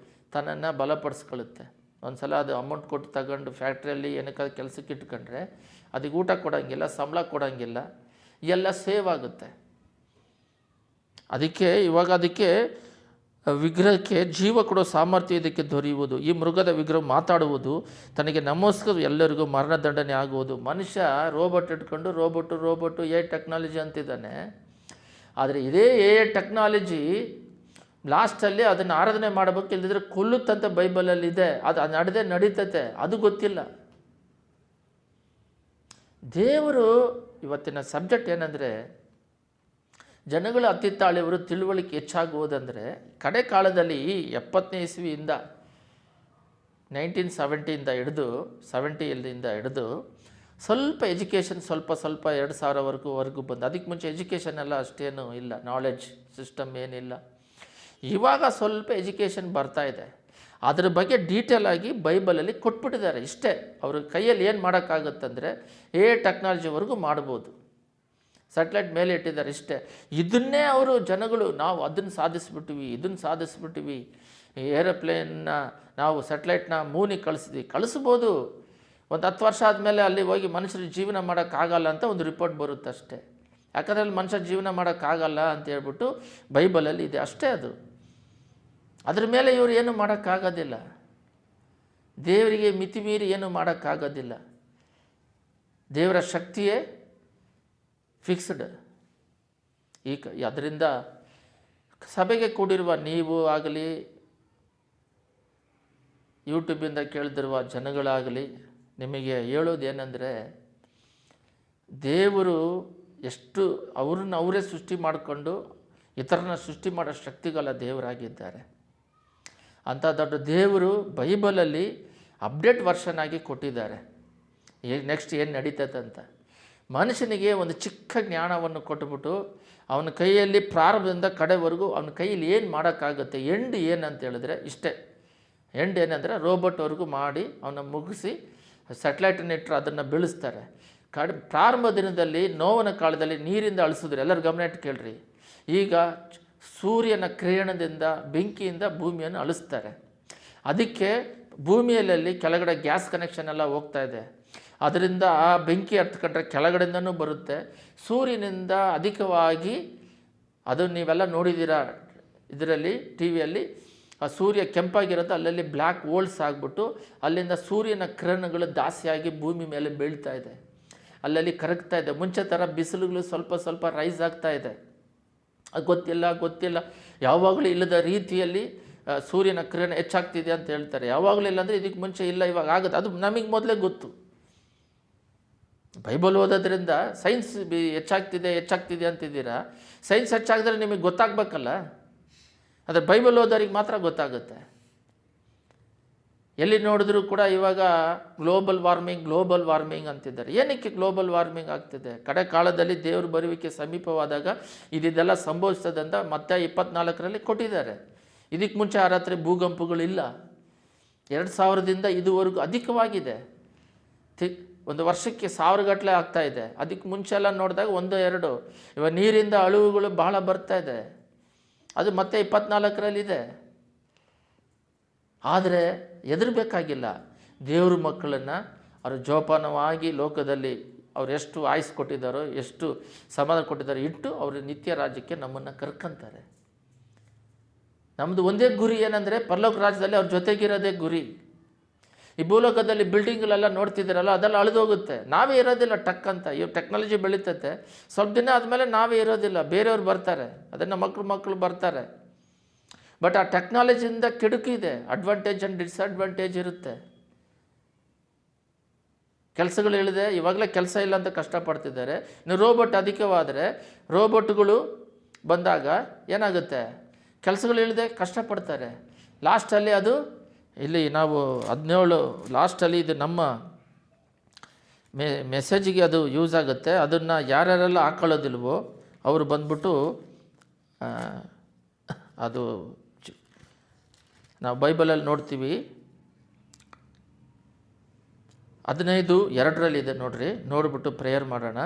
ತನ್ನನ್ನು ಬಲಪಡಿಸ್ಕೊಳ್ಳುತ್ತೆ. ಒಂದು ಸಲ ಅದು ಅಮೌಂಟ್ ಕೊಟ್ಟು ತಗೊಂಡು ಫ್ಯಾಕ್ಟ್ರಿಯಲ್ಲಿ ಏನಕ್ಕಾದ್ರು ಕೆಲಸಕ್ಕೆ ಇಟ್ಕೊಂಡ್ರೆ ಅದಕ್ಕೆ ಊಟ ಕೊಡೋಂಗಿಲ್ಲ, ಸಂಬಳ ಕೊಡೋಂಗಿಲ್ಲ, ಎಲ್ಲ ಸೇವ್ ಆಗುತ್ತೆ. ಅದಕ್ಕೆ ವಿಗ್ರಹಕ್ಕೆ ಜೀವ ಕೊಡೋ ಸಾಮರ್ಥ್ಯ ಇದಕ್ಕೆ ದೊರೆಯುವುದು. ಈ ಮೃಗದ ವಿಗ್ರಹ ಮಾತಾಡುವುದು, ತನಗೆ ನಮಸ್ಕಾರ ಎಲ್ಲರಿಗೂ ಮರಣದಂಡನೆ ಆಗುವುದು. ಮನುಷ್ಯ ರೋಬೋಟ್ ಇಟ್ಕೊಂಡು ರೋಬೋಟು ಟೆಕ್ನಾಲಜಿ ಅಂತಿದ್ದಾನೆ. ಆದರೆ ಇದೇ ಟೆಕ್ನಾಲಜಿ ಲಾಸ್ಟಲ್ಲಿ ಅದನ್ನು ಆರಾಧನೆ ಮಾಡಬೇಕು, ಇಲ್ಲದಿದ್ದರೆ ಕೊಲ್ಲುತ್ತಂತ ಬೈಬಲಲ್ಲಿ ಇದೆ. ಅದು ನಡೀತತೆ, ಅದು ಗೊತ್ತಿಲ್ಲ. ದೇವರು ಇವತ್ತಿನ ಸಬ್ಜೆಕ್ಟ್ ಏನಂದರೆ, ಜನಗಳು ಅತ್ತಿತ್ತಾಳಿಯವರು ತಿಳುವಳಿಕೆ ಹೆಚ್ಚಾಗುವುದಂದರೆ ಕಡೆ ಕಾಲದಲ್ಲಿ ಈ 70ನೇ ಇಸ್ವಿಯಿಂದ 1970 ಹಿಡಿದು ಸ್ವಲ್ಪ ಎಜುಕೇಷನ್ ಸ್ವಲ್ಪ 2000ವರೆಗೂ ಬಂದು. ಅದಕ್ಕೆ ಮುಂಚೆ ಎಜುಕೇಷನ್ ಎಲ್ಲ ಅಷ್ಟೇನು ಇಲ್ಲ, ನಾಲೆಡ್ಜ್ ಸಿಸ್ಟಮ್ ಏನಿಲ್ಲ. ಇವಾಗ ಸ್ವಲ್ಪ ಎಜುಕೇಷನ್ ಬರ್ತಾ ಇದೆ. ಅದ್ರ ಬಗ್ಗೆ ಡೀಟೇಲ್ ಆಗಿ ಬೈಬಲಲ್ಲಿ ಕೊಟ್ಬಿಟ್ಟಿದ್ದಾರೆ. ಇಷ್ಟೇ, ಅವ್ರ ಕೈಯಲ್ಲಿ ಏನು ಮಾಡೋಕ್ಕಾಗುತ್ತಂದರೆ ಟೆಕ್ನಾಲಜಿವರೆಗೂ ಮಾಡ್ಬೋದು. ಸ್ಯಾಟಲೈಟ್ ಮೇಲೆ ಇಟ್ಟಿದ್ದಾರೆ, ಇಷ್ಟೇ. ಇದನ್ನೇ ಅವರು ಜನಗಳು ನಾವು ಅದನ್ನು ಸಾಧಿಸ್ಬಿಟ್ಟಿವಿ, ಏರೋಪ್ಲೇನ್ನ ನಾವು ಸ್ಯಾಟಲೈಟ್ನ ಮೂನಿಗೆ ಕಳಿಸ್ಬೋದು. ಒಂದು 10 ವರ್ಷ ಆದಮೇಲೆ ಅಲ್ಲಿ ಹೋಗಿ ಮನುಷ್ಯರು ಜೀವನ ಮಾಡೋಕ್ಕಾಗಲ್ಲ ಅಂತ ಒಂದು ರಿಪೋರ್ಟ್ ಬರುತ್ತೆ ಅಷ್ಟೇ. ಯಾಕಂದರೆ ಅಲ್ಲಿ ಮನುಷ್ಯ ಜೀವನ ಮಾಡೋಕ್ಕಾಗಲ್ಲ ಅಂತ ಹೇಳ್ಬಿಟ್ಟು ಬೈಬಲಲ್ಲಿ ಇದೆ, ಅಷ್ಟೇ. ಅದ್ರ ಮೇಲೆ ಇವರು ಏನು ಮಾಡೋಕ್ಕಾಗೋದಿಲ್ಲ. ದೇವರಿಗೆ ಮಿತಿಮೀರಿ ಏನು ಮಾಡೋಕ್ಕಾಗೋದಿಲ್ಲ. ದೇವರ ಶಕ್ತಿಯೇ ಫಿಕ್ಸ್ಡ್. ಅದರಿಂದ ಸಭೆಗೆ ಕೂಡಿರುವ ನೀವು ಆಗಲಿ, ಯೂಟ್ಯೂಬಿಂದ ಕೇಳಿದಿರುವ ಜನಗಳಾಗಲಿ, ನಿಮಗೆ ಹೇಳೋದೇನೆಂದರೆ, ದೇವರು ಎಷ್ಟು ಅವ್ರನ್ನ ಅವರೇ ಸೃಷ್ಟಿ ಮಾಡಿಕೊಂಡು ಇತರನ ಸೃಷ್ಟಿ ಮಾಡೋ ಶಕ್ತಿಗಳ ದೇವರಾಗಿದ್ದಾರೆ. ಅಂಥ ದೊಡ್ಡ ದೇವರು ಬೈಬಲಲ್ಲಿ ಅಪ್ಡೇಟ್ ವರ್ಷನ್ ಆಗಿ ಕೊಟ್ಟಿದ್ದಾರೆ. ನೆಕ್ಸ್ಟ್ ಏನು ನಡೀತದೆ ಅಂತ. ಮನುಷ್ಯನಿಗೆ ಒಂದು ಚಿಕ್ಕ ಜ್ಞಾನವನ್ನು ಕೊಟ್ಟುಬಿಟ್ಟು ಅವನ ಕೈಯಲ್ಲಿ ಪ್ರಾರಂಭದಿಂದ ಕಡೆವರೆಗೂ ಅವನ ಕೈಯಲ್ಲಿ ಏನು ಮಾಡೋಕ್ಕಾಗುತ್ತೆ, ಎಂಡ್ ಏನಂತ ಹೇಳಿದ್ರೆ ಇಷ್ಟೇ. ಎಂಡ್ ಏನಂದರೆ ರೋಬೋಟ್ವರೆಗೂ ಮಾಡಿ ಅವನ್ನ ಮುಗಿಸಿ ಸ್ಯಾಟಲೈಟನ್ನು ಇಟ್ಟರೆ ಅದನ್ನು ಬೆಳೆಸ್ತಾರೆ. ಪ್ರಾರಂಭ ದಿನದಲ್ಲಿ ನೋವನ ಕಾಲದಲ್ಲಿ ನೀರಿಂದ ಅಳಿಸಿದ್ರು. ಎಲ್ಲರೂ ಗಮನ ಇಟ್ಟು ಕೇಳ್ರಿ. ಈಗ ಸೂರ್ಯನ ಕಿರಣದಿಂದ ಬೆಂಕಿಯಿಂದ ಭೂಮಿಯನ್ನು ಅಳಿಸ್ತಾರೆ. ಅದಕ್ಕೆ ಭೂಮಿಯಲ್ಲಿ ಕೆಳಗಡೆ ಗ್ಯಾಸ್ ಕನೆಕ್ಷನ್ ಎಲ್ಲ ಹೋಗ್ತಾ ಇದೆ. ಅದರಿಂದ ಆ ಬೆಂಕಿ ಹತ್ಕೊಂಡ್ರೆ ಕೆಳಗಡೆಯಿಂದನೂ ಬರುತ್ತೆ. ಸೂರ್ಯನಿಂದ ಅಧಿಕವಾಗಿ, ಅದು ನೀವೆಲ್ಲ ನೋಡಿದ್ದೀರಾ ಇದರಲ್ಲಿ ಟಿ ವಿಯಲ್ಲಿ, ಆ ಸೂರ್ಯ ಕೆಂಪಾಗಿರೋದು ಅಲ್ಲಲ್ಲಿ ಬ್ಲ್ಯಾಕ್ ಹೋಲ್ಸ್ ಆಗಿಬಿಟ್ಟು ಅಲ್ಲಿಂದ ಸೂರ್ಯನ ಕಿರಣಗಳು ಜಾಸ್ತಿಯಾಗಿ ಭೂಮಿ ಮೇಲೆ ಬೀಳ್ತಾ ಇದೆ, ಅಲ್ಲಲ್ಲಿ ಕರಗ್ತಾ ಇದೆ. ಮುಂಚೆ ಥರ ಬಿಸಿಲುಗಳು ಸ್ವಲ್ಪ ರೈಸ್ ಆಗ್ತಾ ಇದೆ. ಅದು ಗೊತ್ತಿಲ್ಲ. ಯಾವಾಗಲೂ ಇಲ್ಲದ ರೀತಿಯಲ್ಲಿ ಸೂರ್ಯನ ಕಿರಣ ಹೆಚ್ಚಾಗ್ತಿದೆ ಅಂತ ಹೇಳ್ತಾರೆ. ಯಾವಾಗಲೂ ಇಲ್ಲ ಅಂದರೆ ಇದಕ್ಕೆ ಮುಂಚೆ ಇಲ್ಲ, ಇವಾಗ ಆಗುತ್ತೆ. ಅದು ನಮಗೆ ಮೊದಲೇ ಗೊತ್ತು. ಬೈಬಲ್ ಓದೋದ್ರಿಂದ ಸೈನ್ಸ್ ಹೆಚ್ಚಾಗ್ತಿದೆ ಅಂತಿದ್ದೀರಾ. ಸೈನ್ಸ್ ಹೆಚ್ಚಾಗಿದ್ರೆ ನಿಮಗೆ ಗೊತ್ತಾಗಬೇಕಲ್ಲ. ಆದರೆ ಬೈಬಲ್ ಓದೋರಿಗೆ ಮಾತ್ರ ಗೊತ್ತಾಗುತ್ತೆ. ಎಲ್ಲಿ ನೋಡಿದ್ರೂ ಕೂಡ ಇವಾಗ ಗ್ಲೋಬಲ್ ವಾರ್ಮಿಂಗ್ ಅಂತಿದ್ದಾರೆ. ಏನಕ್ಕೆ ಗ್ಲೋಬಲ್ ವಾರ್ಮಿಂಗ್ ಆಗ್ತಿದೆ? ಕಡೆ ಕಾಲದಲ್ಲಿ ದೇವ್ರ ಬರುವಿಕೆ ಸಮೀಪವಾದಾಗ ಇದೆಲ್ಲ ಸಂಭವಿಸ್ತದಂತ ಮತ್ತೆ 24ರಲ್ಲಿ ಕೊಟ್ಟಿದ್ದಾರೆ. ಇದಕ್ಕೆ ಮುಂಚೆ ಆ ರಾತ್ರಿ ಭೂಕಂಪಗಳಿಲ್ಲ. 2000ದಿಂದ ಇದುವರೆಗೂ ಅಧಿಕವಾಗಿದೆ. ಒಂದು ವರ್ಷಕ್ಕೆ 1000 ಗಟ್ಟಲೆ ಆಗ್ತಾ ಇದೆ. ಅದಕ್ಕೆ ಮುಂಚೆ ಎಲ್ಲ ನೋಡಿದಾಗ 1-2. ಇವಾಗ ನೀರಿಂದ ಅಳುವುಗಳು ಬಹಳ ಬರ್ತಾ ಇದೆ. ಅದು ಮತ್ತೆ 24ರಲ್ಲಿದೆ. ಆದರೆ ಹೆದರಬೇಕಾಗಿಲ್ಲ. ದೇವ್ರ ಮಕ್ಕಳನ್ನು ಅವರು ಜೋಪಾನವಾಗಿ ಲೋಕದಲ್ಲಿ ಅವ್ರು ಎಷ್ಟು ಆಯುಸ್ ಕೊಟ್ಟಿದ್ದಾರೋ, ಎಷ್ಟು ಸಮಾಧಾನ ಕೊಟ್ಟಿದ್ದಾರೋ ಇಟ್ಟು ಅವರು ನಿತ್ಯ ರಾಜ್ಯಕ್ಕೆ ನಮ್ಮನ್ನು ಕರ್ಕೊಂತಾರೆ. ನಮ್ಮದು ಒಂದೇ ಗುರಿ ಏನಂದರೆ ಪರಲೋಕ ರಾಜ್ಯದಲ್ಲಿ ಅವ್ರ ಜೊತೆಗಿರೋದೇ ಗುರಿ. ಈ ಭೂಲೋಕದಲ್ಲಿ ಬಿಲ್ಡಿಂಗ್ಗಳೆಲ್ಲ ನೋಡ್ತಿದ್ದೀರಲ್ಲ, ಅದೆಲ್ಲ ಅಳಿದೋಗುತ್ತೆ. ನಾವೇ ಇರೋದಿಲ್ಲ ಟಕ್ ಅಂತ. ಇವಾಗ ಟೆಕ್ನಾಲಜಿ ಬೆಳೀತತೆ, ಸ್ವಲ್ಪ ದಿನ ಆದಮೇಲೆ ನಾವೇ ಇರೋದಿಲ್ಲ, ಬೇರೆಯವ್ರು ಬರ್ತಾರೆ. ಅದನ್ನು ಮಕ್ಕಳು ಬರ್ತಾರೆ. ಬಟ್ ಆ ಟೆಕ್ನಾಲಜಿಯಿಂದ ಕೆಡುಕಿದೆ. ಅಡ್ವಾಂಟೇಜ್ ಆ್ಯಂಡ್ ಡಿಸ್ಅಡ್ವಾಂಟೇಜ್ ಇರುತ್ತೆ. ಕೆಲಸಗಳು ಹೇಳಿದೆ, ಇವಾಗಲೇ ಕೆಲಸ ಇಲ್ಲ ಅಂತ ಕಷ್ಟಪಡ್ತಿದ್ದಾರೆ. ಇನ್ನು ರೋಬೋಟ್ ಅಧಿಕವಾದರೆ, ರೋಬೋಟ್ಗಳು ಬಂದಾಗ ಏನಾಗುತ್ತೆ, ಕೆಲಸಗಳು ಹೇಳಿದೆ ಕಷ್ಟಪಡ್ತಾರೆ. ಲಾಸ್ಟಲ್ಲಿ ಅದು ಇಲ್ಲಿ ನಾವು 17 ಲಾಸ್ಟಲ್ಲಿ ಇದು ನಮ್ಮ ಮೆಸೇಜಿಗೆ ಅದು ಯೂಸ್ ಆಗುತ್ತೆ. ಅದನ್ನು ಯಾರ್ಯಾರೆಲ್ಲ ಹಾಕ್ಕೊಳ್ಳೋದಿಲ್ವೋ ಅವರು ಬಂದ್ಬಿಟ್ಟು ಅದು ನಾವು ಬೈಬಲಲ್ಲಿ ನೋಡ್ತೀವಿ. 15:2 ನೋಡ್ರಿ, ನೋಡಿಬಿಟ್ಟು ಪ್ರೇಯರ್ ಮಾಡೋಣ.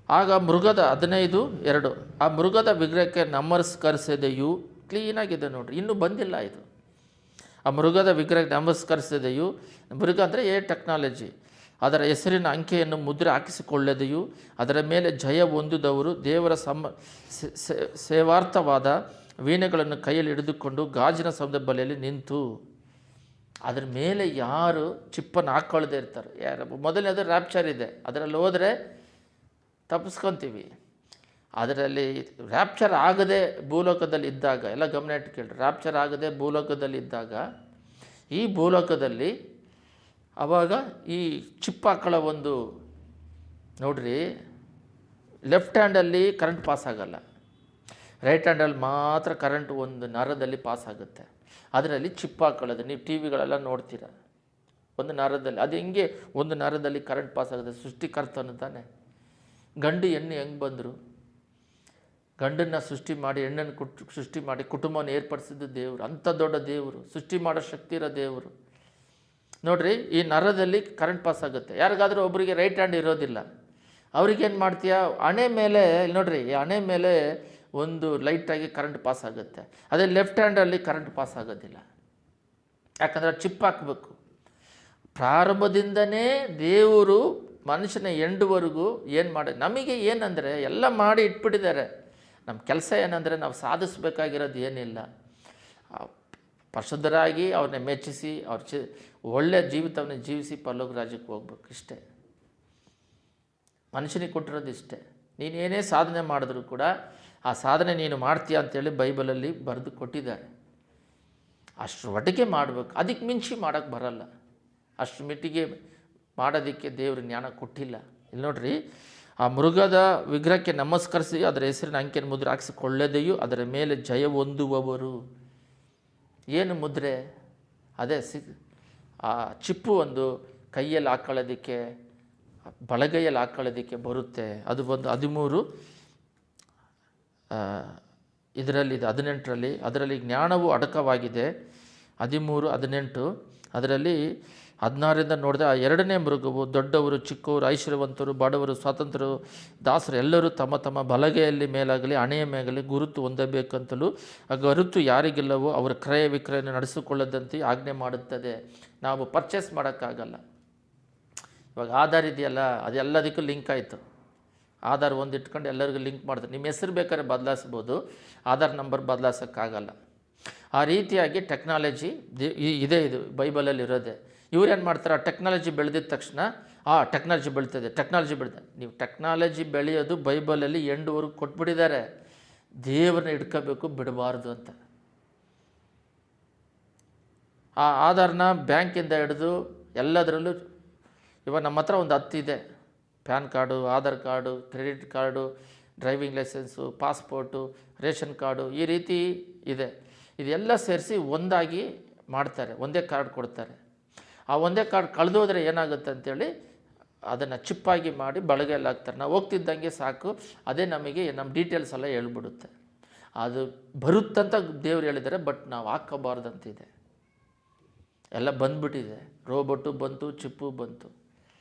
ಆಗ ಮೃಗದ 15:2 ಆ ಮೃಗದ ವಿಗ್ರಹಕ್ಕೆ ನಮಸ್ಕರಿಸಿದೆಯು. ಕ್ಲೀನಾಗಿದೆ ನೋಡ್ರಿ, ಇನ್ನೂ ಬಂದಿಲ್ಲ ಇದು. ಆ ಮೃಗದ ವಿಗ್ರಹಕ್ಕೆ ನಮಸ್ಕರಿಸಿದೆಯು. ಮೃಗ ಅಂದರೆ ಟೆಕ್ನಾಲಜಿ. ಅದರ ಹೆಸರಿನ ಅಂಕೆಯನ್ನು ಮುದ್ರೆ ಹಾಕಿಸಿಕೊಳ್ಳದೆಯು. ಅದರ ಮೇಲೆ ಜಯ ಹೊಂದಿದವರು ದೇವರ ಸೇವಾರ್ಥವಾದ ವೀಣೆಗಳನ್ನು ಕೈಯಲ್ಲಿ ಹಿಡಿದುಕೊಂಡು ಗಾಜಿನ ಸೌಧ ಬಲೆಯಲ್ಲಿ ನಿಂತು. ಅದರ ಮೇಲೆ ಯಾರು ಚಿಪ್ಪನ್ನು ಹಾಕ್ಕೊಳ್ಳದೆ ಇರ್ತಾರೆ, ಯಾರು ಮೊದಲನೇದು ರ್ಯಾಪ್ಚರ್ ಇದೆ, ಅದರಲ್ಲಿ ಹೋದರೆ ತಪ್ಪಿಸ್ಕೊತೀವಿ. ಅದರಲ್ಲಿ ರ್ಯಾಪ್ಚರ್ ಆಗದೆ ಭೂಲೋಕದಲ್ಲಿ ಇದ್ದಾಗ, ಎಲ್ಲ ಗಮನ ಇಟ್ಟು ಕೇಳ್ರಿ, ರ್ಯಾಪ್ಚರ್ ಆಗದೆ ಭೂಲೋಕದಲ್ಲಿ ಇದ್ದಾಗ ಈ ಭೂಲೋಕದಲ್ಲಿ ಆವಾಗ ಈ ಚಿಪ್ಪಾಕಳ ಒಂದು ನೋಡ್ರಿ, ಲೆಫ್ಟ್ ಹ್ಯಾಂಡಲ್ಲಿ ಕರೆಂಟ್ ಪಾಸ್ ಆಗಲ್ಲ, ರೈಟ್ ಹ್ಯಾಂಡಲ್ಲಿ ಮಾತ್ರ ಕರೆಂಟ್ ಒಂದು ನರದಲ್ಲಿ ಪಾಸ್ ಆಗುತ್ತೆ. ಅದರಲ್ಲಿ ಚಿಪ್ ಹಾಕೊಳ್ಳೋದು, ನೀವು ಟಿ ವಿಗಳೆಲ್ಲ ನೋಡ್ತೀರ, ಒಂದು ನರದಲ್ಲಿ ಅದು ಹೆಂಗೆ ಒಂದು ನರದಲ್ಲಿ ಕರೆಂಟ್ ಪಾಸ್ ಆಗುತ್ತೆ. ಸೃಷ್ಟಿಕರ್ತನು ತಾನೆ. ಗಂಡು ಹೆಣ್ಣು ಹೆಂಗೆ ಬಂದರು? ಗಂಡನ್ನು ಸೃಷ್ಟಿ ಮಾಡಿ ಹೆಣ್ಣನ್ನು ಸೃಷ್ಟಿ ಮಾಡಿ ಕುಟುಂಬವನ್ನು ಏರ್ಪಡಿಸಿದ್ದು ದೇವರು. ಅಂಥ ದೊಡ್ಡ ದೇವರು, ಸೃಷ್ಟಿ ಮಾಡೋ ಶಕ್ತಿ ಇರೋ ದೇವರು. ನೋಡಿರಿ, ಈ ನರದಲ್ಲಿ ಕರೆಂಟ್ ಪಾಸ್ ಆಗುತ್ತೆ. ಯಾರಿಗಾದರೂ ಒಬ್ಬರಿಗೆ ರೈಟ್ ಹ್ಯಾಂಡ್ ಇರೋದಿಲ್ಲ, ಅವ್ರಿಗೇನು ಮಾಡ್ತೀಯ, ಹಣೆ ಮೇಲೆ ನೋಡಿರಿ, ಈ ಹಣೆ ಮೇಲೆ ಒಂದು ಲೈಟಾಗಿ ಕರೆಂಟ್ ಪಾಸ್ ಆಗುತ್ತೆ. ಅದೇ ಲೆಫ್ಟ್ ಹ್ಯಾಂಡಲ್ಲಿ ಕರೆಂಟ್ ಪಾಸ್ ಆಗೋದಿಲ್ಲ, ಯಾಕಂದರೆ ಚಿಪ್ ಹಾಕಬೇಕು. ಪ್ರಾರಂಭದಿಂದನೇ ದೇವರು ಮನುಷ್ಯನ ಎಂಡುವರೆಗೂ ಏನು ಮಾಡಿ, ನಮಗೆ ಏನಂದರೆ ಎಲ್ಲ ಮಾಡಿ ಇಟ್ಬಿಟ್ಟಿದ್ದಾರೆ. ನಮ್ಮ ಕೆಲಸ ಏನಂದರೆ ನಾವು ಸಾಧಿಸಬೇಕಾಗಿರೋದು ಏನಿಲ್ಲ, ಪರಿಶುದ್ಧರಾಗಿ ಅವ್ರನ್ನ ಮೆಚ್ಚಿಸಿ ಅವ್ರ ಒಳ್ಳೆಯ ಜೀವಿತವನ್ನು ಜೀವಿಸಿ ಪರಲೋಕ ರಾಜ್ಯಕ್ಕೆ ಹೋಗ್ಬೇಕು. ಇಷ್ಟೇ ಮನುಷ್ಯನಿಗೆ ಕೊಟ್ಟಿರೋದು, ಇಷ್ಟೇ. ನೀನೇನೇ ಸಾಧನೆ ಮಾಡಿದ್ರೂ ಕೂಡ ಆ ಸಾಧನೆ ನೀನು ಮಾಡ್ತೀಯ ಅಂತೇಳಿ ಬೈಬಲಲ್ಲಿ ಬರೆದು ಕೊಟ್ಟಿದ್ದಾರೆ. ಅಷ್ಟರ ಮಟ್ಟಿಗೆ ಮಾಡಬೇಕು, ಅದಕ್ಕೆ ಮಿಂಚಿ ಮಾಡೋಕ್ಕೆ ಬರಲ್ಲ. ಅಷ್ಟರ ಮಟ್ಟಿಗೆ ಮಾಡೋದಕ್ಕೆ ದೇವರು ಜ್ಞಾನ ಕೊಟ್ಟಿಲ್ಲ. ಇಲ್ಲಿ ನೋಡ್ರಿ, ಆ ಮೃಗದ ವಿಗ್ರಹಕ್ಕೆ ನಮಸ್ಕರಿಸಿ ಅದರ ಹೆಸರಿನ ಅಂಕೆಯನ್ನು ಮುದ್ರೆ ಹಾಕಿಸಿಕೊಳ್ಳದೆಯೂ ಅದರ ಮೇಲೆ ಜಯ ಹೊಂದುವವರು. ಏನು ಮುದ್ರೆ? ಅದೇ ಆ ಚಿಪ್ಪು ಒಂದು ಕೈಯಲ್ಲಿ ಹಾಕೊಳ್ಳೋದಕ್ಕೆ, ಬಲಗೈಯಲ್ಲಿ ಹಾಕೊಳ್ಳೋದಕ್ಕೆ ಬರುತ್ತೆ. ಅದು ಒಂದು 13 ಇದರಲ್ಲಿದೆ, 18ರಲ್ಲಿ. ಅದರಲ್ಲಿ ಜ್ಞಾನವು ಅಡಕವಾಗಿದೆ. 13, 18. ಅದರಲ್ಲಿ 16ರಿಂದ ನೋಡಿದೆ, ಆ ಎರಡನೇ ಮೃಗವು ದೊಡ್ಡವರು, ಚಿಕ್ಕವರು, ಐಶ್ವರ್ಯವಂತರು, ಬಡವರು, ಸ್ವಾತಂತ್ರ್ಯರು, ದಾಸರು ಎಲ್ಲರೂ ತಮ್ಮ ತಮ್ಮ ಬಲಗೈಯಲ್ಲಿ ಮೇಲಾಗಲಿ ಹಣೆಯ ಮೇಲಾಗಲಿ ಗುರುತು ಹೊಂದಬೇಕಂತಲೂ ಆ ಗುರುತು ಯಾರಿಗಿಲ್ಲವೋ ಅವರ ಕ್ರಯ ವಿಕ್ರಯನ ನಡೆಸಿಕೊಳ್ಳದಂತೆ ಆಜ್ಞೆ ಮಾಡುತ್ತದೆ. ನಾವು ಪರ್ಚೇಸ್ ಮಾಡೋಕ್ಕಾಗಲ್ಲ. ಇವಾಗ ಆಧಾರ್ ಇದೆಯಲ್ಲ, ಅದೆಲ್ಲದಕ್ಕೂ ಲಿಂಕ್ ಆಯಿತು. ಆಧಾರ್ ಒಂದು ಇಟ್ಕೊಂಡು ಎಲ್ಲರಿಗೂ ಲಿಂಕ್ ಮಾಡ್ತಾರೆ. ನಿಮ್ಮ ಹೆಸರು ಬೇಕಾದ್ರೆ ಬದಲಾಯಿಸ್ಬೋದು, ಆಧಾರ್ ನಂಬರ್ ಬದಲಾಯಿಸೋಕ್ಕಾಗಲ್ಲ. ಆ ರೀತಿಯಾಗಿ ಟೆಕ್ನಾಲಜಿ ಇದೆ, ಇದು ಬೈಬಲಲ್ಲಿ ಇರೋದೆ. ಇವ್ರೇನು ಮಾಡ್ತಾರೆ, ಟೆಕ್ನಾಲಜಿ ಬೆಳೆದಿದ್ದ ತಕ್ಷಣ ಟೆಕ್ನಾಲಜಿ ಬೆಳೀತದೆ, ಟೆಕ್ನಾಲಜಿ ಬೆಳೀತದೆ. ನೀವು ಟೆಕ್ನಾಲಜಿ ಬೆಳೆಯೋದು ಬೈಬಲಲ್ಲಿ ಎಂಡುವರೆಗೂ ಕೊಟ್ಬಿಟ್ಟಿದ್ದಾರೆ. ದೇವ್ರನ್ನ ಹಿಡ್ಕೋಬೇಕು, ಬಿಡಬಾರ್ದು ಅಂತ. ಆ ಆಧಾರ್ನ ಬ್ಯಾಂಕಿಂದ ಹಿಡಿದು ಎಲ್ಲದರಲ್ಲೂ ಇವಾಗ ನಮ್ಮ ಹತ್ರ ಒಂದು 10 ಇದೆ. PAN card, Aadhaar card, credit card, driving licence, passport, ration card, ಈ ರೀತಿ ಇದೆ. ಇದೆಲ್ಲ ಸೇರಿಸಿ ಒಂದಾಗಿ ಮಾಡ್ತಾರೆ, ಒಂದೇ ಕಾರ್ಡ್ ಕೊಡ್ತಾರೆ. ಆ ಒಂದೇ ಕಾರ್ಡ್ ಕಳೆದೋದ್ರೆ ಏನಾಗುತ್ತೆ ಅಂತೇಳಿ ಅದನ್ನು ಚಿಪ್ಪಾಗಿ ಮಾಡಿ ಬಳಗೆಯಲ್ಲಿ ಹಾಕ್ತಾರೆ. ನಾವು ಹೋಗ್ತಿದ್ದಂಗೆ ಸಾಕು, ಅದೇ ನಮಗೆ ನಮ್ಮ ಡೀಟೇಲ್ಸ್ ಎಲ್ಲ ಹೇಳ್ಬಿಡುತ್ತೆ. ಅದು ಬರುತ್ತಂತ ದೇವ್ರು ಹೇಳಿದ್ದಾರೆ, ಬಟ್ ನಾವು ಹಾಕ್ಕೋಬಾರ್ದಂತಿದೆ. ಎಲ್ಲ ಬಂದ್ಬಿಟ್ಟಿದೆ, ರೋಬೋಟು ಬಂತು, ಚಿಪ್ಪು ಬಂತು.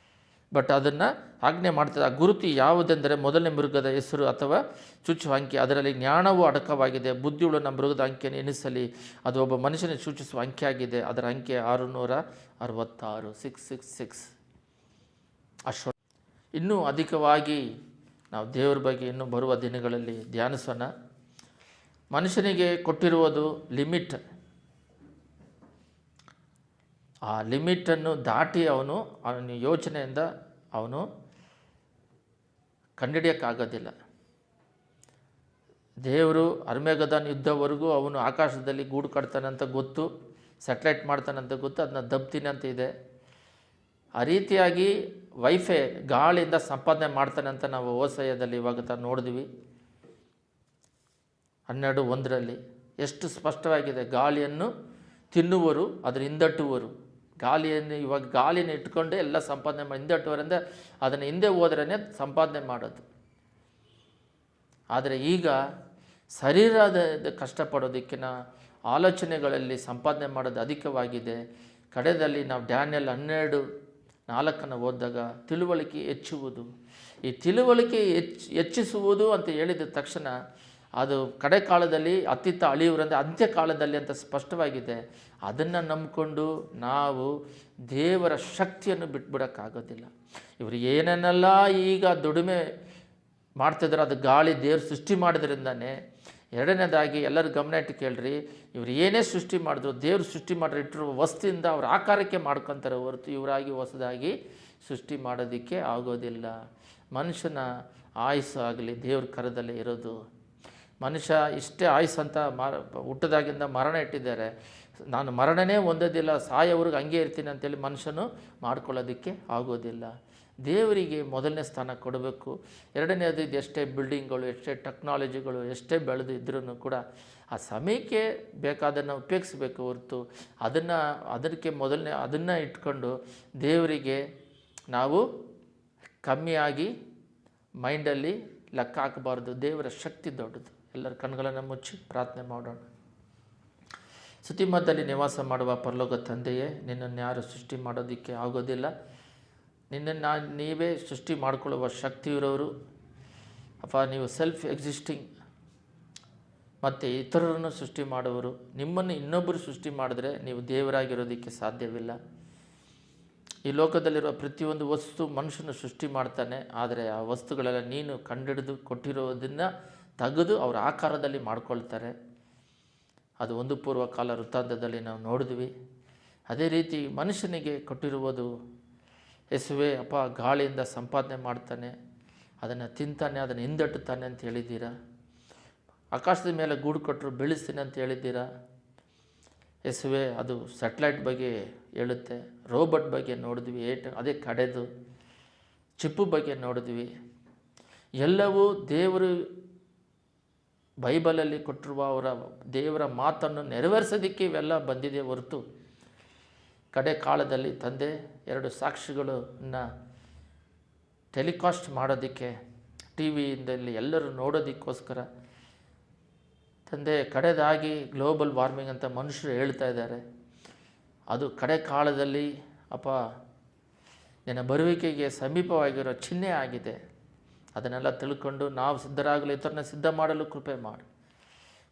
ಬಟ್ ಅದನ್ನು ಆಜ್ಞೆ ಮಾಡ್ತದೆ. ಆ ಗುರುತು ಯಾವುದೆಂದರೆ ಮೊದಲನೇ ಮೃಗದ ಹೆಸರು ಅಥವಾ ಚುಚ್ಚುವ ಅಂಕೆ, ಅದರಲ್ಲಿ ಜ್ಞಾನವು ಅಡಕವಾಗಿದೆ. ಬುದ್ಧಿಯುಳ್ಳ ಮೃಗದ ಅಂಕೆಯನ್ನು ಎನಿಸಲಿ, ಅದು ಒಬ್ಬ ಮನುಷ್ಯನ ಸೂಚಿಸುವ ಅಂಕೆ ಆಗಿದೆ. ಅದರ ಅಂಕೆ 666, 666. ಅಷ್ಟು ಇನ್ನೂ ಅಧಿಕವಾಗಿ ನಾವು ದೇವರ ಬಗ್ಗೆ ಇನ್ನೂ ಬರುವ ದಿನಗಳಲ್ಲಿ ಧ್ಯಾನಿಸೋಣ. ಮನುಷ್ಯನಿಗೆ ಕೊಟ್ಟಿರುವುದು ಲಿಮಿಟ್. ಆ ಲಿಮಿಟನ್ನು ದಾಟಿ ಅವನ ಯೋಚನೆಯಿಂದ ಅವನು ಕಂಡುಹಿಡಿಯೋಕ್ಕಾಗೋದಿಲ್ಲ. ದೇವರು ಅರ್ಮೆಗದಾನ್ ಯುದ್ಧವರೆಗೂ ಅವನು ಆಕಾಶದಲ್ಲಿ ಗೂಡು ಕಟ್ತಾನಂತ ಗೊತ್ತು, ಸ್ಯಾಟಲೈಟ್ ಮಾಡ್ತಾನಂತ ಗೊತ್ತು, ಅದನ್ನ ದಬ್ತೀನಿ ಅಂತ ಇದೆ. ಆ ರೀತಿಯಾಗಿ ವೈಫೈ ಗಾಳಿಯಿಂದ ಸಂಪಾದನೆ ಮಾಡ್ತಾನೆ ಅಂತ ನಾವು ಓಸಯದಲ್ಲಿ ಇವಾಗ ನೋಡಿದ್ವಿ 12:1 ಎಷ್ಟು ಸ್ಪಷ್ಟವಾಗಿದೆ. ಗಾಳಿಯನ್ನು ತಿನ್ನುವರು, ಅದರ ಹಿಂದಟ್ಟುವರು. ಗಾಳಿಯನ್ನು ಇವಾಗ ಗಾಳಿನ ಇಟ್ಕೊಂಡೆ ಎಲ್ಲ ಸಂಪಾದನೆ ಮಾಡಿ ಹಿಂದಟ್ಟುವರಿಂದ ಅದನ್ನು ಹಿಂದೆ ಹೋದ್ರೇ ಸಂಪಾದನೆ ಮಾಡೋದು. ಆದರೆ ಈಗ ಶರೀರದ ಕಷ್ಟಪಡೋದಕ್ಕಿಂತ ಆಲೋಚನೆಗಳಲ್ಲಿ ಸಂಪಾದನೆ ಮಾಡೋದು ಅಧಿಕವಾಗಿದೆ. ಕಡೆಯಲ್ಲಿ ನಾವು ಡ್ಯಾನಿಯಲ್ 12:4 ಓದಿದಾಗ ತಿಳುವಳಿಕೆ ಹೆಚ್ಚುವುದು. ಈ ತಿಳುವಳಿಕೆ ಹೆಚ್ಚಿಸುವುದು ಅಂತ ಹೇಳಿದ ತಕ್ಷಣ ಅದು ಕಡೆ ಕಾಲದಲ್ಲಿ ಅತ್ತಿತ್ತ ಅಳಿಯುವರಂದರೆ ಅಂತ್ಯಕಾಲದಲ್ಲಿ ಅಂತ ಸ್ಪಷ್ಟವಾಗಿದೆ. ಅದನ್ನು ನಂಬಿಕೊಂಡು ನಾವು ದೇವರ ಶಕ್ತಿಯನ್ನು ಬಿಟ್ಬಿಡೋಕ್ಕಾಗೋದಿಲ್ಲ. ಇವರು ಏನೇನೆಲ್ಲ ಈಗ ದುಡಿಮೆ ಮಾಡ್ತಿದ್ರು, ಅದು ಗಾಳಿ ದೇವರು ಸೃಷ್ಟಿ ಮಾಡೋದ್ರಿಂದನೇ. ಎರಡನೇದಾಗಿ ಎಲ್ಲರೂ ಗಮನ ಇಟ್ಟು ಕೇಳ್ರಿ, ಇವರು ಏನೇ ಸೃಷ್ಟಿ ಮಾಡಿದ್ರು ದೇವರು ಸೃಷ್ಟಿ ಮಾಡಿ ಇಟ್ಟಿರುವ ವಸ್ತುವಿಂದ ಅವ್ರ ಆಕಾರಕ್ಕೆ ಮಾಡ್ಕೊತಾರೆ ಹೊರತು ಇವರಾಗಿ ಹೊಸದಾಗಿ ಸೃಷ್ಟಿ ಮಾಡೋದಕ್ಕೆ ಆಗೋದಿಲ್ಲ. ಮನುಷ್ಯನ ಆಯುಸ್ಸು ಆಗಲಿ ದೇವ್ರ ಕರದಲ್ಲಿ ಇರೋದು. ಮನುಷ್ಯ ಇಷ್ಟೇ ಆಯುಸ್ಸು ಅಂತ ಹುಟ್ಟದಾಗಿಂದ ಮರಣ ಇಟ್ಟಿದ್ದಾರೆ. ನಾನು ಮರಣನೇ ಹೊಂದೋದಿಲ್ಲ, ಸಾಯೋವರೆಗೆ ಹಂಗೆ ಇರ್ತೀನಿ ಅಂತೇಳಿ ಮನುಷ್ಯನು ಮಾಡ್ಕೊಳ್ಳೋದಕ್ಕೆ ಆಗೋದಿಲ್ಲ. ದೇವರಿಗೆ ಮೊದಲನೇ ಸ್ಥಾನ ಕೊಡಬೇಕು. ಎರಡನೇದು, ಇದು ಎಷ್ಟೇ ಬಿಲ್ಡಿಂಗ್ಗಳು, ಎಷ್ಟೇ ಟೆಕ್ನಾಲಜಿಗಳು ಎಷ್ಟೇ ಬೆಳೆದು ಇದ್ರೂ ಕೂಡ ಆ ಸಮಯಕ್ಕೆ ಬೇಕಾದನ್ನು ಉಪಯೋಗಿಸ್ಬೇಕು ಹೊರತು ಅದಕ್ಕೆ ಅದನ್ನು ಇಟ್ಕೊಂಡು ದೇವರಿಗೆ ನಾವು ಕಮ್ಮಿಯಾಗಿ ಮೈಂಡಲ್ಲಿ ಲೆಕ್ಕ ಹಾಕಬಾರ್ದು. ದೇವರ ಶಕ್ತಿ ದೊಡ್ಡದು. ಎಲ್ಲರ ಕಣ್ಗಳನ್ನು ಮುಚ್ಚಿ ಪ್ರಾರ್ಥನೆ ಮಾಡೋಣ. ಸ್ತುತಿಮಧ್ಯದಲ್ಲಿ ನಿವಾಸ ಮಾಡುವ ಪರಲೋಕ ತಂದೆಯೇ, ನಿನ್ನನ್ನು ಯಾರು ಸೃಷ್ಟಿ ಮಾಡೋದಕ್ಕೆ ಆಗೋದಿಲ್ಲ. ನಿನ್ನನ್ನು ನೀವೇ ಸೃಷ್ಟಿ ಮಾಡಿಕೊಳ್ಳುವ ಶಕ್ತಿ ಇರೋರು ಅಪ್ಪ. ನೀವು ಸೆಲ್ಫ್ ಎಕ್ಸಿಸ್ಟಿಂಗ್ ಮತ್ತು ಇತರರನ್ನು ಸೃಷ್ಟಿ ಮಾಡುವರು. ನಿಮ್ಮನ್ನು ಇನ್ನೊಬ್ಬರು ಸೃಷ್ಟಿ ಮಾಡಿದ್ರೆ ನೀವು ದೇವರಾಗಿರೋದಕ್ಕೆ ಸಾಧ್ಯವಿಲ್ಲ. ಈ ಲೋಕದಲ್ಲಿರುವ ಪ್ರತಿಯೊಂದು ವಸ್ತು ಮನುಷ್ಯನ ಸೃಷ್ಟಿ ಮಾಡ್ತಾನೆ, ಆದರೆ ಆ ವಸ್ತುಗಳೆಲ್ಲ ನೀನು ಕಂಡಿಡಿದು ಕೊಟ್ಟಿರೋದನ್ನು ತೆಗೆದು ಅವರ ಆಕಾರದಲ್ಲಿ ಮಾಡ್ಕೊಳ್ತಾರೆ. ಅದು ಒಂದು ಪೂರ್ವಕಾಲ ವೃತ್ತಾಂತದಲ್ಲಿ ನಾವು ನೋಡಿದ್ವಿ. ಅದೇ ರೀತಿ ಮನುಷ್ಯನಿಗೆ ಕೊಟ್ಟಿರುವುದು ಯೇಸುವೇ ಅಪ್ಪ, ಗಾಳಿಯಿಂದ ಸಂಪಾದನೆ ಮಾಡ್ತಾನೆ, ಅದನ್ನು ತಿಂತಾನೆ, ಅದನ್ನು ಹಿಂದಟ್ಟುತ್ತಾನೆ ಅಂತ ಹೇಳಿದ್ದೀರಾ. ಆಕಾಶದ ಮೇಲೆ ಗೂಡು ಕೊಟ್ಟರು ಬೆಳೆಸ್ತೀನಿ ಅಂತ ಹೇಳಿದ್ದೀರಾ ಯೇಸುವೇ. ಅದು ಸ್ಯಾಟಲೈಟ್ ಬಗ್ಗೆ ಹೇಳುತ್ತೆ, ರೋಬೋಟ್ ಬಗ್ಗೆ ನೋಡಿದ್ವಿ, ಅದೇ ಕಡೆದು ಚಿಪ್ಪು ಬಗ್ಗೆ ನೋಡಿದ್ವಿ. ಎಲ್ಲವೂ ದೇವರು ಬೈಬಲಲ್ಲಿ ಕೊಟ್ಟಿರುವ ದೇವರ ಮಾತನ್ನು ನೆರವೇರಿಸೋದಕ್ಕೆ ಇವೆಲ್ಲ ಬಂದಿದೆ ಹೊರತು ಕಡೆ ಕಾಲದಲ್ಲಿ ತಂದೆ 2 ಸಾಕ್ಷಿಗಳನ್ನು ಟೆಲಿಕಾಸ್ಟ್ ಮಾಡೋದಕ್ಕೆ ಟಿ ವಿಯಿಂದಲ್ಲಿ ಎಲ್ಲರೂ ನೋಡೋದಕ್ಕೋಸ್ಕರ ತಂದೆ ಕಡೆದಾಗಿ ಗ್ಲೋಬಲ್ ವಾರ್ಮಿಂಗ್ ಅಂತ ಮನುಷ್ಯರು ಹೇಳ್ತಾ ಇದ್ದಾರೆ. ಅದು ಕಡೆ ಕಾಲದಲ್ಲಿ ಅಪ್ಪ ನಿನ್ನ ಬರುವಿಕೆಗೆ ಸಮೀಪವಾಗಿರೋ ಚಿಹ್ನೆ ಆಗಿದೆ. ಅದನ್ನೆಲ್ಲ ತಿಳ್ಕೊಂಡು ನಾವು ಸಿದ್ಧರಾಗಲು ಇತರನ್ನ ಸಿದ್ಧ ಮಾಡಲು ಕೃಪೆ ಮಾಡಿ.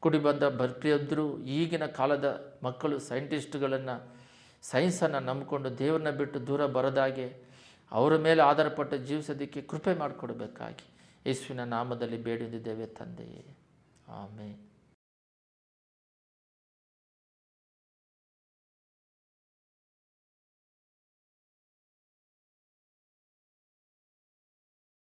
ಕುಡಿ ಬಂದ ಪ್ರತಿಯೊಬ್ಬರು ಈಗಿನ ಕಾಲದ ಮಕ್ಕಳು ಸೈಂಟಿಸ್ಟ್ಗಳನ್ನು, ಸೈನ್ಸನ್ನು ನಂಬಿಕೊಂಡು ದೇವ್ರನ್ನ ಬಿಟ್ಟು ದೂರ ಬರೋದಾಗೆ ಅವರ ಮೇಲೆ ಆಧಾರಪಟ್ಟು ಜೀವಿಸೋದಕ್ಕೆ ಕೃಪೆ ಮಾಡಿಕೊಡಬೇಕಾಗಿ ಯೇಸುವಿನ ನಾಮದಲ್ಲಿ ಬೇಡಿದ್ದೇವೆ ತಂದೆಯೇ. ಆಮೇನ್.